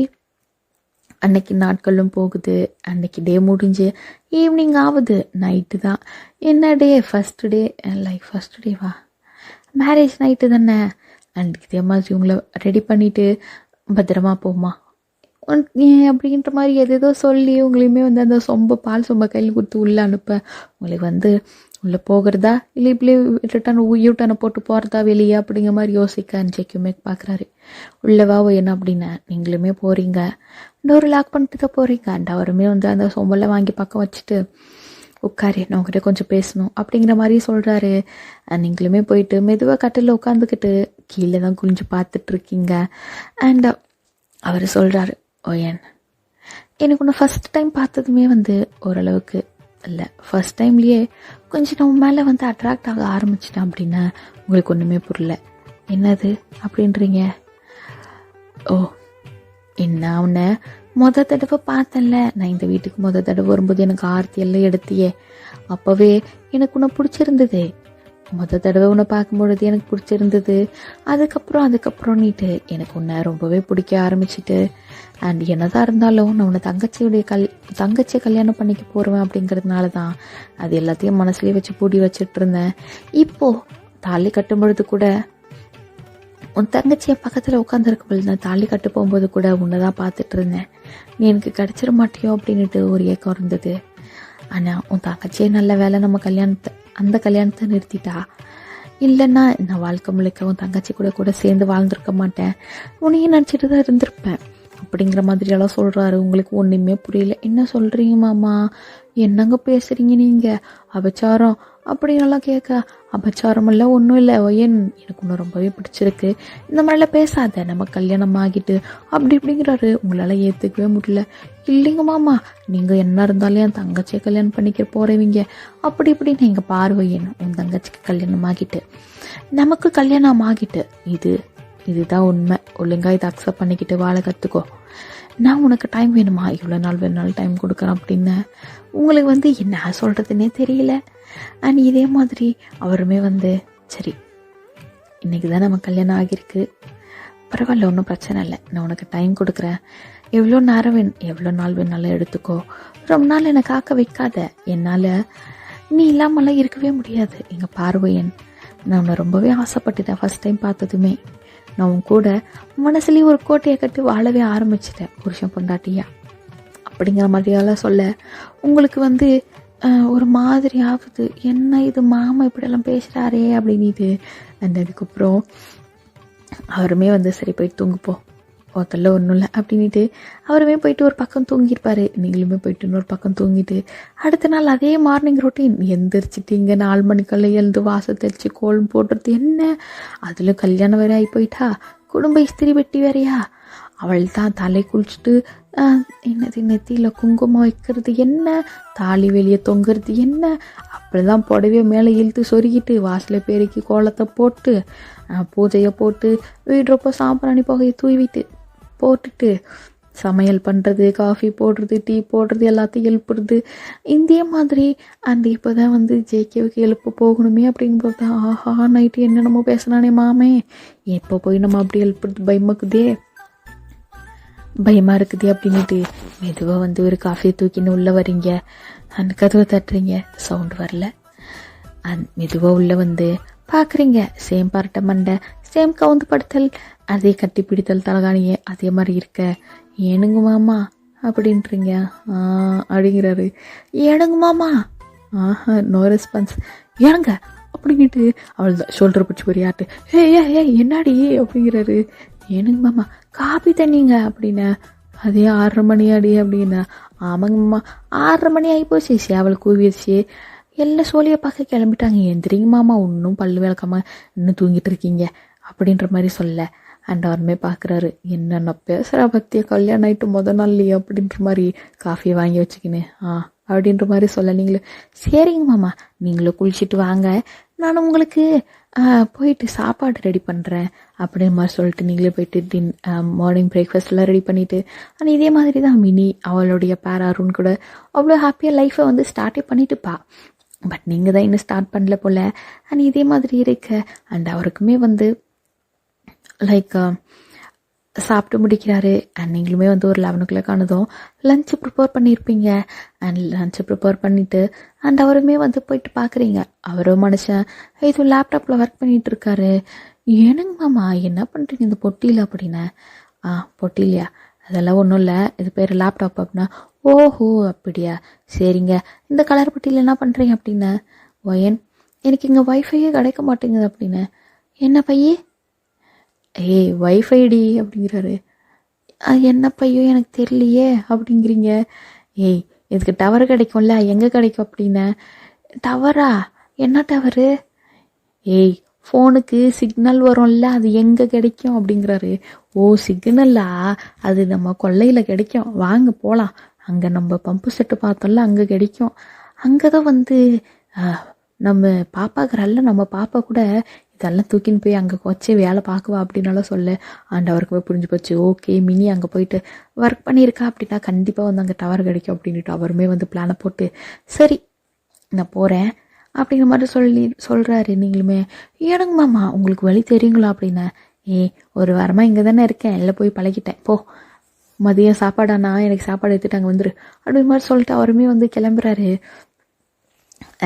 அன்னைக்கு நாட்களும் போகுது. அன்னைக்கு டே முடிஞ்சு ஈவினிங் ஆகுது, நைட்டு தான். என்ன டே, ஃபஸ்ட்டு டேவா, மேரேஜ் நைட்டு தானே. அண்ட் இதே மாதிரி உங்களை ரெடி பண்ணிவிட்டு பத்திரமா போமா அப்படின்ற மாதிரி எதேதோ சொல்லி உங்களையுமே வந்து அந்த பால் சொம்பை கையில் கொடுத்து உள்ளே அனுப்ப, உங்களுக்கு வந்து உள்ளே போகிறதா இல்லை இப்படி யூட்டனை போட்டு போகிறதா வெளியே அப்படிங்கிற மாதிரி யோசிக்க ஜேகேவுமே பார்க்குறாரு. உள்ளவா என்ன அப்படின்னா நீங்களுமே போகிறீங்க, டோர் லாக் பண்ணிட்டு தான் போகிறீங்க. அண்ட் அவருமே வந்து அந்த சொம்பெல்லாம் வாங்கி பக்கம் வச்சுட்டு உட்காரு, நான் உங்ககிட்ட கொஞ்சம் பேசணும் அப்படிங்கிற மாதிரி சொல்கிறாரு. நீங்களுமே போயிட்டு மெதுவாக கட்டில் உட்காந்துக்கிட்டு கீழே தான் குளிஞ்சு பார்த்துட்ருக்கீங்க. அண்ட் அவர் சொல்கிறாரு, ஓயன் எனக்கு ஒன்று ஃபஸ்ட் டைம் பார்த்ததுமே வந்து ஓரளவுக்கு இல்லை, ஃபஸ்ட் டைம்லேயே கொஞ்சம் நம்ம மேலே வந்து அட்ராக்ட் ஆக ஆரம்பிச்சிட்டேன் அப்படின்னா உங்களுக்கு ஒன்றுமே புரியல. என்னது அப்படின்றீங்க? ஓ என்ன உன்னை தடவை பார்த்தேன்ல, நான் இந்த வீட்டுக்கு தடவை வரும்போது எனக்கு ஆர்த்தி எல்லாம் எடுத்தியே, அப்போவே எனக்கு உன்னை பிடிச்சிருந்தது. தடவை உன்னை பார்க்கும்பொழுது எனக்கு பிடிச்சிருந்தது. அதுக்கப்புறம் நீட்டு எனக்கு உன்னை ரொம்பவே பிடிக்க ஆரம்பிச்சிட்டு. அண்ட் என்னதான் இருந்தாலும் நான் உன்னை தங்கச்சியை கல்யாணம் பண்ணிக்க போடுவேன் அப்படிங்கிறதுனால தான் அது எல்லாத்தையும் மனசுலேயே வச்சு பூட்டி வச்சுட்டு இருந்தேன். இப்போது தாலி கட்டும் பொழுது கூட உன் தங்கச்சியை பக்கத்தில் உட்காந்துருக்க பொழுது நான் தாலி கட்டு போகும்போது கூட உன்னை தான் பார்த்துட்டு இருந்தேன். நீ எனக்கு கிடச்சிட மாட்டியோ அப்படின்ட்டு ஒரு ஏக்கம் இருந்தது. ஆனால் உன் தங்கச்சியே நல்ல வேலை நம்ம அந்த கல்யாணத்தை நிறுத்திட்டா. இல்லைன்னா நான் வாழ்க்கை முழுக்க உன் தங்கச்சி கூட சேர்ந்து வாழ்ந்துருக்க மாட்டேன், உன்னையும் நினச்சிட்டு தான் இருந்திருப்பேன் அப்படிங்கிற மாதிரியெல்லாம் சொல்கிறாரு. உங்களுக்கு ஒன்றுமே புரியல. என்ன சொல்கிறீங்க மாமா, என்னங்க பேசுகிறீங்க நீங்கள், அபச்சாரம் அப்படின்னெல்லாம் கேட்க. அபச்சாரமெல்லாம் ஒன்றும் இல்லை ஒயன், எனக்கு ஒன்று ரொம்பவே பிடிச்சிருக்கு, இந்த மாதிரிலாம் பேசாத, நம்ம கல்யாணம் ஆகிட்டு அப்படி இப்படிங்கிறாரு. உங்களால் ஏற்றுக்கவே முடியல. இல்லைங்க மாமா, நீங்கள் என்ன இருந்தாலும் என் தங்கச்சியை கல்யாணம் பண்ணிக்க போகிறவங்க அப்படி இப்படின்னு எங்கள் பார்வையன், உன் தங்கச்சிக்கு கல்யாணம் ஆகிட்டு நமக்கு கல்யாணம் ஆகிட்டு இதுதான் உண்மை. ஒழுங்காக இதை அக்செப்ட் பண்ணிக்கிட்டு வாழ கற்றுக்கோ. நான் உனக்கு டைம் வேணுமா, இவ்வளோ நாள் வேணுனாலும் டைம் கொடுக்குறேன் அப்படின்னு. உங்களுக்கு வந்து என்ன சொல்கிறதுனே தெரியல. அண்ட் இதே மாதிரி அவருமே வந்து சரி இன்றைக்கி தான் நம்ம கல்யாணம் ஆகியிருக்கு, பரவாயில்ல ஒன்றும் பிரச்சனை இல்லை, நான் உனக்கு டைம் கொடுக்குறேன், எவ்வளோ நேரம் எவ்வளோ நாள் வேணாலும் எடுத்துக்கோ, ரொம்ப நாள் என்னை காக்க வைக்காத, என்னால் நீ இல்லாமலாம் இருக்கவே முடியாது. எங்கள் பார்வையன், நான் உன்னை ரொம்பவே ஆசைப்பட்டுட்டேன். ஃபஸ்ட் டைம் பார்த்ததுமே நான் உன் கூட மனசுலேயே ஒரு கோட்டையை கட்டி வாழவே ஆரம்பிச்சிட்டேன், புருஷன் பொண்டாட்டியா அப்படிங்கிற மாதிரியெல்லாம் சொல்ல உங்களுக்கு வந்து ஒரு மாதிரி ஆகுது. என்ன இது மாமா இப்படியெல்லாம் பேசுகிறாரே அப்படின்ட்டு. அண்ட் அதுக்கப்புறம் அவருமே வந்து சரி போயிட்டு தூங்குப்போ, ஹோட்டலில் ஒன்றும் இல்லை அப்படின்ட்டு அவருமே போயிட்டு ஒரு பக்கம் தூங்கியிருப்பார். நீங்களுமே போயிட்டு இன்னொரு பக்கம் தூங்கிட்டு அடுத்த நாள் அதே மார்னிங் ரொட்டீன். எந்திரிச்சிட்டிங்க 4 மணிக்கெல்லாம் எழுந்து வாசல் தெளிச்சு கோலம் போடுறது என்ன, அதில் கல்யாணம் வேற ஆகி போயிட்டா, குடும்ப இஸ்திரி வெட்டி வேறையா, அவள் தான் தலை குளிச்சுட்டு என்னது நெத்தியில் குங்குமம் வைக்கிறது என்ன, தாலி வெளியே தொங்குறது என்ன, அப்படிதான் புடவைய மேலே இழுத்து சொருகிட்டு வாசலை பெருக்கி கோலத்தை போட்டு பூஜையை போட்டு வீடுறப்போ சாம்பிராணி புகையை தூவிட்டு போட்டுட்டு சமையல் பண்ணுறது, காஃபி போடுறது, டீ போடுறது, எல்லாத்தையும் எழுப்புறது இதே மாதிரி. அண்ட் இப்போ தான் வந்து ஜேகேவுக்கு எழுப்ப போகணுமே அப்படின்னு பார்த்தா ஆஹா நைட்டு என்னென்னமோ பேசுனானே மாமே, எப்போ போய் நம்ம அப்படி எழுப்புறது பயமாக இருக்குது அப்படின்ட்டு மெதுவாக வந்து ஒரு காஃபியை தூக்கின்னு உள்ளே வரீங்க. அந்த கதவை தட்டுறீங்க, சவுண்டு வரல. அண்ட் மெதுவாக உள்ளே வந்து பார்க்குறீங்க, சேம் பரட்டை மண்டை, சேம் கவுந்து படுத்தல், அதே கட்டி பிடித்தல் தலகாணியே அதே மாதிரி இருக்க. ஏனுங்க மாமா அப்படின்றீங்க. அப்படிங்கிறாரு. ஏனுங்க மாமா, ஆஹா நோ ரெஸ்பான்ஸ். ஏனுங்க அப்படின்ட்டு அவள் தான் ஷோல்டர் பிடிச்சி ஒரு யாட்டு, ஏ என்னாடி அப்படிங்கிறாரு. ஏனுங்க மாமா காப்பி தண்ணிங்க அப்படின்னா. அதே 6:30 மணி அடி அப்படின்னா. ஆமாங்கம்மா 6:30 மணி ஆகி போச்சு, சேவல் கூவிடுச்சு, எல்லாம் சோழியை பார்க்க கிளம்பிட்டாங்க, எந்திரிங்க மாமா, இன்னும் பல்லு விளக்காம இன்னும் தூங்கிட்டு இருக்கீங்க அப்படின்ற மாதிரி சொல்ல. அண்ட் அவருமே பார்க்குறாரு, என்னென்ன பேசுகிற பற்றிய கல்யாணம் ஆகிட்டு முதல் நாள்லையே அப்படின்ற மாதிரி காஃபியை வாங்கி வச்சுக்கின்னு அப்படின்ற மாதிரி சொல்ல. நீங்களும் சரிங்க மாமா நீங்களும் குளிச்சுட்டு வாங்க, நான் உங்களுக்கு போயிட்டு சாப்பாடு ரெடி பண்ணுறேன் அப்படின்ற மாதிரி சொல்லிட்டு நீங்களே போயிட்டு மார்னிங் பிரேக்ஃபாஸ்ட்லாம் ரெடி பண்ணிவிட்டு. ஆனால் இதே மாதிரி தான் மினி அவளுடைய பேர் அருண் கூட அவ்வளோ ஹாப்பியாக லைஃப்பை வந்து ஸ்டார்ட்டே பண்ணிட்டுப்பா. பட் நீங்கள் தான் இன்னும் ஸ்டார்ட் பண்ணல போல். அண்ட் இதே மாதிரி இருக்க. அண்ட் அவருக்குமே வந்து லைக் சாப்பிட்டு முடிக்கிறாரு. அண்ட் நீங்களுமே வந்து ஒரு 11 o'clock ஆனதும் லஞ்சு ப்ரிப்பேர் பண்ணியிருப்பீங்க. அண்ட் லஞ்சு ப்ரிப்பேர் பண்ணிவிட்டு அண்ட் அவருமே வந்து போயிட்டு பார்க்குறீங்க. அவரும் மனுஷன் இது லேப்டாப்பில் ஒர்க் பண்ணிகிட்டு இருக்காரு. ஏனுங்க மாமா என்ன பண்ணுறீங்க இந்த பொட்டியில் அப்படின்னு. பொட்டிலையா, அதெல்லாம் ஒன்றும் இல்லை, இது பேர் லேப்டாப் அப்படின்னா. ஓஹோ அப்படியா, சரிங்க, இந்த கலர் பொட்டியில் என்ன பண்ணுறீங்க அப்படின்னு. ஒயன் எனக்கு இங்கே வைஃபையே கிடைக்க மாட்டேங்குது அப்படின்னு. என்ன பையே, ஏய் வைஃபைடி அப்படிங்கிறாரு. என்ன பையோ எனக்கு தெரியலையே அப்படிங்கிறீங்க. ஏய் இதுக்கு டவர் கிடைக்கும்ல, எங்கே கிடைக்கும் அப்படின்னு. டவரா, என்ன டவரு? ஏய் ஃபோனுக்கு சிக்னல் வரும்ல, அது எங்கே கிடைக்கும் அப்படிங்கிறாரு. ஓ சிக்னல்லா, அது நம்ம கொல்லையில் கிடைக்கும், வாங்க போகலாம், அங்கே நம்ம பம்பு செட்டு பார்த்தோம்ல அங்கே கிடைக்கும். அங்கே தான் வந்து நம்ம பாப்பாக்குறல்ல, நம்ம பாப்பா கூட இதெல்லாம் தூக்கின்னு போய் அங்கே வச்சு வேலை பார்க்குவா அப்படின்னாலும் சொல்ல. அண்ட் அவருக்குமே புரிஞ்சு போச்சு, ஓகே மினி அங்கே போயிட்டு ஒர்க் பண்ணியிருக்கா அப்படின்னா கண்டிப்பாக வந்து அங்கே டவர் கிடைக்கும் அப்படின்ட்டு அவருமே வந்து பிளானை போட்டு சரி நான் போகிறேன் அப்படிங்கிற மாதிரி சொல்கிறாரு. நீங்களுமே ஏனுங்க மாமா உங்களுக்கு வழி தெரியுங்களா அப்படின்னு. ஒரு வாரமாக இங்கே தானே இருக்கேன், எல்லாம் போய் பழகிட்டேன், போ மதியம் சாப்பாடாண்ணா எனக்கு சாப்பாடு எடுத்துட்டு அங்கே வந்துரு அப்படிங்கிற மாதிரி சொல்லிட்டு அவருமே வந்து கிளம்புறாரு.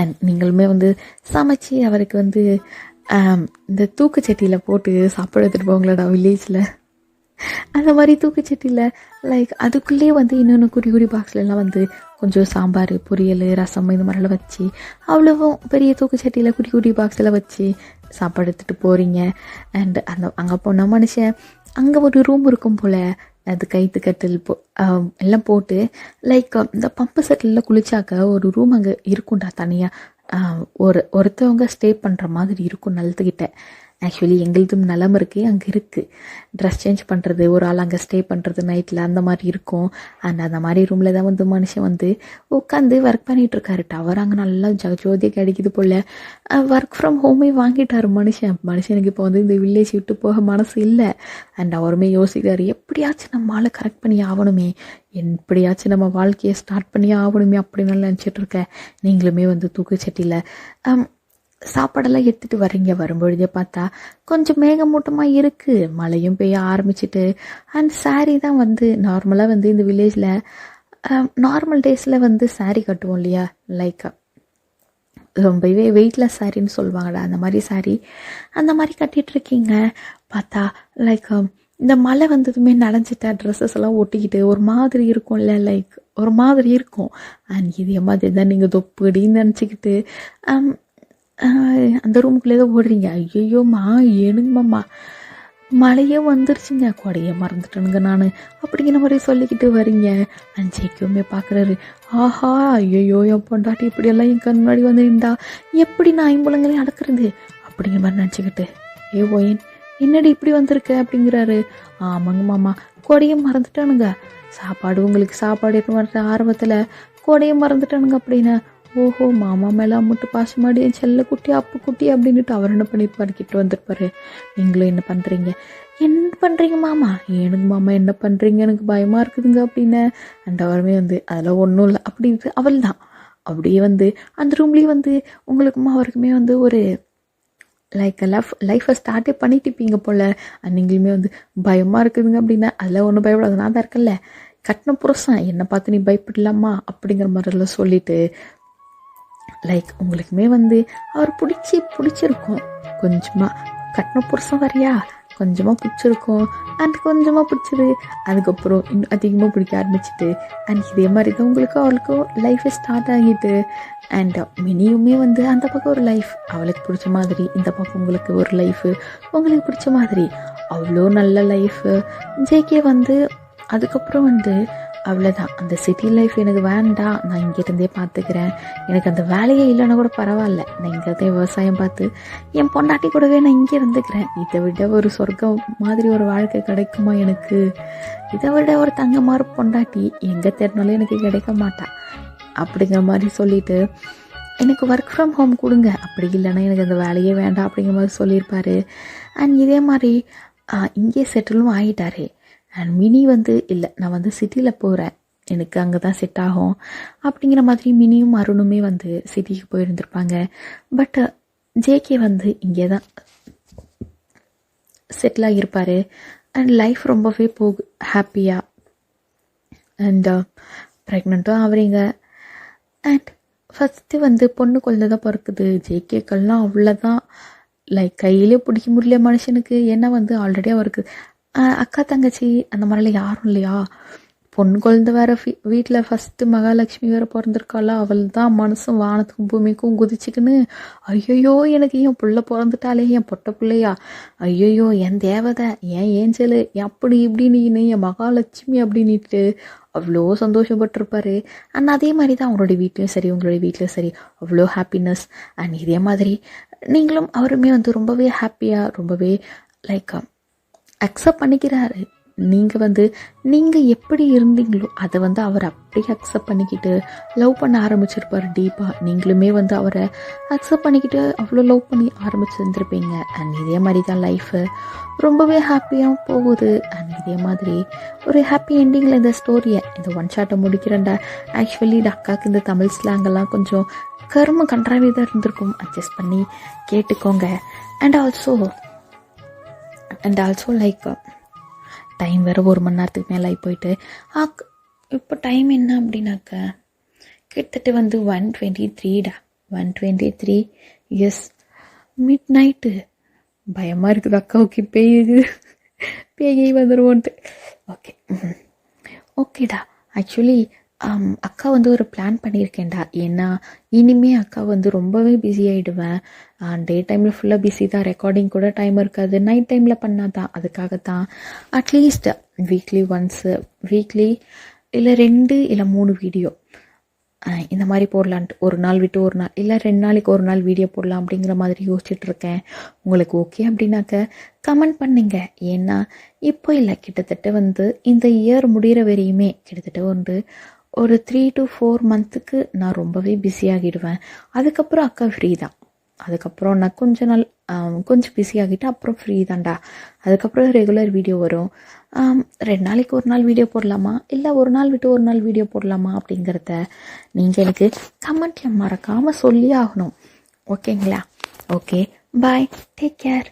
அண்ட் நீங்களுமே வந்து சமைச்சு அவருக்கு வந்து இந்த தூக்குச்சட்டியில் போட்டு சாப்பாடு எடுத்துகிட்டு போங்களடா வில்லேஜில், அந்த மாதிரி தூக்குச்சட்டியில் லைக் அதுக்குள்ளேயே வந்து இன்னொன்று குடி குடி பாக்ஸ்லலாம் வந்து கொஞ்சம் சாம்பார் பொரியல் ரசம் இந்த மாதிரிலாம் வச்சு அவ்வளோவும் பெரிய தூக்குச்சட்டியில் குடி குடி பாக்ஸில் வச்சு சாப்பாடு எடுத்துகிட்டு போகிறீங்க. அண்ட் அங்கே போனால் மனுஷன் அங்கே ஒரு ரூம் இருக்கும் போல், அது கைத்து கட்டில் எல்லாம் போட்டு லைக் இந்த பம்பு செட்டில் குளிச்சாக்க ஒரு ரூம் அங்கே இருக்கும்டா தனியாக, ஒருத்தவங்க ஸ்டே பண்ணுற மாதிரி இருக்கும் நிலத்துக்கிட்ட. ஆக்சுவலி எங்களுதும் நிலம் இருக்குது, அங்கே இருக்குது ட்ரெஸ் சேஞ்ச் பண்ணுறது, ஒரு ஆள் அங்கே ஸ்டே பண்ணுறது நைட்டில் அந்த மாதிரி இருக்கும். அண்ட் அந்த மாதிரி ரூமில் தான் வந்து மனுஷன் வந்து உட்காந்து ஒர்க் பண்ணிகிட்ருக்காரு. டவர் அங்கே நல்லா ஜோதியாக கிடைக்குது போல். ஒர்க் ஃப்ரம் ஹோமே வாங்கிட்டார் மனுஷனுக்கு இப்போ வந்து இந்த வில்லேஜ் விட்டு போக மனசு இல்லை. அண்ட் அவருமே யோசிக்கிறார், எப்படியாச்சும் நம்ம ஆளை கரெக்ட் பண்ணி ஆகணுமே, எப்படியாச்சும் நம்ம வாழ்க்கையை ஸ்டார்ட் பண்ணி ஆகணுமே அப்படின்னு நினச்சிட்டு இருக்கேன். நீங்களுமே வந்து தூக்குச்சட்டியில் சாப்பாடெல்லாம் எடுத்துகிட்டு வரீங்க. வரும்பொழுதே பார்த்தா கொஞ்சம் மேகமூட்டமாக இருக்குது, மழையும் பெய்ய ஆரம்பிச்சிட்டு. அண்ட் சாரீ தான் வந்து நார்மலாக வந்து இந்த வில்லேஜில் நார்மல் டேஸில் வந்து சாரீ கட்டுவோம் இல்லையா, லைக் ரொம்பவே வெயிட்லெஸ் சாரின்னு சொல்லுவாங்கடா, அந்த மாதிரி சாரீ அந்த மாதிரி கட்டிகிட்ருக்கீங்க. பார்த்தா லைக் இந்த மழை வந்ததுமே நனைஞ்சிட்டா ட்ரெஸ்ஸஸ் எல்லாம் ஒட்டிக்கிட்டு ஒரு மாதிரி இருக்கும்ல, லைக் ஒரு மாதிரி இருக்கும். அண்ட் இதே மாதிரி தான் நீங்கள் தொப்புடின்னு நினச்சிக்கிட்டு அந்த ரூமுக்குள்ளே தான் ஓடுறீங்க. ஐயோம்மா ஏனுங்கம்மா மழையே வந்துருச்சுங்க, கொடையை மறந்துட்டேனுங்க நான் அப்படிங்கிற மாதிரி சொல்லிக்கிட்டு வரீங்க. அண்ட் ஜேக்கியுமே பார்க்குறாரு, ஆஹா ஐயோ என் பொண்டாட்டி இப்படியெல்லாம் என் கண் முன்னாடி வந்து நின்றா எப்படி நான் ஐம்புலங்களையும் அடக்கிறது அப்படிங்கிற மாதிரி நினச்சிக்கிட்டு, ஓயன் என்னடி இப்படி வந்திருக்க அப்படிங்கிறாரு. ஆமாங்க மாமா, கொடையை மறந்துட்டானுங்க, சாப்பாடு உங்களுக்கு சாப்பாடு எடுத்து வர ஆரம்பத்தில் கொடையை மறந்துட்டானுங்க அப்படின்னு. ஓஹோ, மாமா மேலே அம்முட்டு பாசமாடி என் செல்ல குட்டி அப்பு குட்டி அப்படின்ட்டு அவர் என்ன பண்ணியிருப்பாரு, கிட்ட வந்திருப்பாரு. நீங்களும் என்ன பண்ணுறீங்க மாமா, எனக்கு மாமா என்ன பண்ணுறீங்க, எனக்கு பயமாக இருக்குதுங்க அப்படின்னு. அண்ட் அவருமே வந்து அதெல்லாம் ஒன்றும் இல்லை அப்படின்ட்டு அவள் தான் அப்படியே வந்து அந்த ரூம்லேயே வந்து உங்களுக்குமா அவருக்குமே வந்து ஒரு லைக் லைஃப்பை ஸ்டார்ட்டே பண்ணிட்டு இருப்பீங்க போல். நீங்களுமே வந்து பயமாக இருக்குதுங்க அப்படின்னா அதெல்லாம் ஒன்றும் பயப்படாது, நான் தான் இருக்கல கட்டின புருஷன், என்னை பார்த்து நீ பயப்படலாமா அப்படிங்கிற மாதிரிலாம் சொல்லிட்டு லைக் உங்களுக்குமே வந்து அவர் பிடிச்சிருக்கும். கொஞ்சமாக கட்டின புருஷன் வரையா கொஞ்சமாக பிடிச்சிருக்கும். அண்ட் கொஞ்சமாக பிடிச்சது, அதுக்கப்புறம் இன்னும் அதிகமாக பிடிக்க ஆரம்பிச்சிட்டு. அண்ட் இதே மாதிரி தான் உங்களுக்கு அவளுக்கும் லைஃபே ஸ்டார்ட் ஆகிட்டு. அண்ட் மினியுமே வந்து அந்த பக்கம் ஒரு லைஃப் அவளுக்கு பிடிச்ச மாதிரி, இந்த பக்கம் உங்களுக்கு ஒரு லைஃபு உங்களுக்கு பிடிச்ச மாதிரி, அவ்வளோ நல்ல லைஃபு. ஜேகே வந்து அதுக்கப்புறம் வந்து அவ்வளோதான், அந்த சிட்டி லைஃப் எனக்கு வேண்டாம், நான் இங்கேருந்தே பார்த்துக்கிறேன், எனக்கு அந்த வேலையே இல்லைன்னா கூட பரவாயில்ல, நான் இங்கே விவசாயம் பார்த்து என் பொண்டாட்டி கூடவே நான் இங்கே இருந்துக்கிறேன், இதை விட ஒரு சொர்க்கம் மாதிரி ஒரு வாழ்க்கை கிடைக்குமா எனக்கு, இதை விட ஒரு தங்க மாதிரி பொண்டாட்டி எங்கே தேடினாலும் எனக்கு கிடைக்க மாட்டா அப்படிங்கிற மாதிரி சொல்லிட்டு எனக்கு ஒர்க் ஃப்ரம் ஹோம் கொடுங்க, அப்படி இல்லைன்னா எனக்கு அந்த வேலையே வேண்டாம் அப்படிங்கிற மாதிரி சொல்லியிருப்பாரு. அண்ட் இதே மாதிரி இங்கே செட்டிலும் ஆகிட்டாரு. அண்ட் மினி வந்து இல்லை, நான் வந்து சிட்டியில் போகிறேன், எனக்கு அங்கே தான் செட் ஆகும் அப்படிங்கிற மாதிரி மினியும் அருணுமே வந்து சிட்டிக்கு போயிருந்திருப்பாங்க. பட் ஜேகே வந்து இங்கே தான் செட்டில் ஆகியிருப்பார். அண்ட் லைஃப் ரொம்பவே ஹாப்பியாக. அண்ட் ப்ரெக்னெண்ட்டும் ஆகுறீங்க. அண்ட் ஃபஸ்ட்டு வந்து பொண்ணு குழந்தை தான் பிறக்குது. ஜேகேக்கள்லாம் அவ்வளோதான், லைக் கையிலே பிடிக்க முடியல மனுஷனுக்கு. ஏன்னா வந்து ஆல்ரெடி அவருக்கு அக்கா தங்கச்சி அந்த மாதிரிலாம் யாரும் இல்லையா. பொண்ணு குழந்தை வேறு வீட்டில் ஃபஸ்ட்டு மகாலட்சுமி வேறு பிறந்திருக்காளா, அவள் தான் மனசும் வானத்துக்கும் பூமிக்கும் குதிச்சுக்குன்னு, ஐயோயோ எனக்கு என் பிள்ளை பிறந்துட்டாலே, என் பொட்டை பிள்ளையா, ஐயோயோ என் தேவதை, என் ஏஞ்சலு, அப்படி இப்படின்னு என் மகாலட்சுமி அப்படின்ட்டு அவ்வளோ சந்தோஷப்பட்டிருப்பாரு. அண்ட் அதே மாதிரி தான் அவங்களுடைய வீட்லேயும் சரி உங்களுடைய வீட்லேயும் சரி அவ்வளோ ஹாப்பினஸ். அண்ட் இதே மாதிரி நீங்களும் அவருமே வந்து ரொம்பவே ஹாப்பியாக ரொம்பவே லைக் அக்செப்ட் பண்ணிக்கிறாரு. நீங்கள் வந்து நீங்கள் எப்படி இருந்தீங்களோ அதை வந்து அவர் அப்படியே அக்செப்ட் பண்ணிக்கிட்டு லவ் பண்ண ஆரம்பிச்சிருப்பார் டீப்பாக. நீங்களுமே வந்து அவரை அக்செப்ட் பண்ணிக்கிட்டு அவ்வளோ லவ் பண்ணி ஆரம்பிச்சிருந்துருப்பீங்க. அண்ட் இதே மாதிரி தான் லைஃபு ரொம்பவே ஹாப்பியாக போகுது. அண்ட் இதே மாதிரி ஒரு ஹாப்பி எண்டிங்கில் இந்த ஸ்டோரியை இந்த ஒன் ஷாட்டை முடிக்கிறேன்டா. ஆக்சுவலி இந்த அக்காவுக்கு இந்த தமிழ் ஸ்லாங்கெல்லாம் கொஞ்சம் கண்ட்ராவே தான் இருந்திருக்கும், அட்ஜஸ்ட் பண்ணி கேட்டுக்கோங்க. அண்ட் ஆல்சோ லைக் டைம் வேறு 1 மணி நேரத்துக்கு மேலே ஆகி போயிட்டு இப்போ டைம் என்ன அப்படின்னாக்க கிட்டத்தட்ட வந்து 1:23 1:23. Yes, midnight. பயமாக இருக்குது அக்காவுக்கு பேய் வந்துடுவோன்ட்டு. ஓகேடா. ஆக்சுவலி அக்கா வந்து ஒரு பிளான் பண்ணியிருக்கேன்டா. ஏன்னா இனிமே அக்கா வந்து ரொம்பவே பிஸி ஆகிடுவேன். டே டைமில் ஃபுல்லாக பிஸி தான், ரெக்கார்டிங் கூட டைம் இருக்காது, நைட் டைமில் பண்ணால் தான். அதுக்காகத்தான் அட்லீஸ்ட் வீக்லி ஒன்ஸு, வீக்லி இல்லை 2 இல்லை 3 வீடியோ இந்த மாதிரி போடலான்ட்டு ஒரு நாள் விட்டு ஒரு நாள் இல்லை 2 நாளைக்கு ஒரு நாள் வீடியோ போடலாம் அப்படிங்கிற மாதிரி யோசிச்சுட்டு இருக்கேன். உங்களுக்கு ஓகே அப்படின்னாக்க கமெண்ட் பண்ணுங்க. ஏன்னா இப்போ இல்லை, கிட்டத்தட்ட வந்து இந்த இயர் முடிகிற வரையுமே கிட்டத்தட்ட வந்து ஒரு 3 to 4 மந்த்துக்கு நான் ரொம்பவே பிஸியாகிடுவேன். அதுக்கப்புறம் அக்கா ஃப்ரீ தான். அதுக்கப்புறம் நான் கொஞ்ச நாள் கொஞ்சம் பிஸியாகிட்டு அப்புறம் ஃப்ரீ தான்டா. அதுக்கப்புறம் ரெகுலர் வீடியோ வரும். 2 நாளைக்கு ஒரு நாள் வீடியோ போடலாமா இல்லை ஒரு நாள் விட்டு ஒரு நாள் வீடியோ போடலாமா அப்படிங்கிறத நீங்கள் எனக்கு கமெண்ட்டில் மறக்காமல் சொல்லி ஆகணும். ஓகேங்களா? ஓகே, பாய், டேக் கேர்.